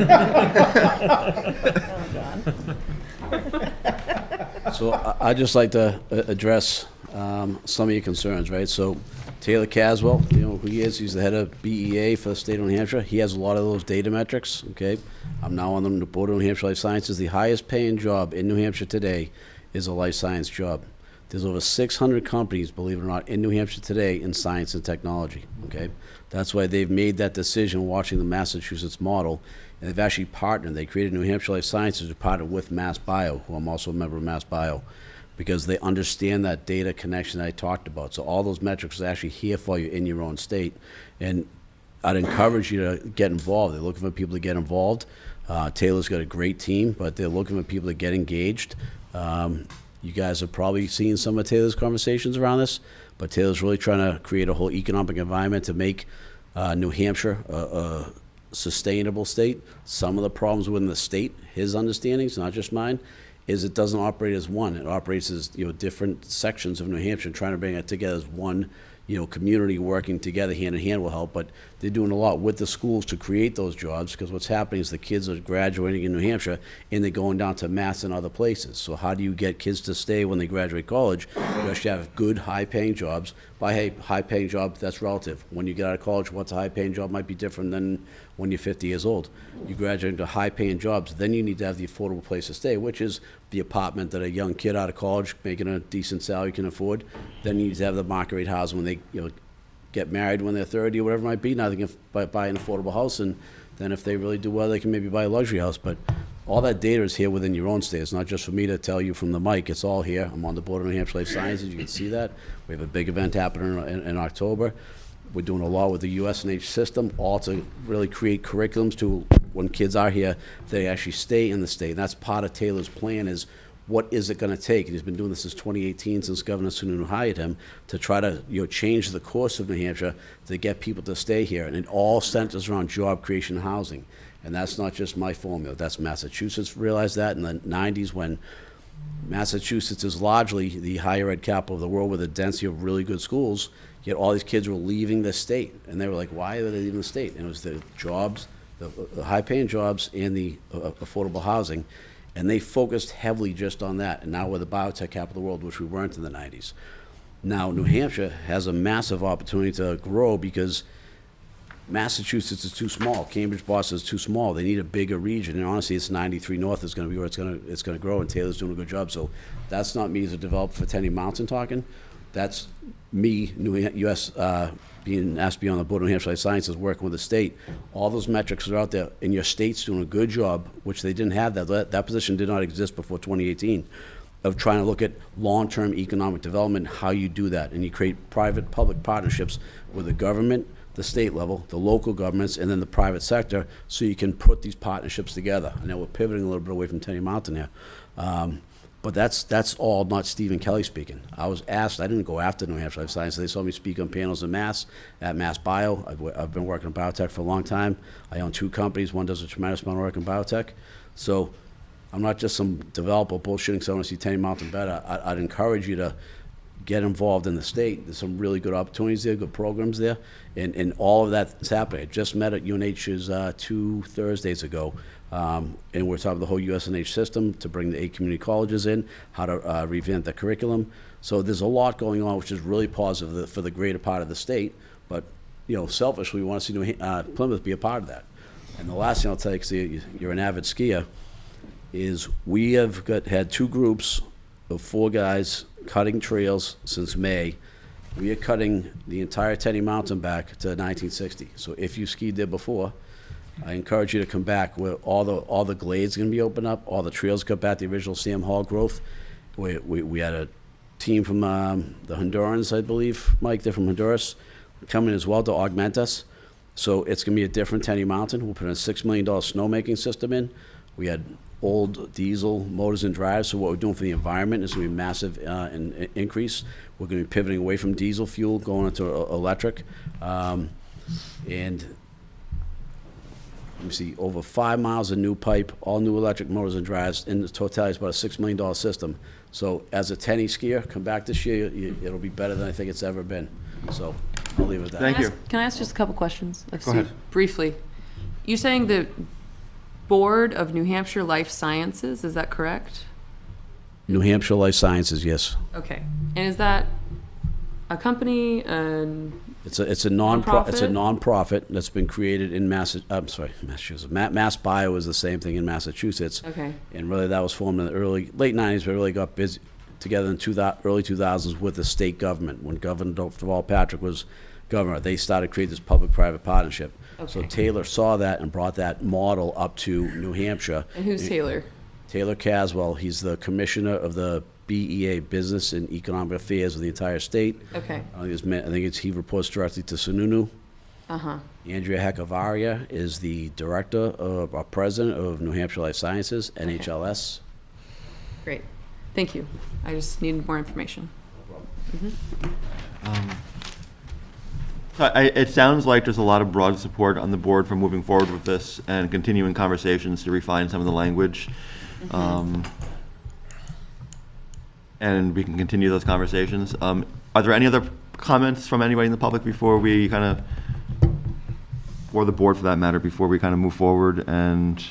So I'd just like to address some of your concerns, right? So Taylor Caswell, who he is, he's the head of BEA for the state of New Hampshire. He has a lot of those data metrics, okay? I'm now on the board of New Hampshire Life Sciences. The highest paying job in New Hampshire today is a life science job. There's over 600 companies, believe it or not, in New Hampshire today in science and technology, okay? That's why they've made that decision watching the Massachusetts model, and they've actually partnered. They created New Hampshire Life Sciences to partner with Mass Bio, who I'm also a member of Mass Bio, because they understand that data connection that I talked about. So all those metrics are actually here for you in your own state. And I'd encourage you to get involved. They're looking for people to get involved. Taylor's got a great team, but they're looking for people to get engaged. You guys have probably seen some of Taylor's conversations around this, but Taylor's really trying to create a whole economic environment to make New Hampshire a sustainable state. Some of the problems within the state, his understandings, not just mine, is it doesn't operate as one. It operates as different sections of New Hampshire, trying to bring it together as one community working together hand in hand will help, but they're doing a lot with the schools to create those jobs, because what's happening is the kids are graduating in New Hampshire and they're going down to Mass and other places. So how do you get kids to stay when they graduate college? You actually have good high-paying jobs. By high-paying job, that's relative. When you get out of college, what's a high-paying job might be different than when you're 50 years old. You graduate into high-paying jobs, then you need to have the affordable place to stay, which is the apartment that a young kid out of college making a decent salary can afford. Then you need to have the market rate housing when they get married when they're 30 or whatever it might be. Now they can buy an affordable house, and then if they really do well, they can maybe buy a luxury house. But all that data is here within your own state. It's not just for me to tell you from the mic. It's all here. I'm on the board of New Hampshire Life Sciences. You can see that. We have a big event happening in October. We're doing a lot with the USNH system, all to really create curriculums to when kids are here, they actually stay in the state. And that's part of Taylor's plan is, what is it gonna take? And he's been doing this since 2018, since Governor Sununu hired him, to try to, change the course of New Hampshire to get people to stay here. And it all centers around job creation and housing. And that's not just my formula, that's Massachusetts realized that in the 90s when Massachusetts is largely the higher ed capital of the world with a density of really good schools, yet all these kids were leaving the state. And they were like, why are they leaving the state? And it was the jobs, the high-paying jobs and the affordable housing. And they focused heavily just on that. And now we're the biotech capital of the world, which we weren't in the 90s. Now, New Hampshire has a massive opportunity to grow because Massachusetts is too small. Cambridge, Boston is too small. They need a bigger region. And honestly, it's 93 North is going to be where it's going to grow, and Taylor's doing a good job. So that's not me as a developer for Tenny Mountain talking. That's me, U.S., being asked to be on the board of New Hampshire Life Sciences, working with the state. All those metrics are out there, and your state's doing a good job, which they didn't have. That position did not exist before 2018, of trying to look at long-term economic development, how you do that. And you create private-public partnerships with the government, the state level, the local governments, and then the private sector, so you can put these partnerships together. I know we're pivoting a little bit away from Tenny Mountain here. But that's all not Stephen Kelly speaking. I was asked, I didn't go after New Hampshire Life Sciences. They saw me speak on panels in Mass, at Mass Bio. I've been working in biotech for a long time. I own 2 companies. One does a tremendous amount of work in biotech. So I'm not just some developer bullshitting someone to see Tenny Mountain better. I'd encourage you to get involved in the state. There's some really good opportunities there, good programs there, and all of that is happening. I just met at UNH's 2 Thursdays ago, and we're talking the whole USNH system to bring the 8 community colleges in, how to revamp the curriculum. So there's a lot going on, which is really positive for the greater part of the state. But selfishly, we want to see Plymouth be a part of that. And the last thing I'll tell you, because you're an avid skier, is we have had 2 groups of 4 guys cutting trails since May. We are cutting the entire Tenny Mountain back to 1960. So if you skied there before, I encourage you to come back where all the glades are going to be opened up, all the trails cut back, the original Sam Hall growth. We had a team from the Hondurans, I believe, Mike, they're from Honduras, coming as well to augment us. So it's going to be a different Tenny Mountain. We'll put a $6 million snowmaking system in. We had old diesel motors and drives, so what we're doing for the environment is going to be a massive increase. We're going to be pivoting away from diesel fuel, going into electric. And let me see, over 5 miles of new pipe, all new electric motors and drives, and the totality is about a $6 million system. So as a Tenny skier, come back this year, it'll be better than I think it's ever been. So I'll leave it at that. Thank you. Can I ask just a couple questions of Go Steve? ahead. Briefly. You're saying the Board of New Hampshire Life Sciences, is that correct? New Hampshire Life Sciences, yes. Okay. And is that a company, It's a nonprofit that's been created in Massachusetts. Mass Bio is the same thing in Massachusetts. Okay. And really that was formed in the late 90s, but really got busy together in early 2000s with the state government. When Governor Deval Patrick was governor, they started creating this public-private partnership. So Okay. Taylor saw that and brought that model up to New Hampshire. and who's Taylor? Taylor Caswell, he's the commissioner of the BEA, Business and Economic Affairs of the entire state. Okay. I think he reports directly to Sununu. Uh-huh. Andrea Heckavaria is the director or president of New Hampshire Life Sciences, NHLS. Great. Thank you. I just needed more information. It sounds like there's a lot of broad support on the board for moving forward with this and continuing conversations to refine some of the language. And we can continue those conversations. Are there any other comments from anybody in the public before we or the board for that matter, before we kind of move forward and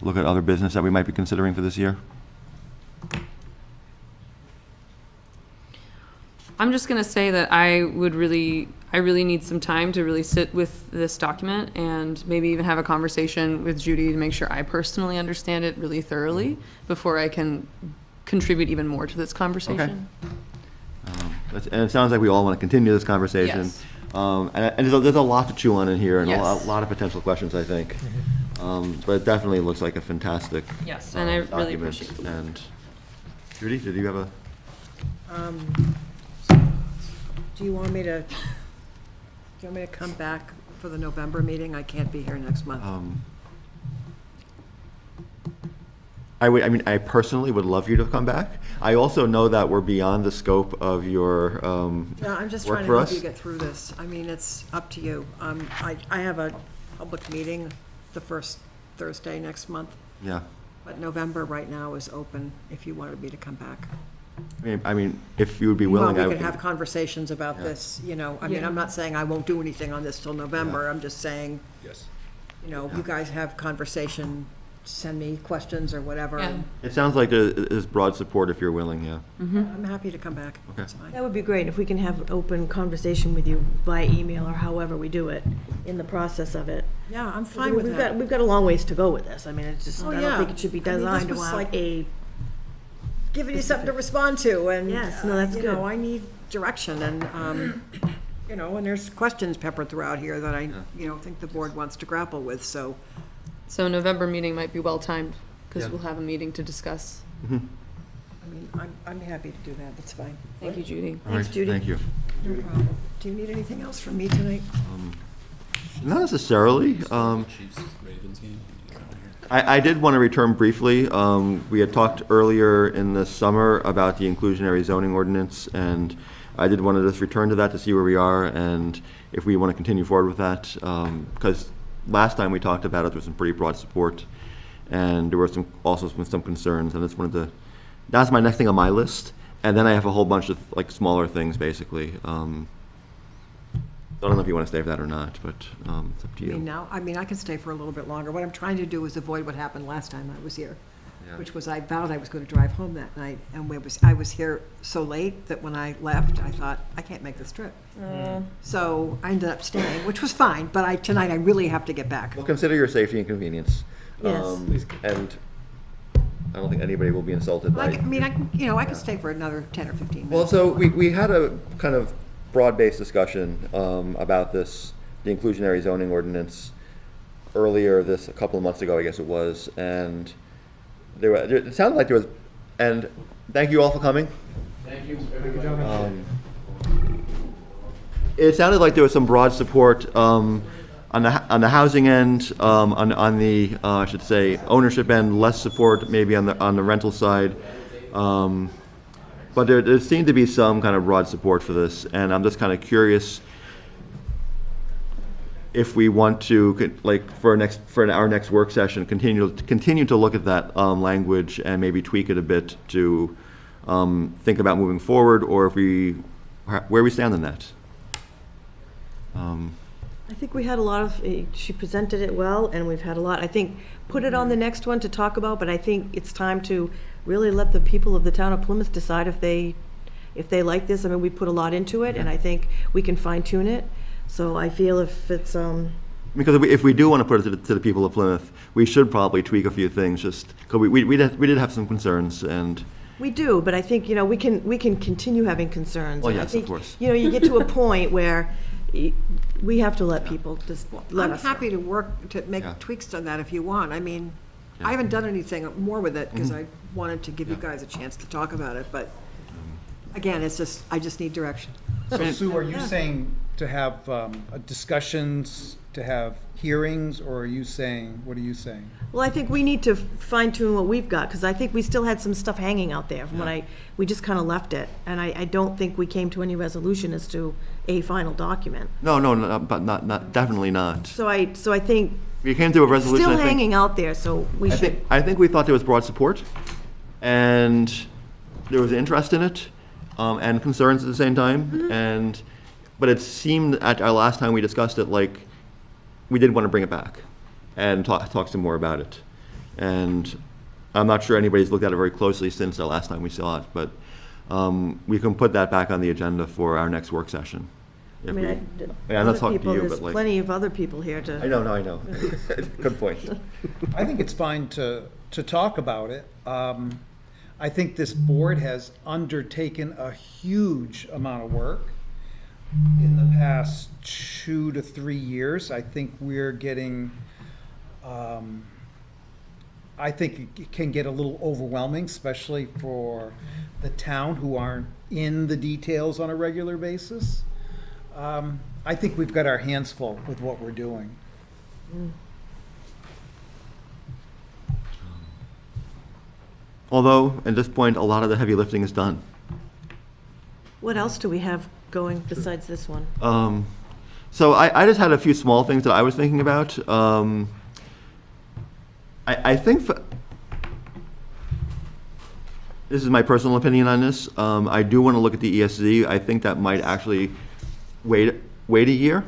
look at other business that we might be considering for this year? I'm just going to say that I really need some time to really sit with this document and maybe even have a conversation with Judy to make sure I personally understand it really thoroughly before I can contribute even more to this conversation. And it sounds like we all want to continue this conversation. Yes. And there's a lot to chew on in here and Yes. a lot of potential questions, I think. But it definitely looks like a fantastic Yes, and I really document. appreciate it. And Judy, did you have a? Do you want me to come back for the November meeting. I can't be here next month. I personally would love you to come back. I also know that we're beyond the scope of your Yeah, I'm just work trying to for help us. you get through this. I mean, it's up to you. I have a public meeting the first Thursday next month, Yeah. but November right now is open if you wanted me to come back. I mean, if you would be willing, Well, I we would. could have conversations about Yeah. this, you know, I mean, Yeah. I'm not saying I won't do anything on this till November. Yeah. I'm just saying, Yes. you know, Yeah. you guys have conversation, send me questions or whatever. Yeah. and It sounds like there's broad support if you're willing, yeah. I'm happy to come back. Okay. That's fine. That would be great if we can have an open conversation with you by email or however we do it in the process of it. Yeah, I'm fine with that. We've got a long ways to go with this. I mean, it's just, Oh, I don't yeah. think it should be I mean, this designed was around like- a, Giving you something to respond to, and, Yes, no, that's you know, good. I need direction, and, you know, and there's questions peppered throughout here that I, you know, think the board wants to grapple with, so. So November meeting might be well-timed, because Yeah. we'll have a meeting to discuss. I mean, I'm happy to do that, that's fine. Thank you, Judy. All right, Judy. Thank you. No problem. Do you need anything else from me tonight? Not necessarily. Chiefs Ravens game. I did want to return briefly. We had talked earlier in the summer about the inclusionary zoning ordinance, and I did want to just return to that to see where we are and if we want to continue forward with that. Because last time we talked about it, there was some pretty broad support, and there were also some concerns, and I just wanted to, that's my next thing on my list. And then I have a whole bunch of like smaller things, basically. I don't know if you want to stay for that or not, but it's up to I mean, you. now, I mean, I can stay for a little bit longer. What I'm trying to do is avoid what happened last time I was here, Yeah. which was I vowed I was going to drive home that night, and I was here so late that when I left, I thought, I can't make this trip. So I ended up staying, which was fine, but tonight I really have to get back. Well, consider your safety and convenience. Yes. And I don't think anybody will be insulted I by. mean, I could stay for another 10 or 15 minutes. Well, so we had a kind of broad-based discussion about this, the inclusionary zoning ordinance, earlier a couple of months ago, I guess it was, and it sounded like there was, and thank you all for coming. Thank you. It sounded like there was some broad support on the housing end, on the I should say ownership end, less support maybe on the rental side. But there seemed to be some kind of broad support for this, and I'm just kind of curious if we want to, like, for our next work session, continue to look at that language and maybe tweak it a bit to think about moving forward, or where we stand on that. I think we had a lot of, she presented it well, and we've had a lot, I think, put it on the next one to talk about, but I think it's time to really let the people of the town of Plymouth decide if they like this. I mean, we put a lot into it, and I think we can fine tune it. So I feel if it's, Because if we do want to put it to the people of Plymouth, we should probably tweak a few things, just, because we did have some concerns, and, we do, but I think, you know, we can continue having concerns. Well, And I yes, of think, course. You know, you get to a point where we have to let people just let I'm us know. happy to work, to make Yeah. tweaks on that if you want. I mean, Yeah. I haven't done anything more with it, because I wanted to give you Yeah. guys a chance to talk about it, but again, I just need direction. So Sue, are you saying to have discussions, to have hearings, or are you saying, what are you saying? Well, I think we need to fine tune what we've got, because I think we still had some stuff hanging out there from when we just kind of left it. And I don't think we came to any resolution as to a final document. no, but not, definitely not. So I think We came to a resolution, still I think. hanging out there, so we should. I think we thought there was broad support, and there was interest in it, and concerns at the same time, but it seemed at our last time we discussed it, like, we did want to bring it back and talk some more about it. And I'm not sure anybody's looked at it very closely since the last time we saw it, but we can put that back on the agenda for our next work session. I If mean, we- I'm not talking to you, There's but like, plenty of other people here to. I know. Good point. I think it's fine to talk about it. I think this board has undertaken a huge amount of work in the past 2 to 3 years. I think we're getting, I think it can get a little overwhelming, especially for the town who aren't in the details on a regular basis. I think we've got our hands full with what we're doing. Although, at this point, a lot of the heavy lifting is done. What else do we have going besides this one? So I just had a few small things that I was thinking about. I think this is my personal opinion on this. I do want to look at the ESZ. I think that might actually wait a year.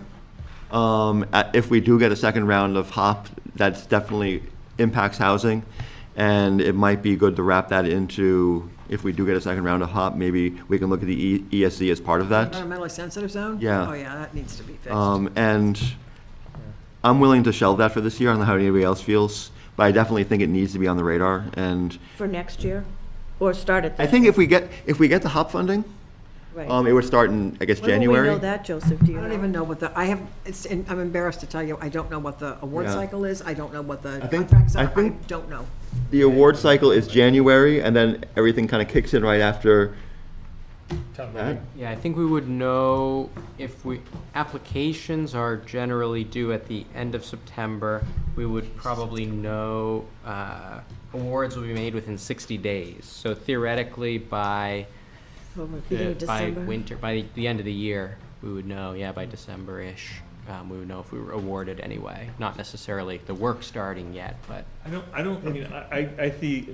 If we do get a second round of HOP, that's definitely impacts housing, and it might be good to wrap that into, if we do get a second round of HOP, maybe we can look at the ESZ as part of that. Environmentally sensitive zone? Yeah. Oh, yeah, that needs to be fixed. And I'm willing to shelve that for this year. I don't know how anybody else feels, but I definitely think it needs to be on the radar. And For next year? Or start at I this? think if we get the HOP funding, Right. it would start in, I guess, When will January. we know that, Joseph? Do you I know? don't even know what I'm embarrassed to tell you, I don't know what the award Yeah. cycle is, I don't know what the I think- contracts I are, I think- don't know. The award cycle is January, and then everything kind of kicks in right after Town that. meeting. Yeah, I think we would know if applications are generally due at the end of September. We would probably know, awards will be made within 60 days. So theoretically, by Beginning of by December? winter, by the end of the year, we would know, yeah, by December-ish, we would know if we were awarded anyway. Not necessarily the work starting yet, but I mean, I the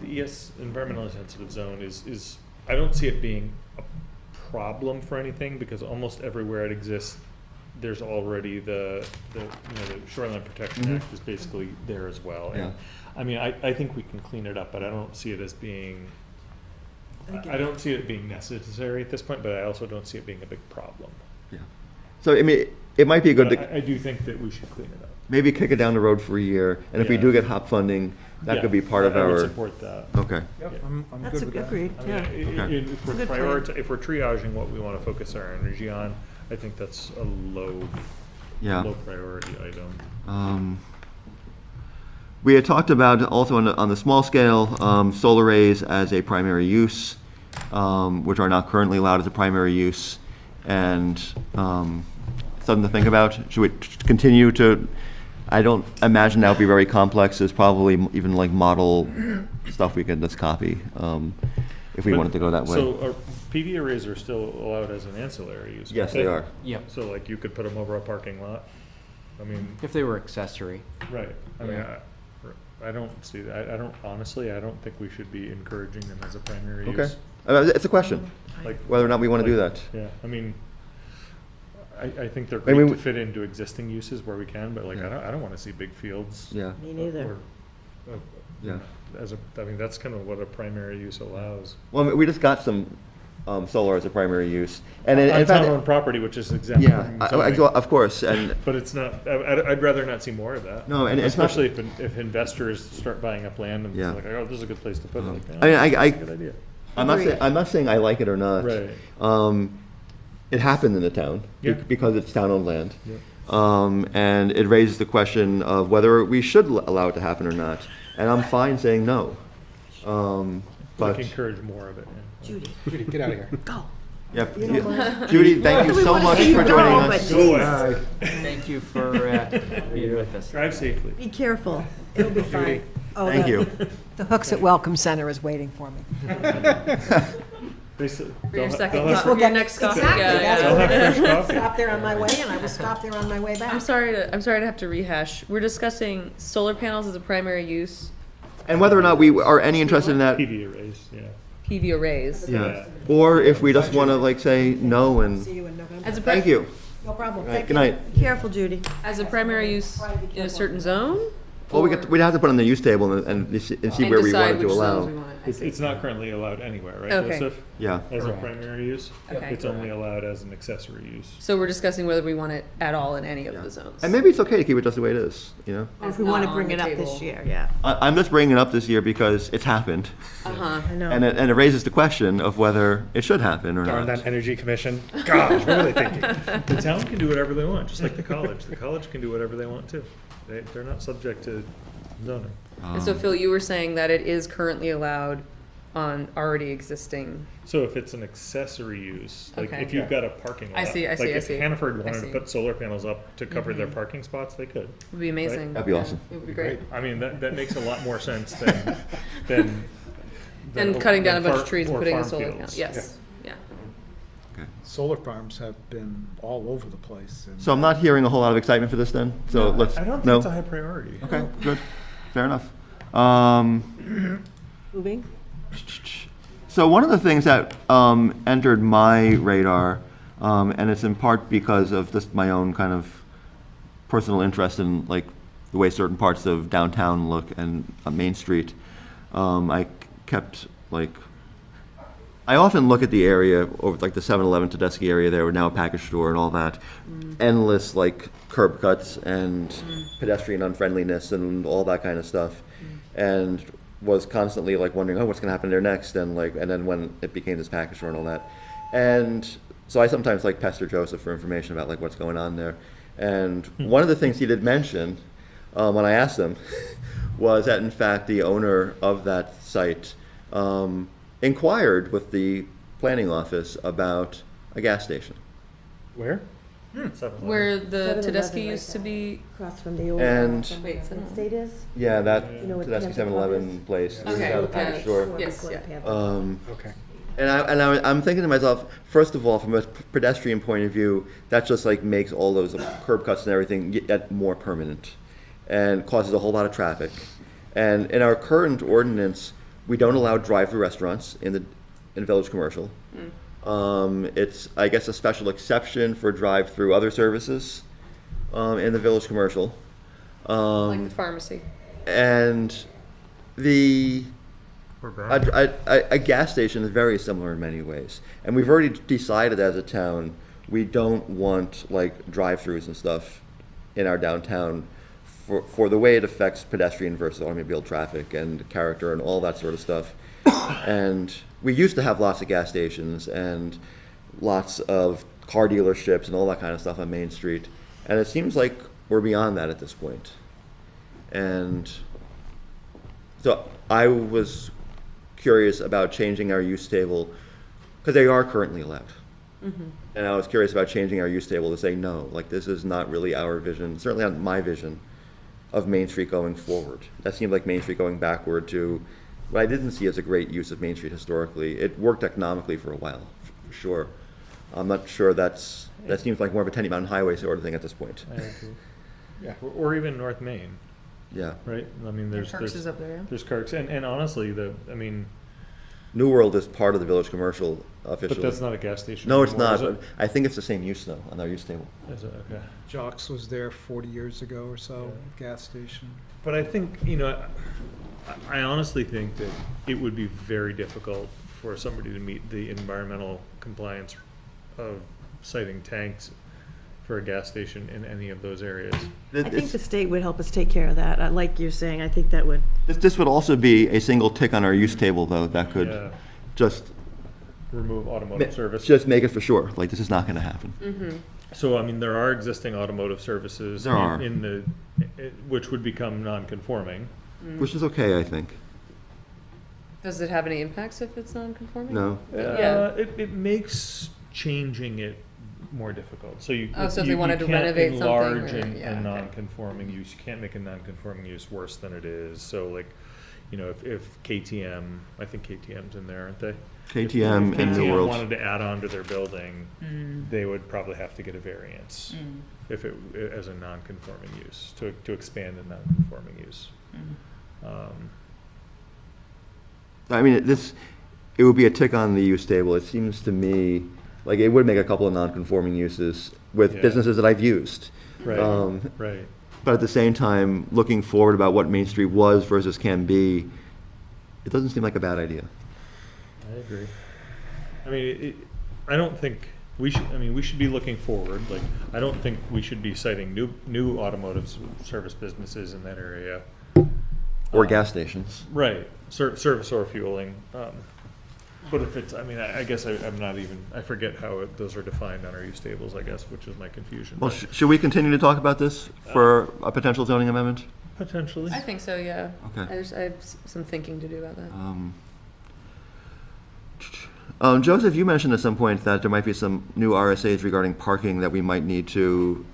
ES, environmentally sensitive zone is, I don't see it being a problem for anything, because almost everywhere it exists, there's already the Shoreline Protection Act is basically there as well. And, Yeah. I mean, I think we can clean it up, but I don't see it as being, I don't see it being necessary at this point, but I also don't see it being a big problem. Yeah. So, I mean, it might be good But to I do think that we should clean it up. maybe kick it down the road for a year, and if we Yeah. do get HOP funding, that Yeah, could be part of I would our, support that. okay. Yep, Yeah. I'm That's good with that. agreed, I mean, yeah. Okay. if we're Good plan. if we're triaging what we want to focus our energy on, I think that's a low priority item. We had talked about also on the small scale, solar arrays as a primary use, which are not currently allowed as a primary use, and something to think about. Should we continue to? I don't imagine that would be very complex. There's probably even like model stuff we could just copy if we But- wanted to go that way. So are PV arrays are still allowed as an ancillary use? Yes, aren't they are. yep, So like you could put them over a parking lot? I mean, if they were accessory. right, I mean, Yeah. I don't see that, I don't, honestly, I don't think we should be encouraging them as a primary Okay, use. it's a question Like, whether or not we want to do that. yeah, I mean, I think they're I mean, great to we- fit into existing uses where we can, but like, Yeah. I don't want to see big fields. Yeah, Me neither. or, yeah. I mean, that's kind of what a primary use allows. Well, I mean, we just got some solar as a primary use, and in On fact, town-owned property, which is exempt yeah, from zoning. of course, and But it's not, I'd rather not see more of that. No, and it's not- especially if investors start buying up land and Yeah. it's like, oh, this is a good place to put it. Like, I mean, that's I- a good idea. I'm not saying I like it or not. Right. It happened in the town Yeah. because it's town-owned land. Yeah. And it raises the question of whether we should allow it to happen or not. And I'm fine saying no. But, Like encourage more of it. Yeah. Judy, Judy, get out of here. go. yep. Judy, thank you We so wanna much see you for go, joining but us. geez, Thank you for being with us. Drive safely. be careful. It'll be fine. Oh, Thank the- you. The Hooks at Welcome Center is waiting for me. They s- For they'll your ha- second they'll have- cup, your next coffee. Exactly, Yeah, that's yeah. They'll what have fresh coffee. Stop there on my way, and I will stop there on my way back. I'm sorry to have to rehash. We're discussing solar panels as a primary use, And whether or not we are any interested in that, PV arrays, yeah. PV arrays. yeah. Or if we just want to like say no See and, you in November. As a thank you. No problem. All right, Thank good you. night. Careful, Judy. As a primary use in a certain zone? Well, we'd have to put it on the use table and see where we wanted to allow. It's not currently allowed anywhere, right, Okay. Joseph? Yeah. As a Correct. primary use? Okay. It's only allowed as an accessory use. So we're discussing whether we want it at all in any of the zones. And maybe it's okay to keep it just the way it is, you know? Or if we want to bring it up this year, yeah. I'm just bringing it up this year because it's happened. Uh-huh. I know. And it raises the question of whether it should happen or Darn not. that energy commission. Gosh, what were they thinking? The town can do whatever they want, just like the college. The college can do whatever they want too. They're not subject to zoning. And so Phil, you were saying that it is currently allowed on already existing. So if it's an accessory use, like Okay. if you've got a parking lot. I see, Like if Hannaford wanted to see. put solar panels up to cover their parking spots, they could. Would be amazing. That'd be Yeah, awesome. It would be great. I mean, that makes a lot more sense than And cutting down a bunch of trees and or putting a farm solar fields. panel. Yes, yeah. Solar farms have been all over the place. And So I'm not hearing a whole lot of excitement for this then, so let's, I don't think no? it's a high priority. Okay, good, fair enough. Moving? So one of the things that entered my radar, and it's in part because of just my own kind of personal interest in like the way certain parts of downtown look and Main Street, I kept like, I often look at the area over like the 7-Eleven Tedeschi area there, now a package store and all that, endless like curb cuts and pedestrian unfriendliness and all that kind of stuff, and was constantly like wondering, oh, what's going to happen there next, and then when it became this package store and all that, and so I sometimes like pester Joseph for information about like what's going on there, and one of the things he did mention when I asked him was that in fact the owner of that site inquired with the planning office about a gas station. Where? Where the 7-Eleven Tedeschi right used to there. be. Across from the old. And- Wait, Penn State is? Yeah, that You know what Tedeschi Panther Club 7-Eleven is? place. Okay, Out of the yeah. package store. Yes, yeah. Okay. And I'm thinking to myself, first of all, from a pedestrian point of view, that just like makes all those curb cuts and everything yet more permanent, and causes a whole lot of traffic. And in our current ordinance, we don't allow drive-through restaurants in Village Commercial. It's, I guess, a special exception for drive-through other services in the Village Commercial. Like the pharmacy. And the Or bad. a gas station is very similar in many ways, and we've already decided as a town we don't want like drive-throughs and stuff in our downtown for the way it affects pedestrian versus automobile traffic and character and all that sort of stuff. And we used to have lots of gas stations and lots of car dealerships and all that kind of stuff on Main Street, and it seems like we're beyond that at this point. And so I was curious about changing our use table, because they are currently allowed. And I was curious about changing our use table to say, no, like this is not really our vision, certainly not my vision of Main Street going forward. That seemed like Main Street going backward to what I didn't see as a great use of Main Street historically. It worked economically for a while, for sure. I'm not sure that seems like more of a Tenny Mountain Highway sort of thing at this point. I agree. Yeah, or even North Main, Yeah. right? I mean, there's Kirk's is up there, yeah. There's Kirk's, and honestly, New World is part of the Village Commercial officially. but that's not a gas station. No, it's anymore, not, is but I think it's the same use though, on our use table. Is it? Okay. Jocks was there 40 years ago or so, gas station. But I think, I honestly think that it would be very difficult for somebody to meet the environmental compliance of citing tanks for a gas station in any of those areas. I think the state would help us take care of that. Like you're saying, I think that would, This would also be a single tick on our use table though, that could Yeah. just, Remove automotive service. just make it for sure, like this is not gonna happen. So, I mean, there are existing automotive services. There are. Which would become non-conforming. Which is okay, I think. Does it have any impacts if it's non-conforming? No? Yeah. It makes changing it more difficult. So you. Oh, so if you- they wanted you to can't renovate something enlarge or- a yeah, okay. non-conforming use. You can't make a non-conforming use worse than it is. So like, if KTM, I think KTM's in there, aren't they? KTM If and New KTM World. wanted to add on to their building, they would probably have to get a variance if it, as a non-conforming use, to expand a non-conforming use. I mean, it would be a tick on the use table. It seems to me like it would make a couple of non-conforming uses with Yeah. businesses that I've used. Right, Um, right. But at the same time, looking forward about what Main Street was versus can be, it doesn't seem like a bad idea. I agree. I mean, I don't think we should be looking forward. Like, I don't think we should be citing new automotive service businesses in that area. Or gas stations. Right, service or fueling. But if it's, I guess I'm not even, I forget how those are defined on our use tables, I guess, which is my confusion. Well, but should we continue to talk about this for a potential zoning amendment? Potentially. I think so, yeah. Okay. I have some thinking to do about that. Joseph, you mentioned at some point that there might be some new RSAs regarding parking that we might need to,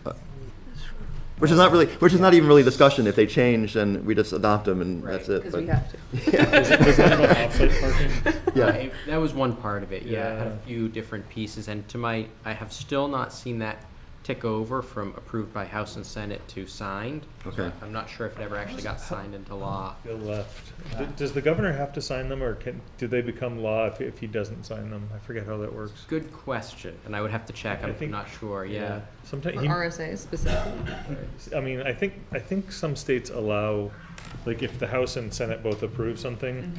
which is not even really discussion. If they change, then we just adopt them and that's it. Because But- we have to. Was that about off-site parking? Yeah. That was one part of it, yeah. It had a Yeah. few different pieces, and I have still not seen that tick over from approved by House and Senate to signed. Okay. I'm not sure if it ever actually got signed into law. It left. Does the governor have to sign them, or do they become law if he doesn't sign them? I forget how that works. Good question, and I would have to check, I I'm think- not sure, yeah. Sometimes For RSA specifically. I mean, I think some states allow, like, if the House and Senate both approve something,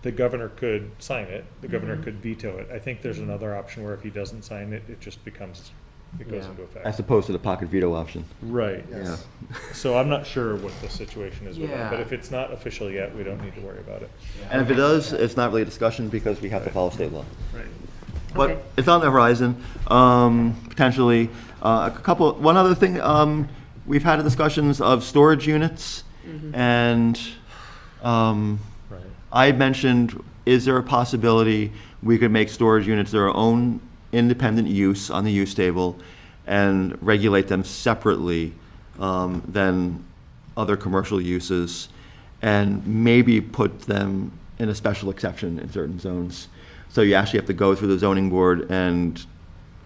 the governor could sign it, the governor could veto it. I think there's another option where if he doesn't sign it, it just becomes, it goes Yeah. into effect. As opposed to the pocket veto option. Right. Yeah. So I'm not sure what the situation is with that, Yeah. but if it's not official yet, we don't need to worry about it. And if it does, it's not really a discussion because we have to follow state law. Right. But Okay. it's on the horizon, potentially. One other thing, we've had discussions of storage units, and Right. I mentioned, is there a possibility we could make storage units their own independent use on the use table and regulate them separately than other commercial uses, and maybe put them in a special exception in certain zones? So you actually have to go through the zoning board and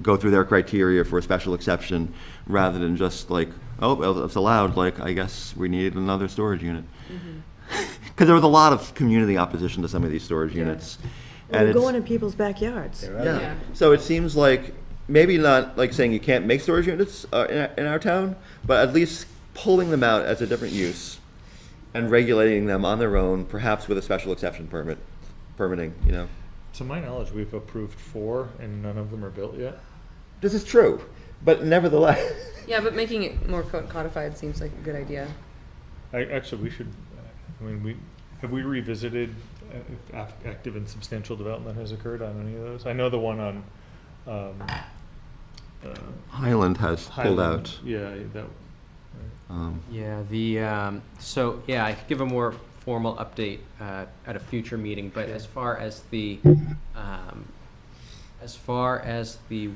go through their criteria for a special exception, rather than just like, oh, well, it's allowed, like, I guess we need another storage unit. Because there was a lot of community opposition to some of these storage units. Well, And we're it's- going in people's backyards. yeah. Yeah. So it seems like, maybe not like saying you can't make storage units in our town, but at least pulling them out as a different use and regulating them on their own, perhaps with a special exception permitting, you know. To my knowledge, we've approved 4 and none of them are built yet. This is true, but nevertheless. Yeah, but making it more codified seems like a good idea. Actually, we should, I mean, have we revisited if active and substantial development has occurred on any of those? I know the one on, Highland has pulled Highland. out. Yeah, that, Yeah, so, yeah, I could give a more formal update at a future meeting, but as far as the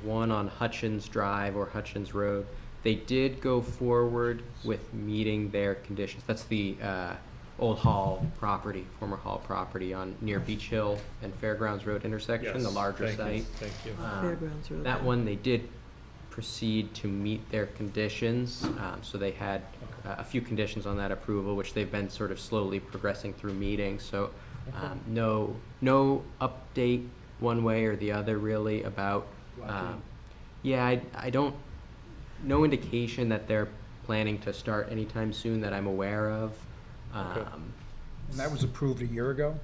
one on Hutchins Drive or Hutchins Road, they did go forward with meeting their conditions. That's the old Hall property, former Hall property on near Beach Hill and Fairgrounds Road intersection, the yes, larger thank you, site. Thank you. Fairgrounds Road. That one, they did proceed to meet their conditions, so they had a few conditions on that approval, which they've been sort of slowly progressing through meetings, so no update one way or the other really about, yeah, I don't, no indication that they're planning to start anytime soon that I'm aware of. Okay. And that was approved a year ago?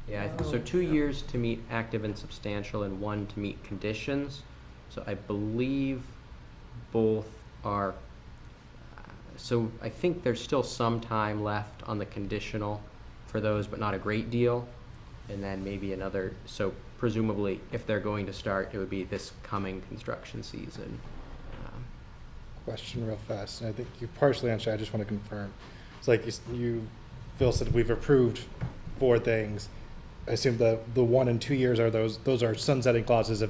Yeah, so 2 years to meet active and substantial and 1 to meet conditions. So I believe both are, so I think there's still some time left on the conditional for those, but not a great deal. And then maybe another, so presumably if they're going to start, it would be this coming construction season. Question real fast, and I think you partially answered, I just want to confirm. It's like Phil said, we've approved 4 things. I assume the 1 and 2 years are those are sunsetting clauses.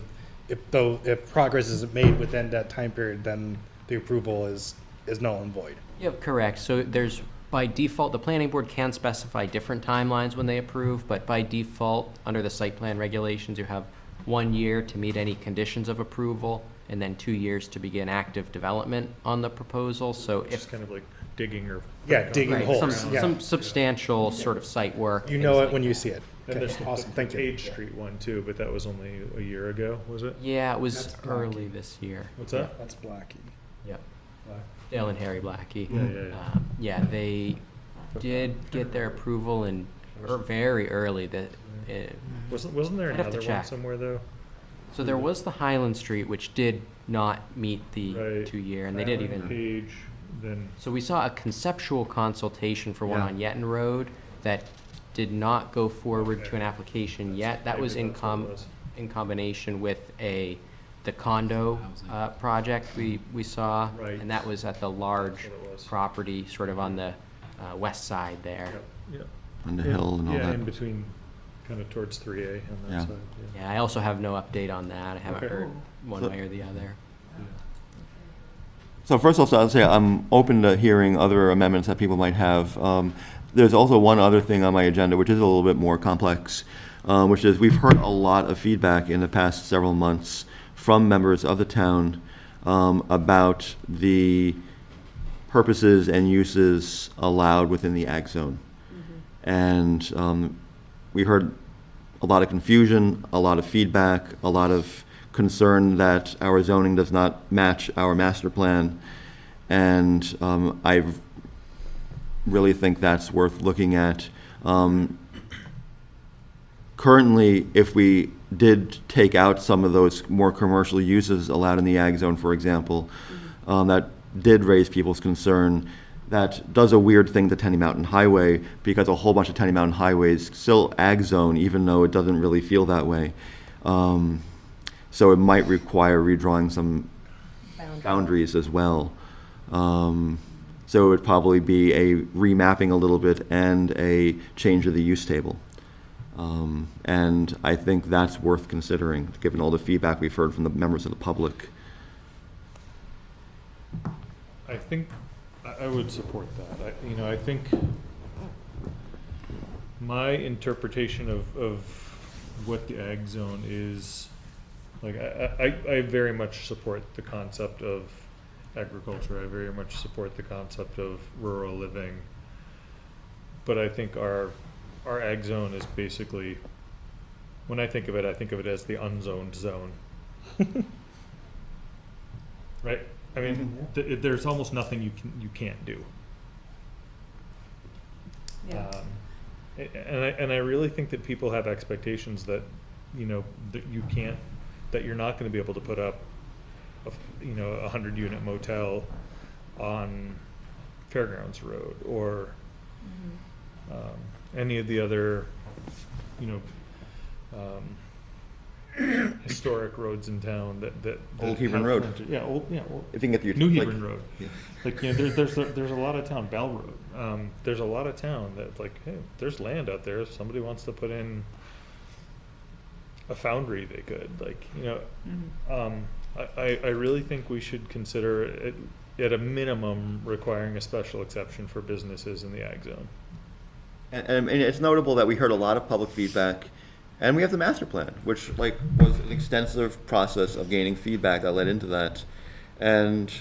If progress isn't made within that time period, then the approval is null and void. Yep, correct. So there's, by default, the planning board can specify different timelines when they approve, but by default, under the site plan regulations, you have 1 year to meet any conditions of approval, and then 2 years to begin active development on the proposal. So Just if, kind of like digging or. Yeah, digging right, holes. some, Yeah. some substantial sort of site work. You things know it like when that. you see it. And Okay, there's awesome, the thank you. Page Street one too, but that was only a year ago, was it? Yeah, it was That's early Blackie. this year. What's that? That's Blackie. Yep. Dale and Harry Blackie. Yeah. Yeah, they did get their approval in very early. Wasn't there I'd have to another one check. somewhere though? So there was the Highland Street, which did not meet the Right. 2 year, and they did Highland even. Page, then, So we saw a conceptual consultation for one Yeah. on Yetton Road that did not go forward to an application yet. That was maybe in that's what it was. in combination with the condo project we saw. Right. And that was at the large That's what it was. property, sort of on the west side there. Yep. On the hill and all Yeah, that. in between kind of towards 3A on that Yeah. side. Yeah, I also have no update on that. I haven't Okay. heard one So- way or the other. So first off, I'll say I'm open to hearing other amendments that people might have. There's also one other thing on my agenda, which is a little bit more complex, which is we've heard a lot of feedback in the past several months from members of the town about the purposes and uses allowed within the ag zone. And we heard a lot of confusion, a lot of feedback, a lot of concern that our zoning does not match our master plan. And I really think that's worth looking at. Currently, if we did take out some of those more commercial uses allowed in the ag zone, for example, that did raise people's concern. That does a weird thing to Tenny Mountain Highway, because a whole bunch of Tenny Mountain Highways still ag zone, even though it doesn't really feel that way. So it might require redrawing some boundaries as well. So it would probably be a remapping a little bit and a change of the use table. And I think that's worth considering, given all the feedback we've heard from the members of the public. I think I would support that. I think my interpretation of what the ag zone is, like, I very much support the concept of agriculture. I very much support the concept of rural living. But I think our ag zone is basically, when I think of it as the unzoned zone. Right? I mean, there's almost nothing you can't do. Yeah. And I really think that people have expectations that, that you're not going to be able to put up a 100-unit motel on Fairgrounds Road or any of the other, historic roads in town that Old Hebron have Road. frontage. Yeah, old, If you can get the New like- Hebron Road. Yeah. Like, there's a lot of town, Bell Road. There's a lot of town that, like, hey, there's land out there. If somebody wants to put in a foundry, they could. Like, I really think we should consider it, at a minimum, requiring a special exception for businesses in the ag zone. And it's notable that we heard a lot of public feedback, and we have the master plan, which was an extensive process of gaining feedback that led into that. And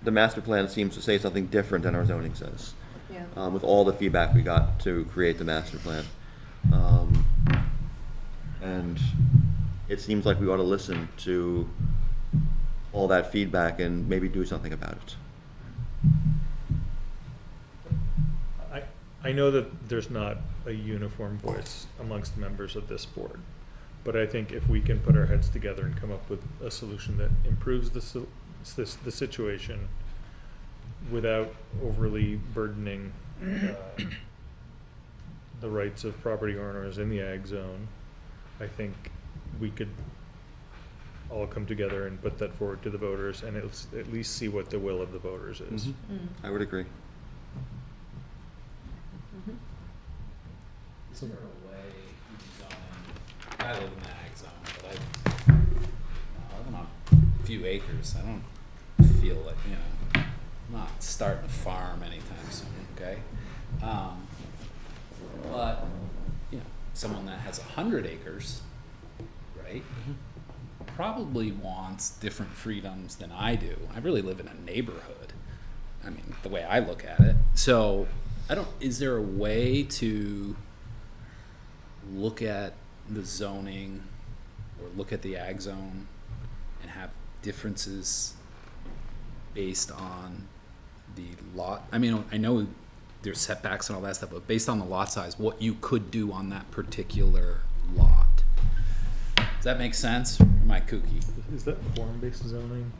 the master plan seems to say something different than our zoning says. Yeah. With all the feedback we got to create the master plan. And it seems like we ought to listen to all that feedback and maybe do something about it. I know that there's not a uniform voice amongst members of this board, but I think if we can put our heads together and come up with a solution that improves the situation without overly burdening the rights of property owners in the ag zone, I think we could all come together and put that forward to the voters and at least see what the will of the voters is. I would agree. Is there a way zoning, I live in the ag zone, but I live on a few acres, I don't feel like, I'm not starting a farm anytime soon, okay? But, someone that has 100 acres, right, probably wants different freedoms than I do. I really live in a neighborhood, I mean, the way I look at it. So, is there a way to look at the zoning or look at the ag zone and have differences based on the lot? I mean, I know there's setbacks and all that stuff, but based on the lot size, what you could do on that particular lot. Does that make sense? Or am I kooky? Is that form-based zoning?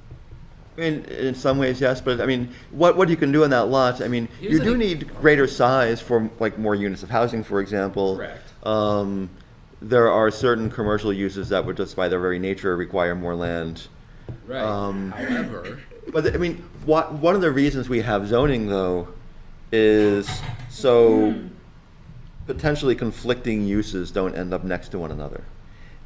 I mean, in some ways, yes, but I mean, what you can do on that lot, I mean, you do need greater size for more units of housing, for example. Correct. There are certain commercial uses that would just by their very nature require more land. Right. However, But I mean, one of the reasons we have zoning though is so potentially conflicting uses don't end up next to one another.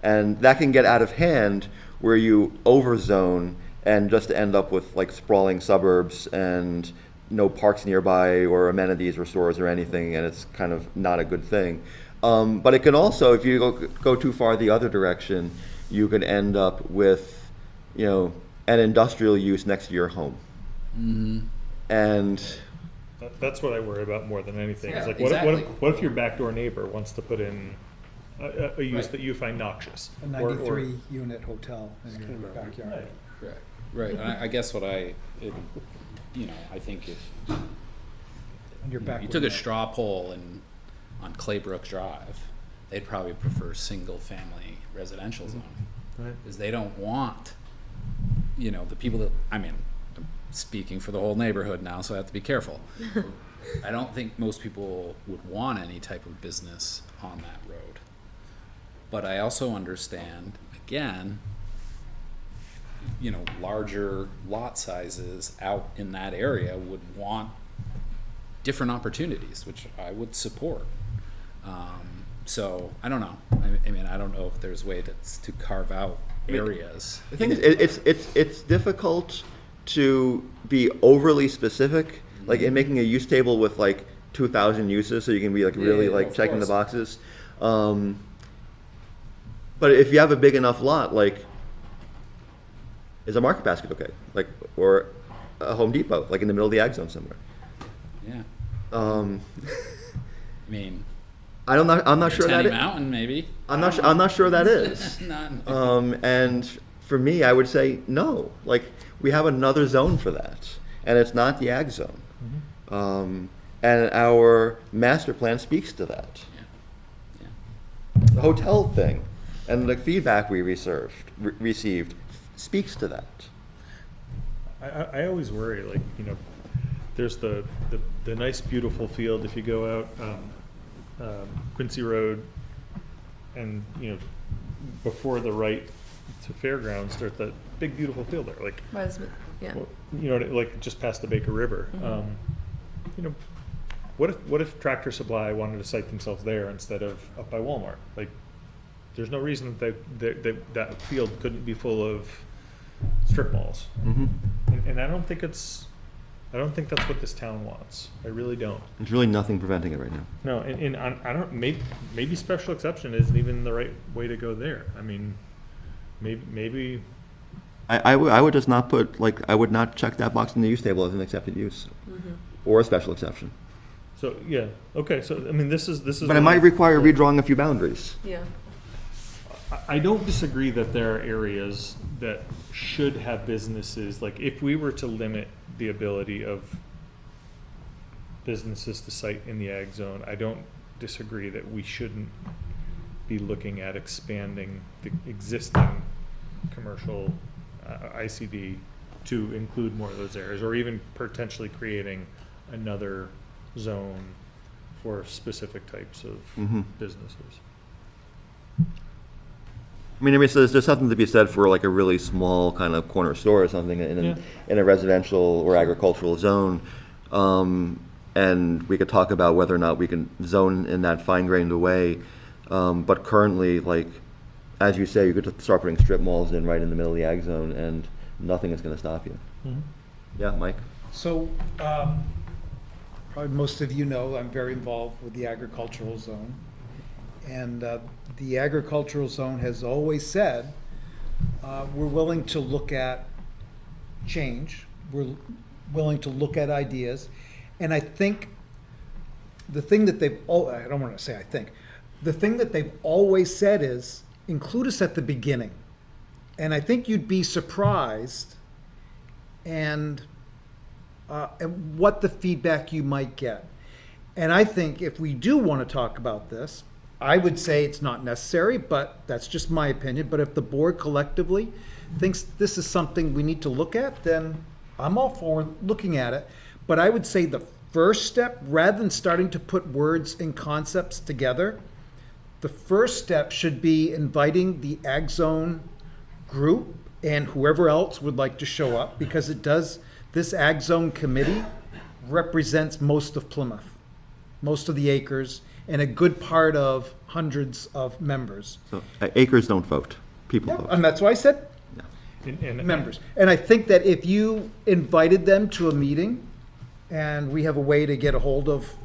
And that can get out of hand where you overzone and just end up with like sprawling suburbs and no parks nearby or amenities or stores or anything, and it's kind of not a good thing. But it can also, if you go too far the other direction, you could end up with, an industrial use next to your home. And That's what I worry about more than anything. Yeah, It's like, exactly. what if your backdoor neighbor wants to put in a use Right. that you find noxious? A 93-unit hotel in your backyard. Correct. Right, and I guess what I think if On your back you took a window. straw poll on Claybrook Drive, they'd probably prefer single-family residential zoning. Right. Because they don't want, the people that, I'm speaking for the whole neighborhood now, so I have to be careful. I don't think most people would want any type of business on that road. But I also understand, again, larger lot sizes out in that area would want different opportunities, which I would support. So I don't know. I don't know if there's a way to carve out areas. the thing is, it's difficult to be overly specific, like in making a use table with like 2,000 uses, so you can be like really Yeah, like of checking the course. boxes. But if you have a big enough lot, like, is a Market Basket okay? Like, or a Home Depot, like in the middle of the ag zone somewhere? Yeah. Um, I'm not sure that Tenny it, Mountain, maybe. I'm not sure that is. Not, And for me, I would say no. Like, we have another zone for that, and it's not the ag zone. And our master plan speaks to that. yeah. The hotel thing and the feedback we received speaks to that. I always worry, like, there's the nice, beautiful field. If you go out Quincy Road and, before the right to Fairgrounds, there's that big, beautiful field there, like, Yeah. like just past the Baker River. What if Tractor Supply wanted to site themselves there instead of up by Walmart? Like, there's no reason that field couldn't be full of strip malls. And I don't think that's what this town wants. I really don't. There's really nothing preventing it right now. No, and I don't, maybe special exception isn't even the right way to go there. Maybe I would just not put, like, I would not check that box in the use table as an accepted use or a special exception. so, yeah, okay, so, this is. But it might require redrawing a few boundaries. Yeah. I don't disagree that there are areas that should have businesses, like if we were to limit the ability of businesses to site in the ag zone, I don't disagree that we shouldn't be looking at expanding the existing commercial ICD to include more of those areas, or even potentially creating another zone for specific types of businesses. There's something to be said for like a really small kind of corner store or something in a residential or agricultural zone. And we could talk about whether or not we can zone in that fine-grained way. But currently, like, as you say, you could start putting strip malls in right in the middle of the ag zone, and nothing is going to stop you. Yeah, Mike? So, probably most of you know, I'm very involved with the agricultural zone. And the agricultural zone has always said, we're willing to look at change. We're willing to look at ideas. And I think the thing that I don't want to say I think, the thing that they've always said is, include us at the beginning. And I think you'd be surprised and what the feedback you might get. And I think if we do want to talk about this, I would say it's not necessary, but that's just my opinion. But if the board collectively thinks this is something we need to look at, then I'm all for looking at it. But I would say the first step, rather than starting to put words and concepts together, the first step should be inviting the Ag Zone group and whoever else would like to show up, because this Ag Zone committee represents most of Plymouth, most of the acres, and a good part of hundreds of members. So acres don't vote, people vote. And that's why I said And- members. And I think that if you invited them to a meeting, and we have a way to get a hold of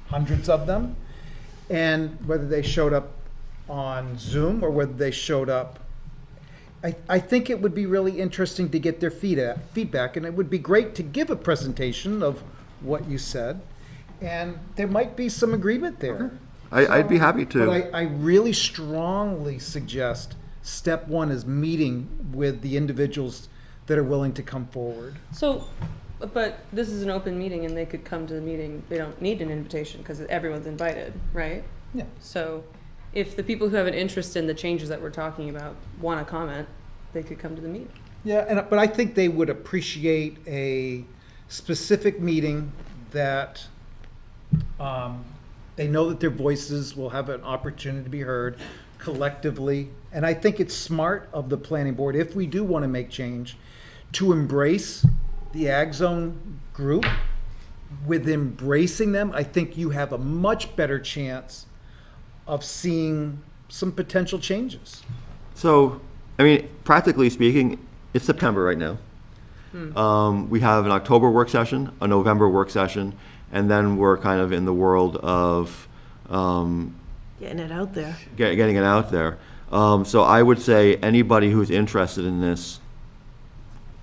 hundreds of them, and whether they showed up on Zoom or whether they showed up, I think it would be really interesting to get their feedback, and it would be great to give a presentation of what you said, and there might be some agreement there. I'd be happy to. But I really strongly suggest step one is meeting with the individuals that are willing to come forward. So, but this is an open meeting and they could come to the meeting. They don't need an invitation because everyone's invited, right? Yeah. So if the people who have an interest in the changes that we're talking about want to comment, they could come to the meeting. Yeah, but I think they would appreciate a specific meeting that they know that their voices will have an opportunity to be heard collectively. And I think it's smart of the planning board, if we do want to make change, to embrace the Ag Zone group. With embracing them, I think you have a much better chance of seeing some potential changes. So, I mean, practically speaking, it's September right now. We have an October work session, a November work session, and then we're kind of in the world of Getting it out there. getting it out there. So I would say anybody who's interested in this,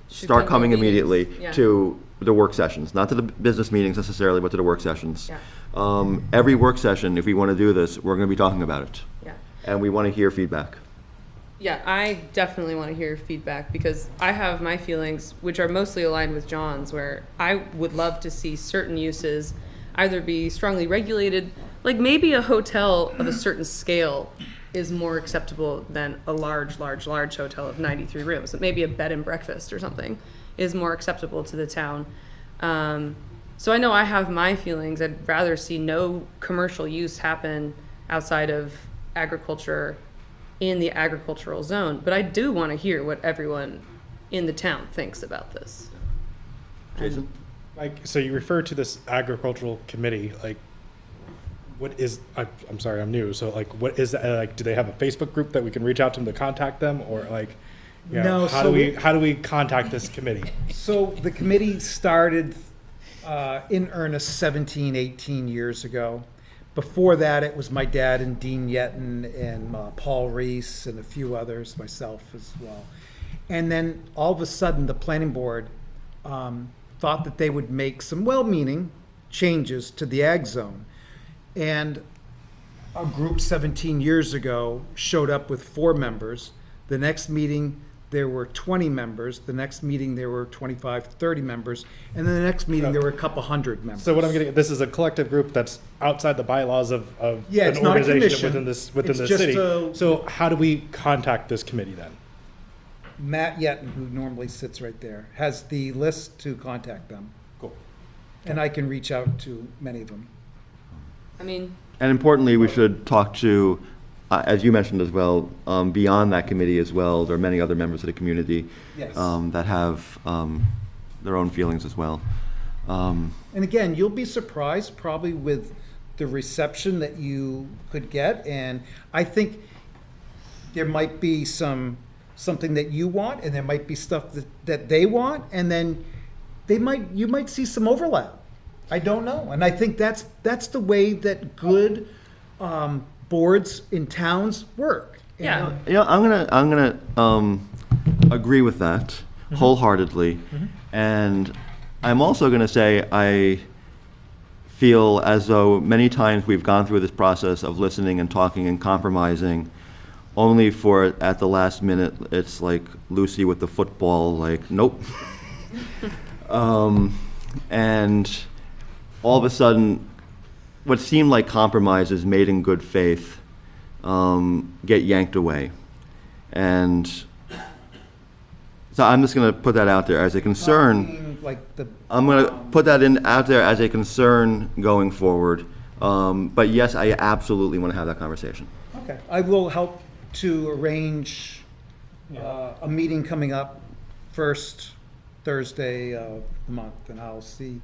Should start come coming to meetings. immediately Yeah. to the work sessions, not to the business meetings necessarily, but to the work sessions. Yeah. Every work session, if we want to do this, we're going to be talking about it, Yeah. and we want to hear feedback. Yeah, I definitely want to hear feedback because I have my feelings, which are mostly aligned with John's, where I would love to see certain uses either be strongly regulated, like maybe a hotel of a certain scale is more acceptable than a large hotel of 93 rooms. Maybe a bed and breakfast or something is more acceptable to the town. So I know I have my feelings. I'd rather see no commercial use happen outside of agriculture in the agricultural zone, but I do want to hear what everyone in the town thinks about this. Jason? Like, so you refer to this agricultural committee, like, what is, I'm sorry, I'm new, so like, what is that, like, do they have a Facebook group that we can reach out to them to contact them, or like, you know, No, how so do we contact this committee? So the committee started in earnest 17, 18 years ago. Before that, it was my dad and Dean Yetton and Paul Reese and a few others, myself as well. And then all of a sudden, the planning board thought that they would make some well-meaning changes to the ag zone. And a group 17 years ago showed up with 4 members. The next meeting, there were 20 members. The next meeting, there were 25, 30 members. And then the next meeting, there were a couple hundred members. So what I'm getting at, this is a collective group that's outside the bylaws of Yeah, an it's not a organization commission. within It's the just city. a- So how do we contact this committee then? Matt Yetton, who normally sits right there, has the list to contact them. Cool. And I can reach out to many of them. I mean, And importantly, we should talk to, as you mentioned as well, beyond that committee as well, there are many other members of the community Yes. that have their own feelings as well. And again, you'll be surprised probably with the reception that you could get. And I think there might be something that you want, and there might be stuff that they want, and then you might see some overlap. I don't know. And I think that's the way that good boards in towns work. yeah. You know, I'm gonna agree with that wholeheartedly, and I'm also gonna say I feel as though many times we've gone through this process of listening and talking and compromising, only for at the last minute it's like Lucy with the football, like nope, and all of a sudden, what seemed like compromises made in good faith get yanked away. And so I'm just going to put that out there as a concern. I'm going to put that out there as a concern going forward. But yes, I absolutely want to have that conversation. Okay. I will help to arrange a meeting coming up first Thursday of the month, and I'll see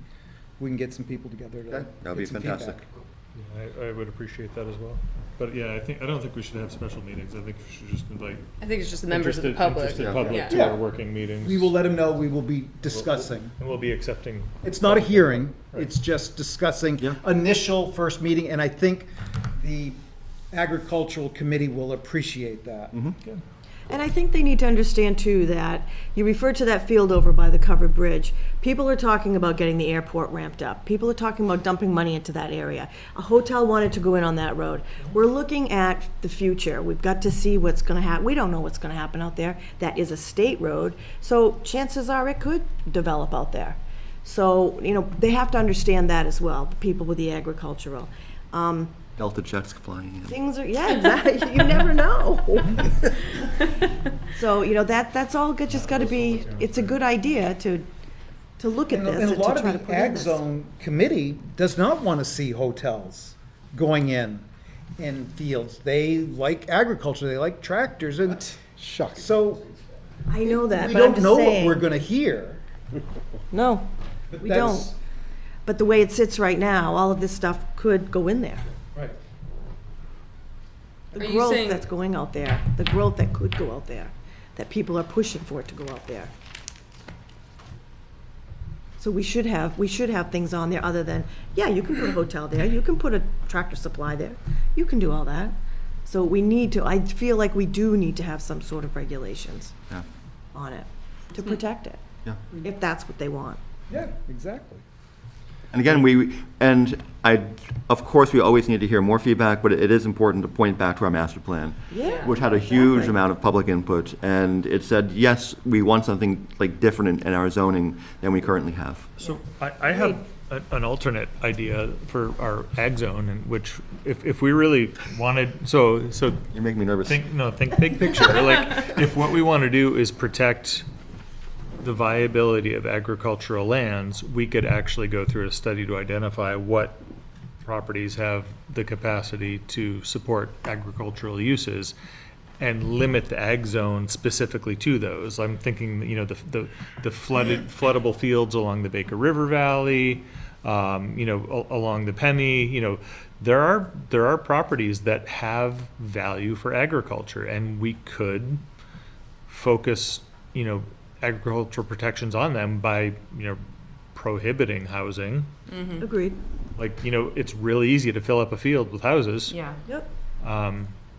if we can get some people together to Okay, that would be get some fantastic. feedback. Yeah, I would appreciate that as well. But yeah, I don't think we should have special meetings. I think we should just invite I think it's just the members of the public. interested public Yeah. to Yeah. our working meetings. We will let them know we will be discussing. And we'll be accepting. It's not a hearing, Right. it's just discussing Yeah. initial first meeting, and I think the agricultural committee will appreciate that. Good. And I think they need to understand too that you referred to that field over by the covered bridge. People are talking about getting the airport ramped up. People are talking about dumping money into that area. A hotel wanted to go in on that road. We're looking at the future. We've got to see what's gonna happen. We don't know what's gonna happen out there. That is a state road, so chances are it could develop out there. So, they have to understand that as well, the people with the agricultural. Delta jets flying in. Things are, yeah, exactly. You never know. So, that's all just got to be, it's a good idea to look at And this and a and lot to of try to the put in ag this. zone committee does not want to see hotels going in fields. They like agriculture, they like tractors, and Shucks. so I know that, we but I'm don't just know what saying. we're gonna hear. No, But we that's- don't. But the way it sits right now, all of this stuff could go in there. Right. The Are you growth saying- that's going out there, the growth that could go out there, that people are pushing for it to go out there. So we should have things on there other than, yeah, you can put a hotel there, you can put a Tractor Supply there, you can do all that. So I feel like we do need to have some sort of regulations Yeah. on it to protect it, Yeah. if that's what they want. Yeah, exactly. And again, of course, we always need to hear more feedback, but it is important to point back to our master plan, Yeah. which had a huge exactly. amount of public input, and it said, yes, we want something like different in our zoning than we currently have. So I have an alternate idea for our ag zone, in which if we really wanted, so You're making me nervous. think big picture. Like, if what we want to do is protect the viability of agricultural lands, we could actually go through a study to identify what properties have the capacity to support agricultural uses and limit the ag zone specifically to those. I'm thinking, the floodable fields along the Baker River Valley, along the Pemmy, there are properties that have value for agriculture, and we could focus, agricultural protections on them by, prohibiting housing. Agreed. Like, it's really easy to fill up a field with houses. Yeah. Yep.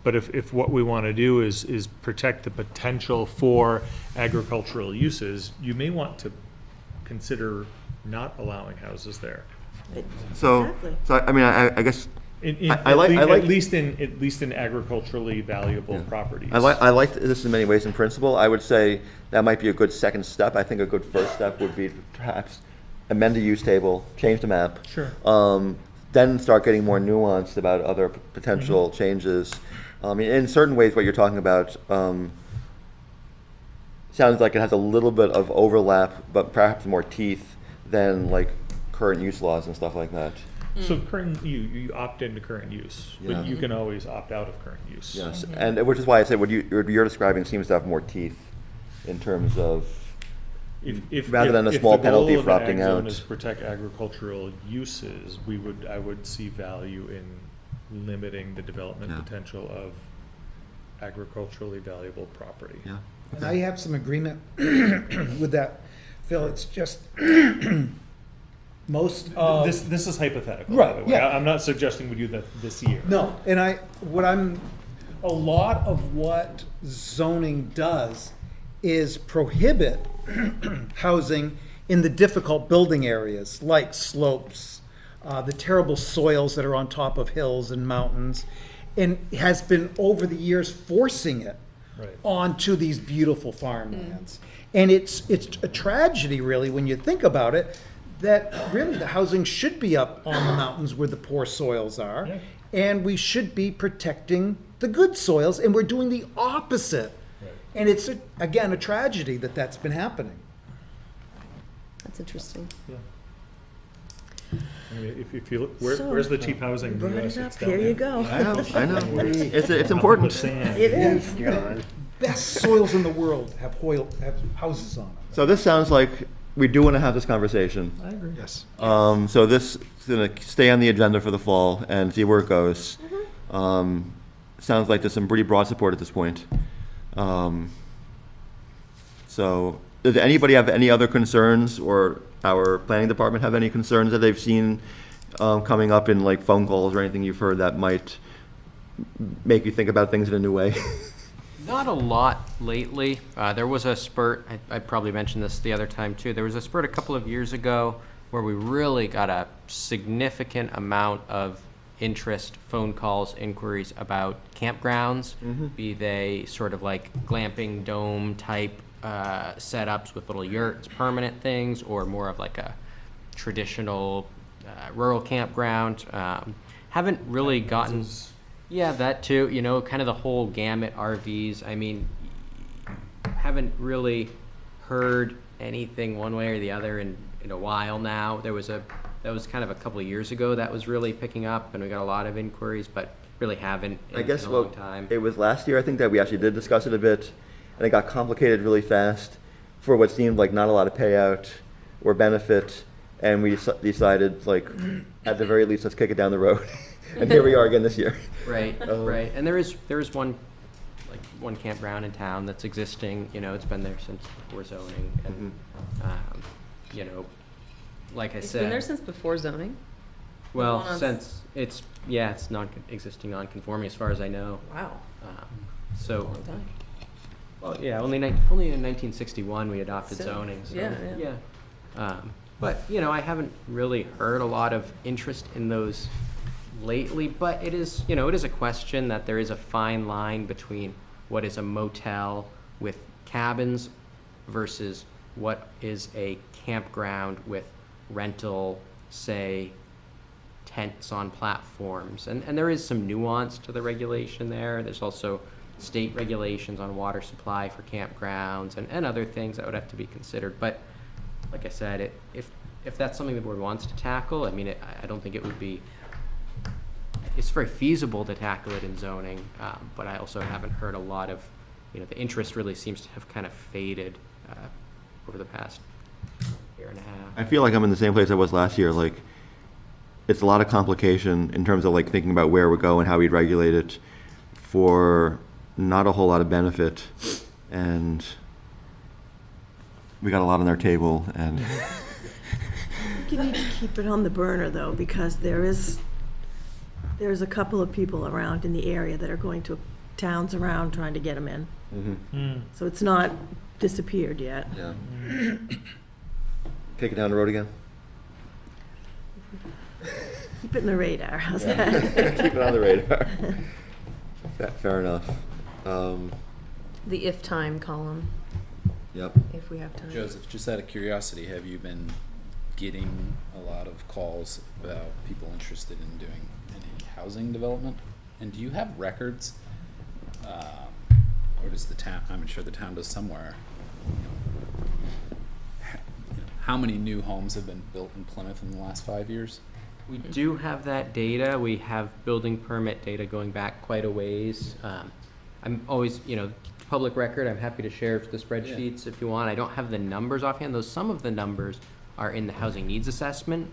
But if what we want to do is protect the potential for agricultural uses, you may want to consider not allowing houses there. So, Exactly. I guess, At least in agriculturally valuable properties. I like this in many ways in principle. I would say that might be a good second step. I think a good first step would be to perhaps amend the use table, change the map. Sure. Then start getting more nuanced about other potential changes. In certain ways, what you're talking about sounds like it has a little bit of overlap, but perhaps more teeth than like current use laws and stuff like that. So current, you opt into current use, Yeah. but you can always opt out of current use. Yes, and which is why I said what you're describing seems to have more teeth in terms of rather than a small penalty for opting If the goal of an ag zone out. is protect agricultural uses, I would see value in limiting the development Yeah. potential of agriculturally valuable property. Yeah. And I have some agreement with that, Phil. It's just most of. This is hypothetical, by Right, the way. yeah. I'm not suggesting we do that this year. No, and a lot of what zoning does is prohibit housing in the difficult building areas, like slopes, the terrible soils that are on top of hills and mountains, and has been over the years forcing it Right. onto these beautiful farmlands. And it's a tragedy, really, when you think about it, that really the housing should be up on the mountains where the poor soils are. Yeah. And we should be protecting the good soils, and we're doing the opposite. Right. And it's, again, a tragedy that that's been happening. That's interesting. I mean, if you look, So- where's the cheap housing in the Brought US? it It's up, down here there. you go. I know. It's Nothing important. but sand. It is. Best soils in the world have houses on them. So this sounds like we do want to have this conversation. I agree. Yes. So this is going to stay on the agenda for the fall and see where it goes. Sounds like there's some pretty broad support at this point. So does anybody have any other concerns, or our planning department have any concerns that they've seen coming up in like phone calls or anything you've heard that might make you think about things in a new way? Not a lot lately. There was a spurt, I probably mentioned this the other time too, there was a spurt a couple of years ago where we really got a significant amount of interest, phone calls, inquiries about campgrounds, be they sort of like glamping dome type setups with little yurts, permanent things, or more of like a traditional rural campground. Haven't really gotten... Yeah, that too, you know, kind of the whole gamut RVs. I mean, haven't really heard anything one way or the other in a while now. That was kind of a couple of years ago that was really picking up, and we got a lot of inquiries, but really haven't in a long time. It was last year, I think, that we actually did discuss it a bit, and it got complicated really fast for what seemed like not a lot of payout or benefit, and we decided, like, at the very least, let's kick it down the road. And here we are again this year. Right, right. And there is one campground in town that's existing, you know, it's been there since before zoning, and, you know, like I It's said. been there since before zoning? Well, Hold on. since it's existing non-conforming as far as I know. Wow. So, Long time. well, yeah, only in 1961 we adopted So, zoning, so. yeah. But, you know, I haven't really heard a lot of interest in those lately, but it is, you know, it is a question that there is a fine line between what is a motel with cabins versus what is a campground with rental, say, tents on platforms. And there is some nuance to the regulation there. There's also state regulations on water supply for campgrounds and other things that would have to be considered. But like I said, if that's something the board wants to tackle, I mean, I don't think it would be, it's very feasible to tackle it in zoning, but I also haven't heard a lot of, you know, the interest really seems to have kind of faded over the past year and a half. I feel like I'm in the same place I was last year. Like, it's a lot of complication in terms of like thinking about where we go and how we'd regulate it for not a whole lot of benefit, and we got a lot on our table. And You need to keep it on the burner, though, because there's a couple of people around in the area that are going to towns around trying to get them in. So it's not disappeared yet. yeah, take it down the road again. Keep it in the radar, how's that? Keep it on the radar. Fair enough. The if time column, Yep. if we have time. Joseph, just out of curiosity, have you been getting a lot of calls about people interested in doing any housing development? And do you have records, or does the town, I'm sure the town does somewhere, how many new homes have been built in Plymouth in the last 5 years? We do have that data. We have building permit data going back quite a ways. I'm always, you know, public record, I'm happy to share the spreadsheets if you want. I don't have the numbers offhand, though some of the numbers are in the housing needs assessment.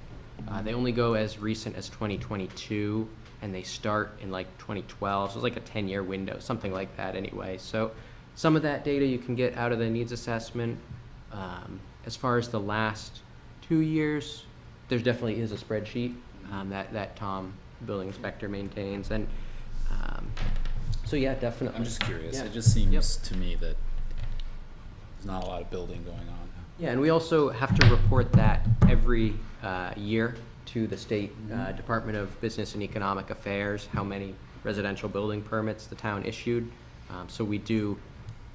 They only go as recent as 2022, and they start in like 2012, so it's like a 10-year window, something like that anyway. So some of that data you can get out of the needs assessment. As far as the last 2 years, there definitely is a spreadsheet that Tom, the building inspector, maintains. And so yeah, definitely. I'm just curious. Yeah. It just seems to me that there's not a lot of building going on. Yeah, and we also have to report that every year to the state Department of Business and Economic Affairs, how many residential building permits the town issued. So we do,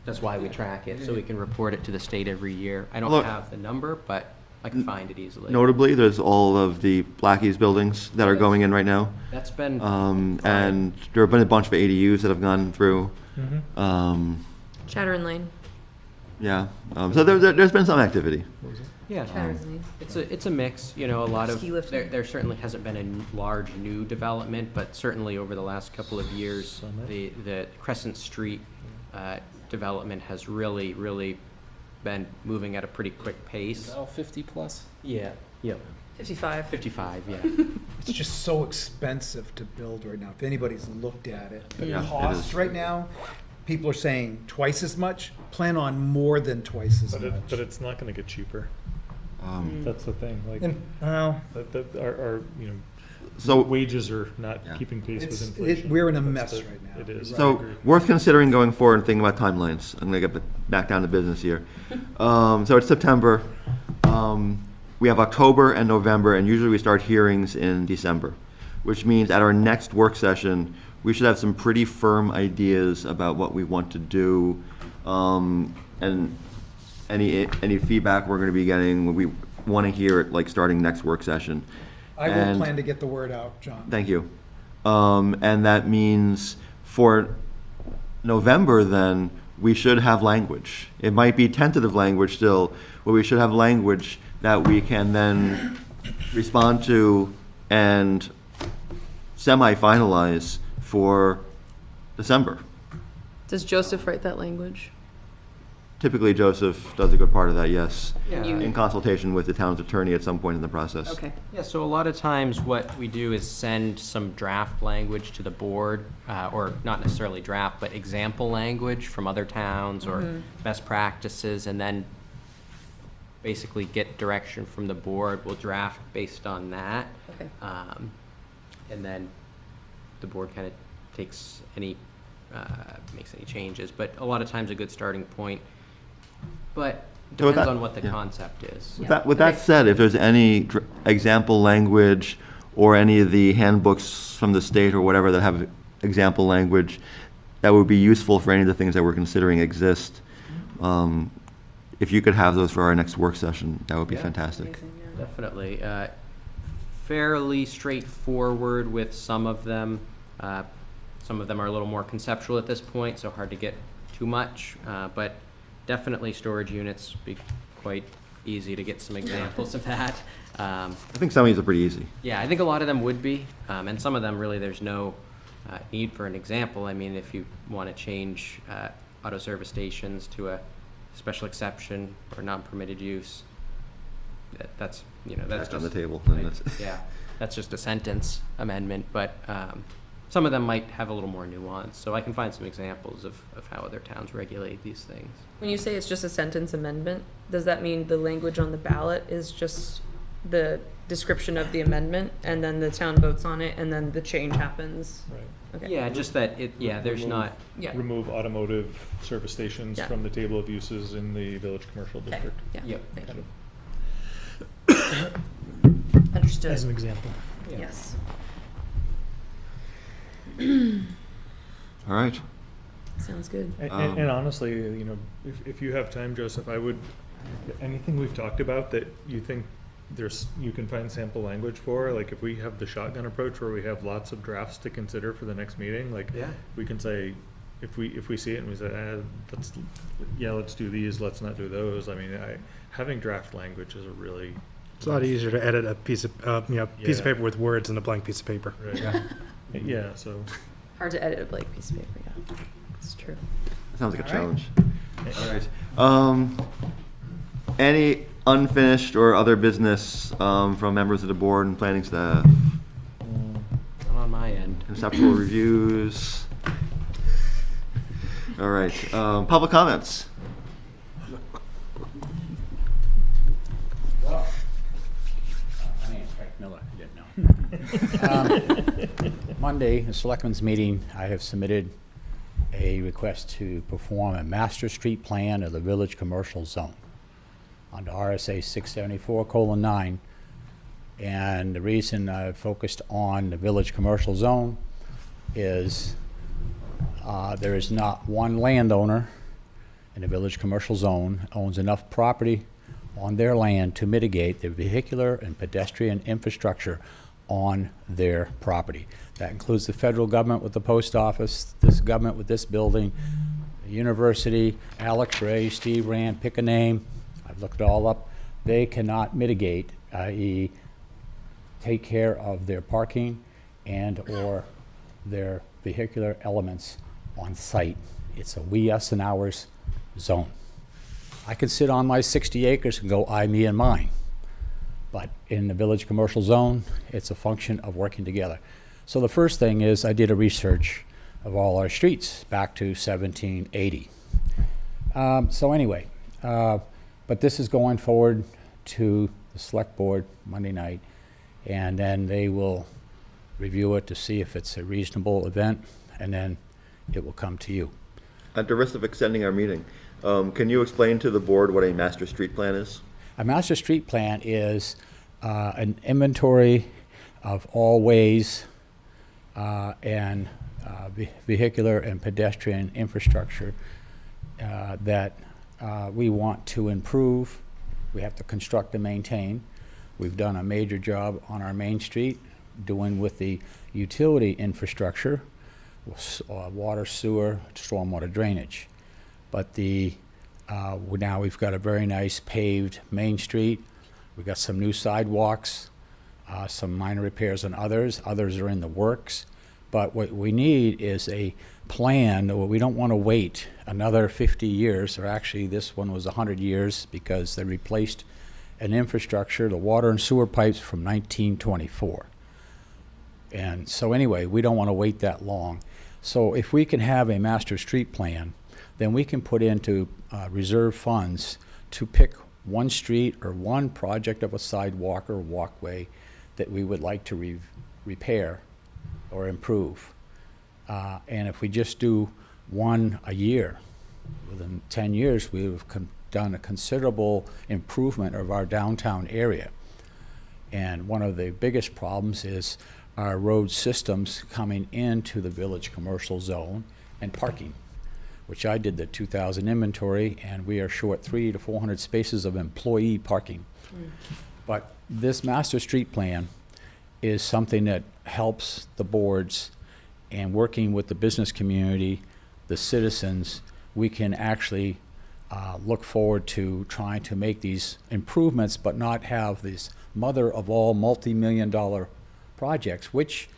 that's why we track it, so we can report it to the state every year. I don't Look- have the number, but I can find it easily. Notably, there's all of the Blackie's buildings that are going in right now. That's been, And there have been a bunch of ADUs that have gone through. Chatterin Lane. Yeah, so there's been some activity. yeah, Chatterin Lane. it's a mix, you know, a lot of, Ski lifting. there certainly hasn't been a large new development, but certainly over the last couple of years, the Crescent Street development has really been moving at a pretty quick pace. About 50 plus? Yeah, yep. 55. 55, yeah. It's just so expensive to build right now. If anybody's looked at it, the Yeah, it cost is. right now, people are saying twice as much. Plan on more than twice as But much. it's not gonna get cheaper. Um, That's the thing, like, And, well, our, So- wages are not Yeah. keeping pace with it's, inflation. we're in a That's mess the- right now. It is. You're So, I agree. worth considering going forward and thinking about timelines. I'm gonna get back down to business here. So it's September. We have October and November, and usually we start hearings in December, which means at our next work session, we should have some pretty firm ideas about what we want to do. And any feedback we're gonna be getting, we wanna hear it like starting next work session. I will And- plan to get the word out, John. Thank you. And that means for November, then, we should have language. It might be tentative language still, but we should have language that we can then respond to and semi-finalize for December. Does Joseph write that language? Typically, Joseph does a good part of that, yes, Yeah. in consultation with the town's attorney at some point in the process. Okay. Yeah, so a lot of times what we do is send some draft language to the board, or not necessarily draft, but example language from other towns or best practices, and then basically get direction from the board. We'll draft based on that. Okay. And then the board kind of takes any, makes any changes, but a lot of times a good starting point. But So with depends that- on what the yeah. concept is. With that said, if there's any example language or any of the handbooks from the state or whatever that have example language that would be useful for any of the things that we're considering exist, if you could have those for our next work session, that would be Yeah. fantastic. Amazing, yeah. Definitely. Fairly straightforward with some of them. Some of them are a little more conceptual at this point, so hard to get too much. But definitely storage units be quite easy to get some examples of that. I think some of these are pretty easy. Yeah, I think a lot of them would be, and some of them really there's no need for an example. I mean, if you want to change auto service stations to a special exception or non-permitted use, that's that's Back on the just table, and right, that's- yeah, that's just a sentence amendment. But some of them might have a little more nuance. So I can find some examples of how other towns regulate these things. When you say it's just a sentence amendment, does that mean the language on the ballot is just the description of the amendment, and then the town votes on it, and then the change happens? Right. Okay. Yeah, just that there's not. Yeah. Remove automotive service stations Yeah. from the table of uses in the village commercial Okay. district. Yeah. Yep. Thank Kind you. of Understood. as an example. Yes. All right. Sounds good. And honestly, if you have time, Joseph, I would, anything we've talked about that you think you can find sample language for, like if we have the shotgun approach where we have lots of drafts to consider for the next meeting, like Yeah. we can say, if we see it and we say, let's do these, let's not do those. I mean, having draft language is a really. It's a lot easier to edit a piece of piece of Yeah. paper with words than a blank piece of paper. Right. Yeah, so. Hard to edit a blank piece of paper, yeah. It's true. Sounds like a All right. challenge. All right. Any unfinished or other business from members of the board and planning staff? Not on my end. Conceptual reviews? All right. Public comments? My name's Frank Miller, you didn't know. Monday, the Selectmen's meeting, I have submitted a request to perform a master street plan of the village commercial zone under RSA 674:9. And the reason I focused on the village commercial zone is there is not one landowner in the village commercial zone owns enough property on their land to mitigate the vehicular and pedestrian infrastructure on their property. That includes the federal government with the post office, this government with this building, the university, Alex Ray, Steve Rand, pick a name. I've looked it all up. They cannot mitigate, i.e. take care of their parking and/or their vehicular elements on site. It's a we, us, and ours zone. I can sit on my 60 acres and go, I, me, and mine. But in the village commercial zone, it's a function of working together. So the first thing is I did a research of all our streets back to 1780. So anyway, but this is going forward to the select board Monday night, and then they will review it to see if it's a reasonable event, and then it will come to you. At the risk of extending our meeting, can you explain to the board what a master street plan is? A master street plan is an inventory of all ways and vehicular and pedestrian infrastructure that we want to improve. We have to construct and maintain. We've done a major job on our main street, doing with the utility infrastructure, water, sewer, stormwater drainage. But now we've got a very nice paved main street. We've got some new sidewalks, some minor repairs on others. Others are in the works. But what we need is a plan. We don't want to wait another 50 years, or actually this one was 100 years because they replaced an infrastructure, the water and sewer pipes from 1924. And so anyway, we don't want to wait that long. So if we can have a master street plan, then we can put into reserve funds to pick one street or one project of a sidewalk or walkway that we would like to repair or improve. And if we just do one a year, within 10 years, we have done a considerable improvement of our downtown area. And one of the biggest problems is our road systems coming into the village commercial zone and parking, which I did the 2000 inventory, and we are short 300 to 400 spaces of employee parking. But this master street plan is something that helps the boards, and working with the business community, the citizens, we can actually look forward to trying to make these improvements, but not have this mother of all multi-million-dollar projects, which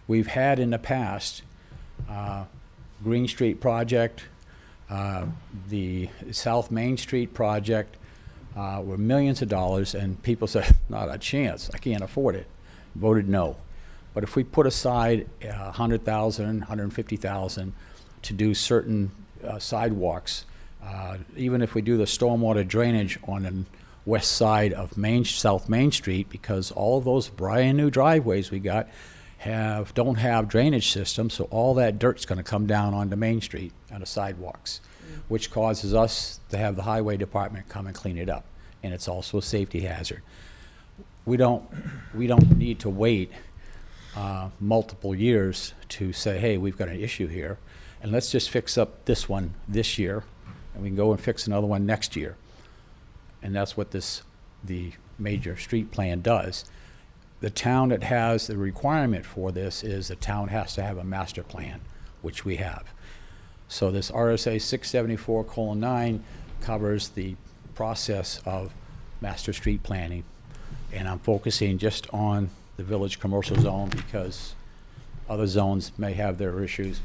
we've had in the past. Green Street project, the South Main Street project were millions of dollars, and people said, not a chance, I can't afford it, voted no. But if we put aside $100,000, $150,000 to do certain sidewalks, even if we do the stormwater drainage on the west side of South Main Street, because all of those brand new driveways we got don't have drainage systems, so all that dirt's going to come down onto Main Street on the sidewalks, which causes us to have the highway department come and clean it up, and it's also a safety hazard. We don't need to wait multiple years to say, hey, we've got an issue here, and let's just fix up this one this year, and we can go and fix another one next year. And that's what the major street plan does. The town that has the requirement for this is the town has to have a master plan, which we have. So this RSA 674:9 covers the process of master street planning, and I'm focusing just on the village commercial zone because other zones may have their issues.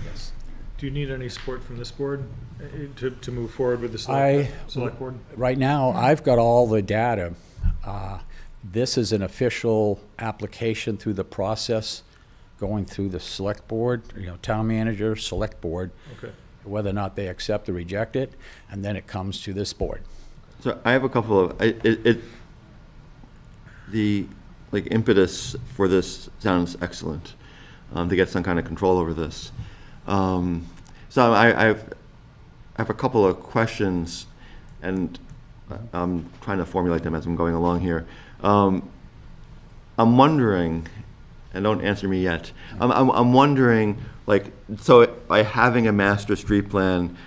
Yes. Do you need any support from this board to move forward with the select board? Right now, I've got all the data. This is an official application through the process, going through the select board, town manager, select board, Okay. whether or not they accept or reject it, and then it comes to this board. So I have a couple of, the impetus for this sounds excellent, to get some kind of control over this. So I have a couple of questions, and I'm trying to formulate them as I'm going along here. I'm wondering, and don't answer me yet, I'm wondering, so by having a master street plan,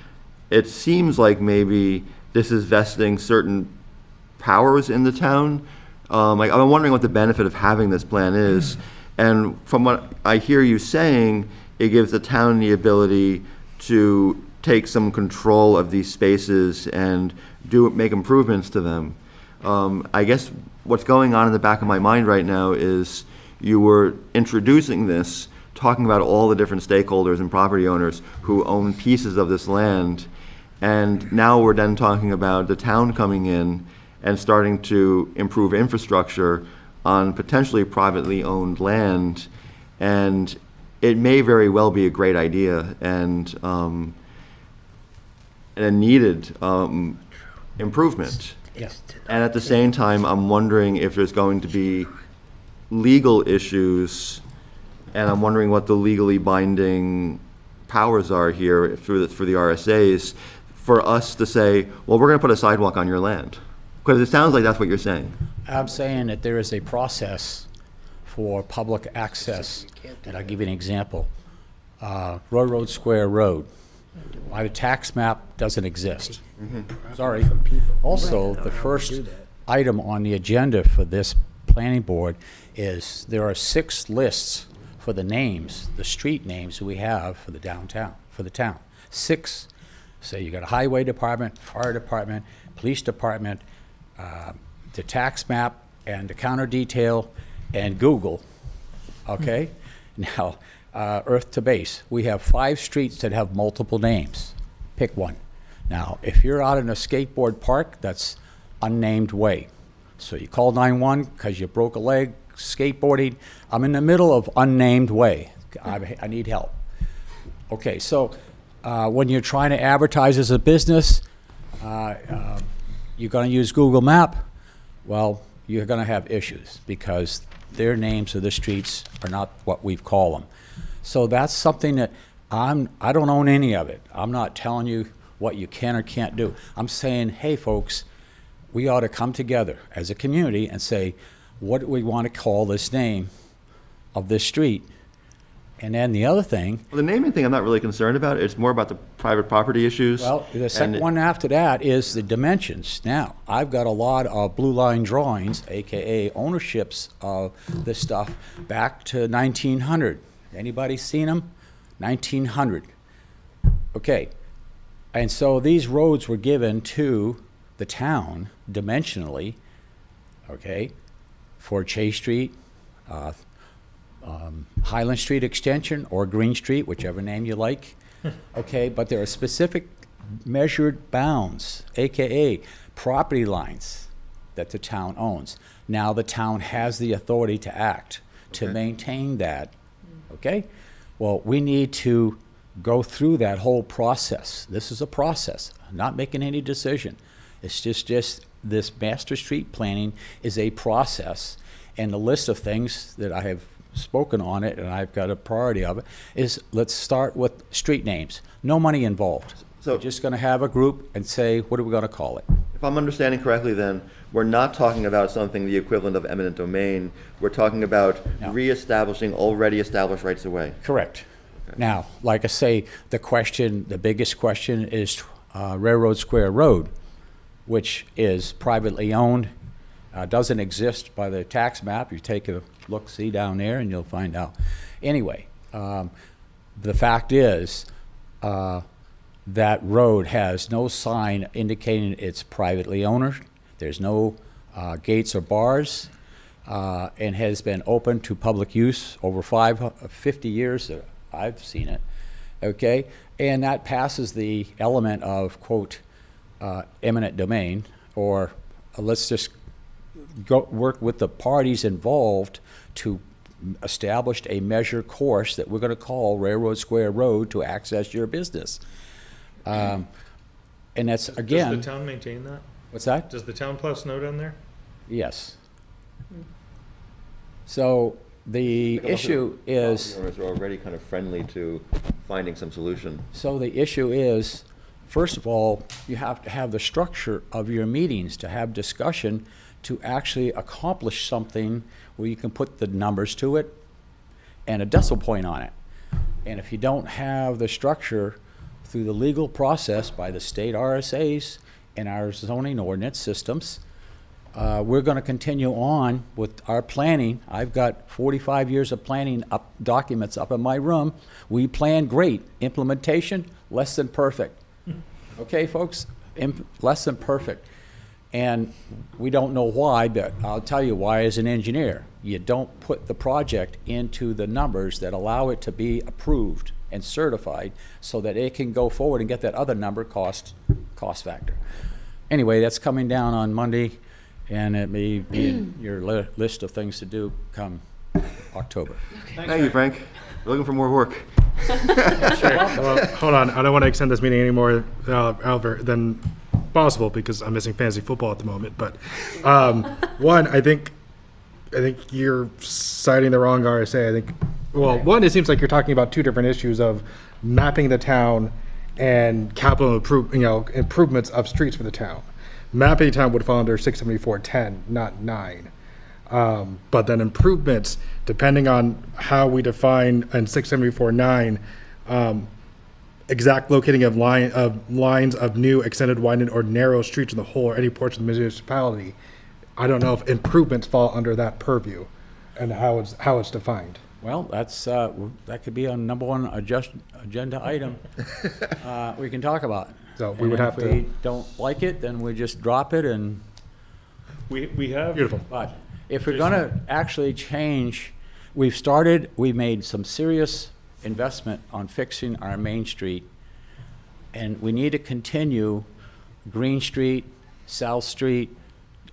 it seems like maybe this is vesting certain powers in the town. I'm wondering what the benefit of having this plan is. And from what I hear you saying, it gives the town the ability to take some control of these spaces and make improvements to them. I guess what's going on in the back of my mind right now is you were introducing this, talking about all the different stakeholders and property owners who own pieces of this land, And now we're then talking about the town coming in and starting to improve infrastructure on potentially privately owned land. And it may very well be a great idea and a needed improvement. Yes. And at the same time, I'm wondering if there's going to be legal issues, and I'm wondering what the legally binding powers are here for the RSAs, for us to say, well, we're going to put a sidewalk on your land. Because it sounds like that's what you're saying. I'm saying that there is a process for public access, and I'll give you an example. Railroad Square Road, by the tax map, doesn't exist. Sorry. Also, the first item on the agenda for this planning board is there are 6 lists for the names, the street names we have for the downtown, for the town. 6. So you got a highway department, fire department, police department, the tax map, and the counter detail, and Google, okay? Now, Earth to Base, we have 5 streets that have multiple names. Pick one. Now, if you're out in a skateboard park, that's unnamed way. So you call 911 because you broke a leg skateboarding. I'm in the middle of unnamed way. I need help. Okay, so when you're trying to advertise as a business, you're going to use Google Map. Well, you're going to have issues because their names of the streets are not what we call them. So that's something that I don't own any of it. I'm not telling you what you can or can't do. I'm saying, hey, folks, we ought to come together as a community and say, what do we want to call this name of this street? And then the other thing. Well, the naming thing I'm not really concerned about. It's more about the private property issues. Well, the second And one after that is the dimensions. Now, I've got a lot of blue line drawings, AKA ownerships of this stuff, back to 1900. Anybody seen them? 1900. Okay. And so these roads were given to the town dimensionally, okay, for Chase Street, Highland Street Extension, or Green Street, whichever name you like. Okay, but there are specific measured bounds, AKA property lines, that the town owns. Now the town has the authority to act, to Okay. maintain that, okay? Well, we need to go through that whole process. This is a process, I'm not making any decision. It's just this master street planning is a process, and the list of things that I have spoken on it, and I've got a priority of it, is let's start with street names. No money involved. So- We're just gonna have a group and say, what are we gonna call it? If I'm understanding correctly, then, we're not talking about something the equivalent of eminent domain. We're talking about No. reestablishing already established rights of way. Correct. Now, like I say, the biggest question is Railroad Square Road, which is privately owned, doesn't exist by the tax map. You take a look-see down there and you'll find out. Anyway, the fact is, that road has no sign indicating it's privately owned. There's no gates or bars, and has been open to public use over 50 years that I've seen it, okay? And that passes the element of, quote, eminent domain, or let's just go work with the parties involved to establish a measure course that we're going to call Railroad Square Road to access your business. And that's, again. Does the town maintain that? What's that? Does the town plow snow down there? Yes. So the issue is, Property owners are already kind of friendly to finding some solution. so the issue is, first of all, you have to have the structure of your meetings to have discussion to actually accomplish something where you can put the numbers to it and a decimal point on it. And if you don't have the structure through the legal process by the state RSAs and our zoning ordinance systems, we're going to continue on with our planning. I've got 45 years of planning documents up in my room. We plan great. Implementation, less than perfect. Okay, folks? Less than perfect. And we don't know why, but I'll tell you why as an engineer. You don't put the project into the numbers that allow it to be approved and certified so that it can go forward and get that other number cost factor. Anyway, that's coming down on Monday, and it may be in your list of things to do come October. Thank you, Frank. We're looking for more work. Well, hold on, I don't want to extend this meeting any more, Albert, than possible because I'm missing fantasy football at the moment. But one, I think you're citing the wrong RSA. I think, well, one, it seems like you're talking about two different issues of mapping the town and capital improvements of streets for the town. Mapping the town would fall under 67410, not 9. But then improvements, depending on how we define in 674.9, exact locating of lines of new, extended, widened, or narrow streets in the whole or any portion of the municipality. I don't know if improvements fall under that purview and how it's defined. Well, that's, that could be a number one agenda item we can talk about. So we would have If we don't like it, then we just drop it and, We have. Beautiful. but if we're gonna actually change, we made some serious investment on fixing our Main Street, and we need to continue Green Street, South Street,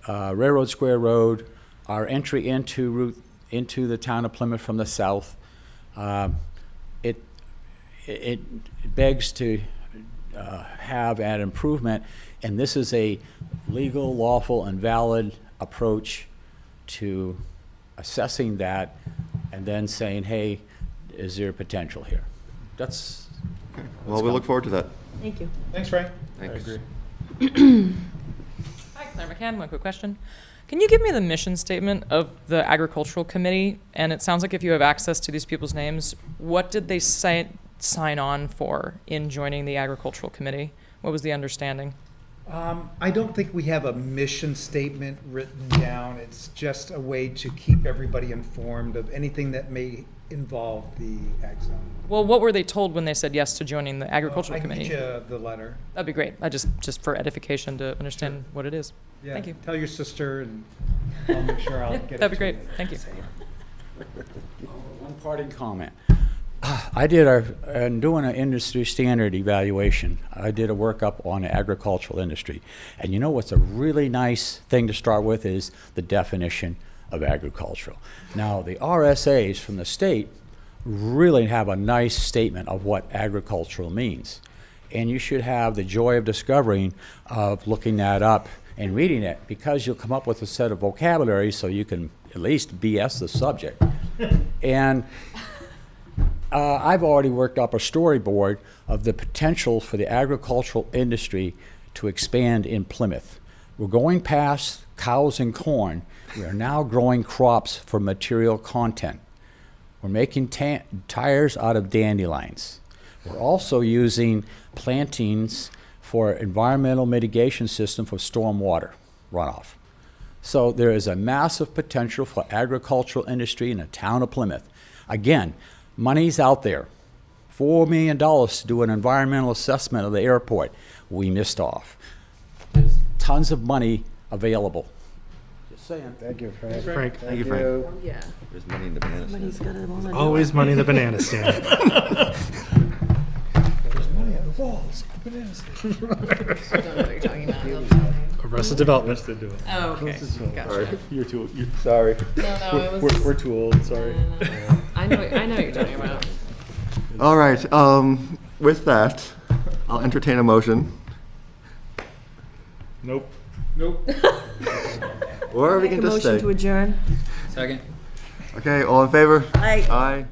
Railroad Square Road, our entry into the town of Plymouth from the south. It begs to have an improvement, and this is a legal, lawful, and valid approach to assessing that and then saying, hey, is there potential here? That's. Well, we look forward to that. Thank you. Thanks, Frank. Thanks. I agree. Hi, Claire McCann. One quick question. Can you give me the mission statement of the Agricultural Committee? And it sounds like if you have access to these people's names, what did they sign on for in joining the Agricultural Committee? What was the understanding? I don't think we have a mission statement written down. It's just a way to keep everybody informed of anything that may involve the ag zone. Well, what were they told when they said yes to joining the Agricultural I can Committee? get you the letter. That'd be great. I just for edification to understand what it is. Yeah, Thank you. Tell your sister and I'll make sure I'll Yeah, get it. that'd be to great. you. Thank you. One parting comment. In doing an industry standard evaluation, I did a workup on the agricultural industry. And you know what's a really nice thing to start with is the definition of agricultural. Now, the RSAs from the state really have a nice statement of what agricultural means. And you should have the joy of discovering, of looking that up and reading it, because you'll come up with a set of vocabulary so you can at least BS the subject. And I've already worked up a storyboard of the potential for the agricultural industry to expand in Plymouth. We're going past cows and corn. We are now growing crops for material content. We're making tires out of dandelions. We're also using plantings for environmental mitigation system for stormwater runoff. So there is a massive potential for agricultural industry in the town of Plymouth. Again, money's out there. $4 million to do an environmental assessment of the airport. We missed off. There's tons of money available. Just saying. Thank you, Frank. Frank. Thank you, Frank. Yeah. There's money in the banana stand. Somebody's got to want to Always money in the banana stand. I don't know what you're talking about. Arrested Development. Oh, okay. Gotcha. You're too. Sorry. No, it was. We're too old. Sorry. No. I know what you're talking about. All right, with that, I'll entertain a motion. Nope. Or we make can a just motion stay. to adjourn. Second. Okay, all in favor? Aye. Aye.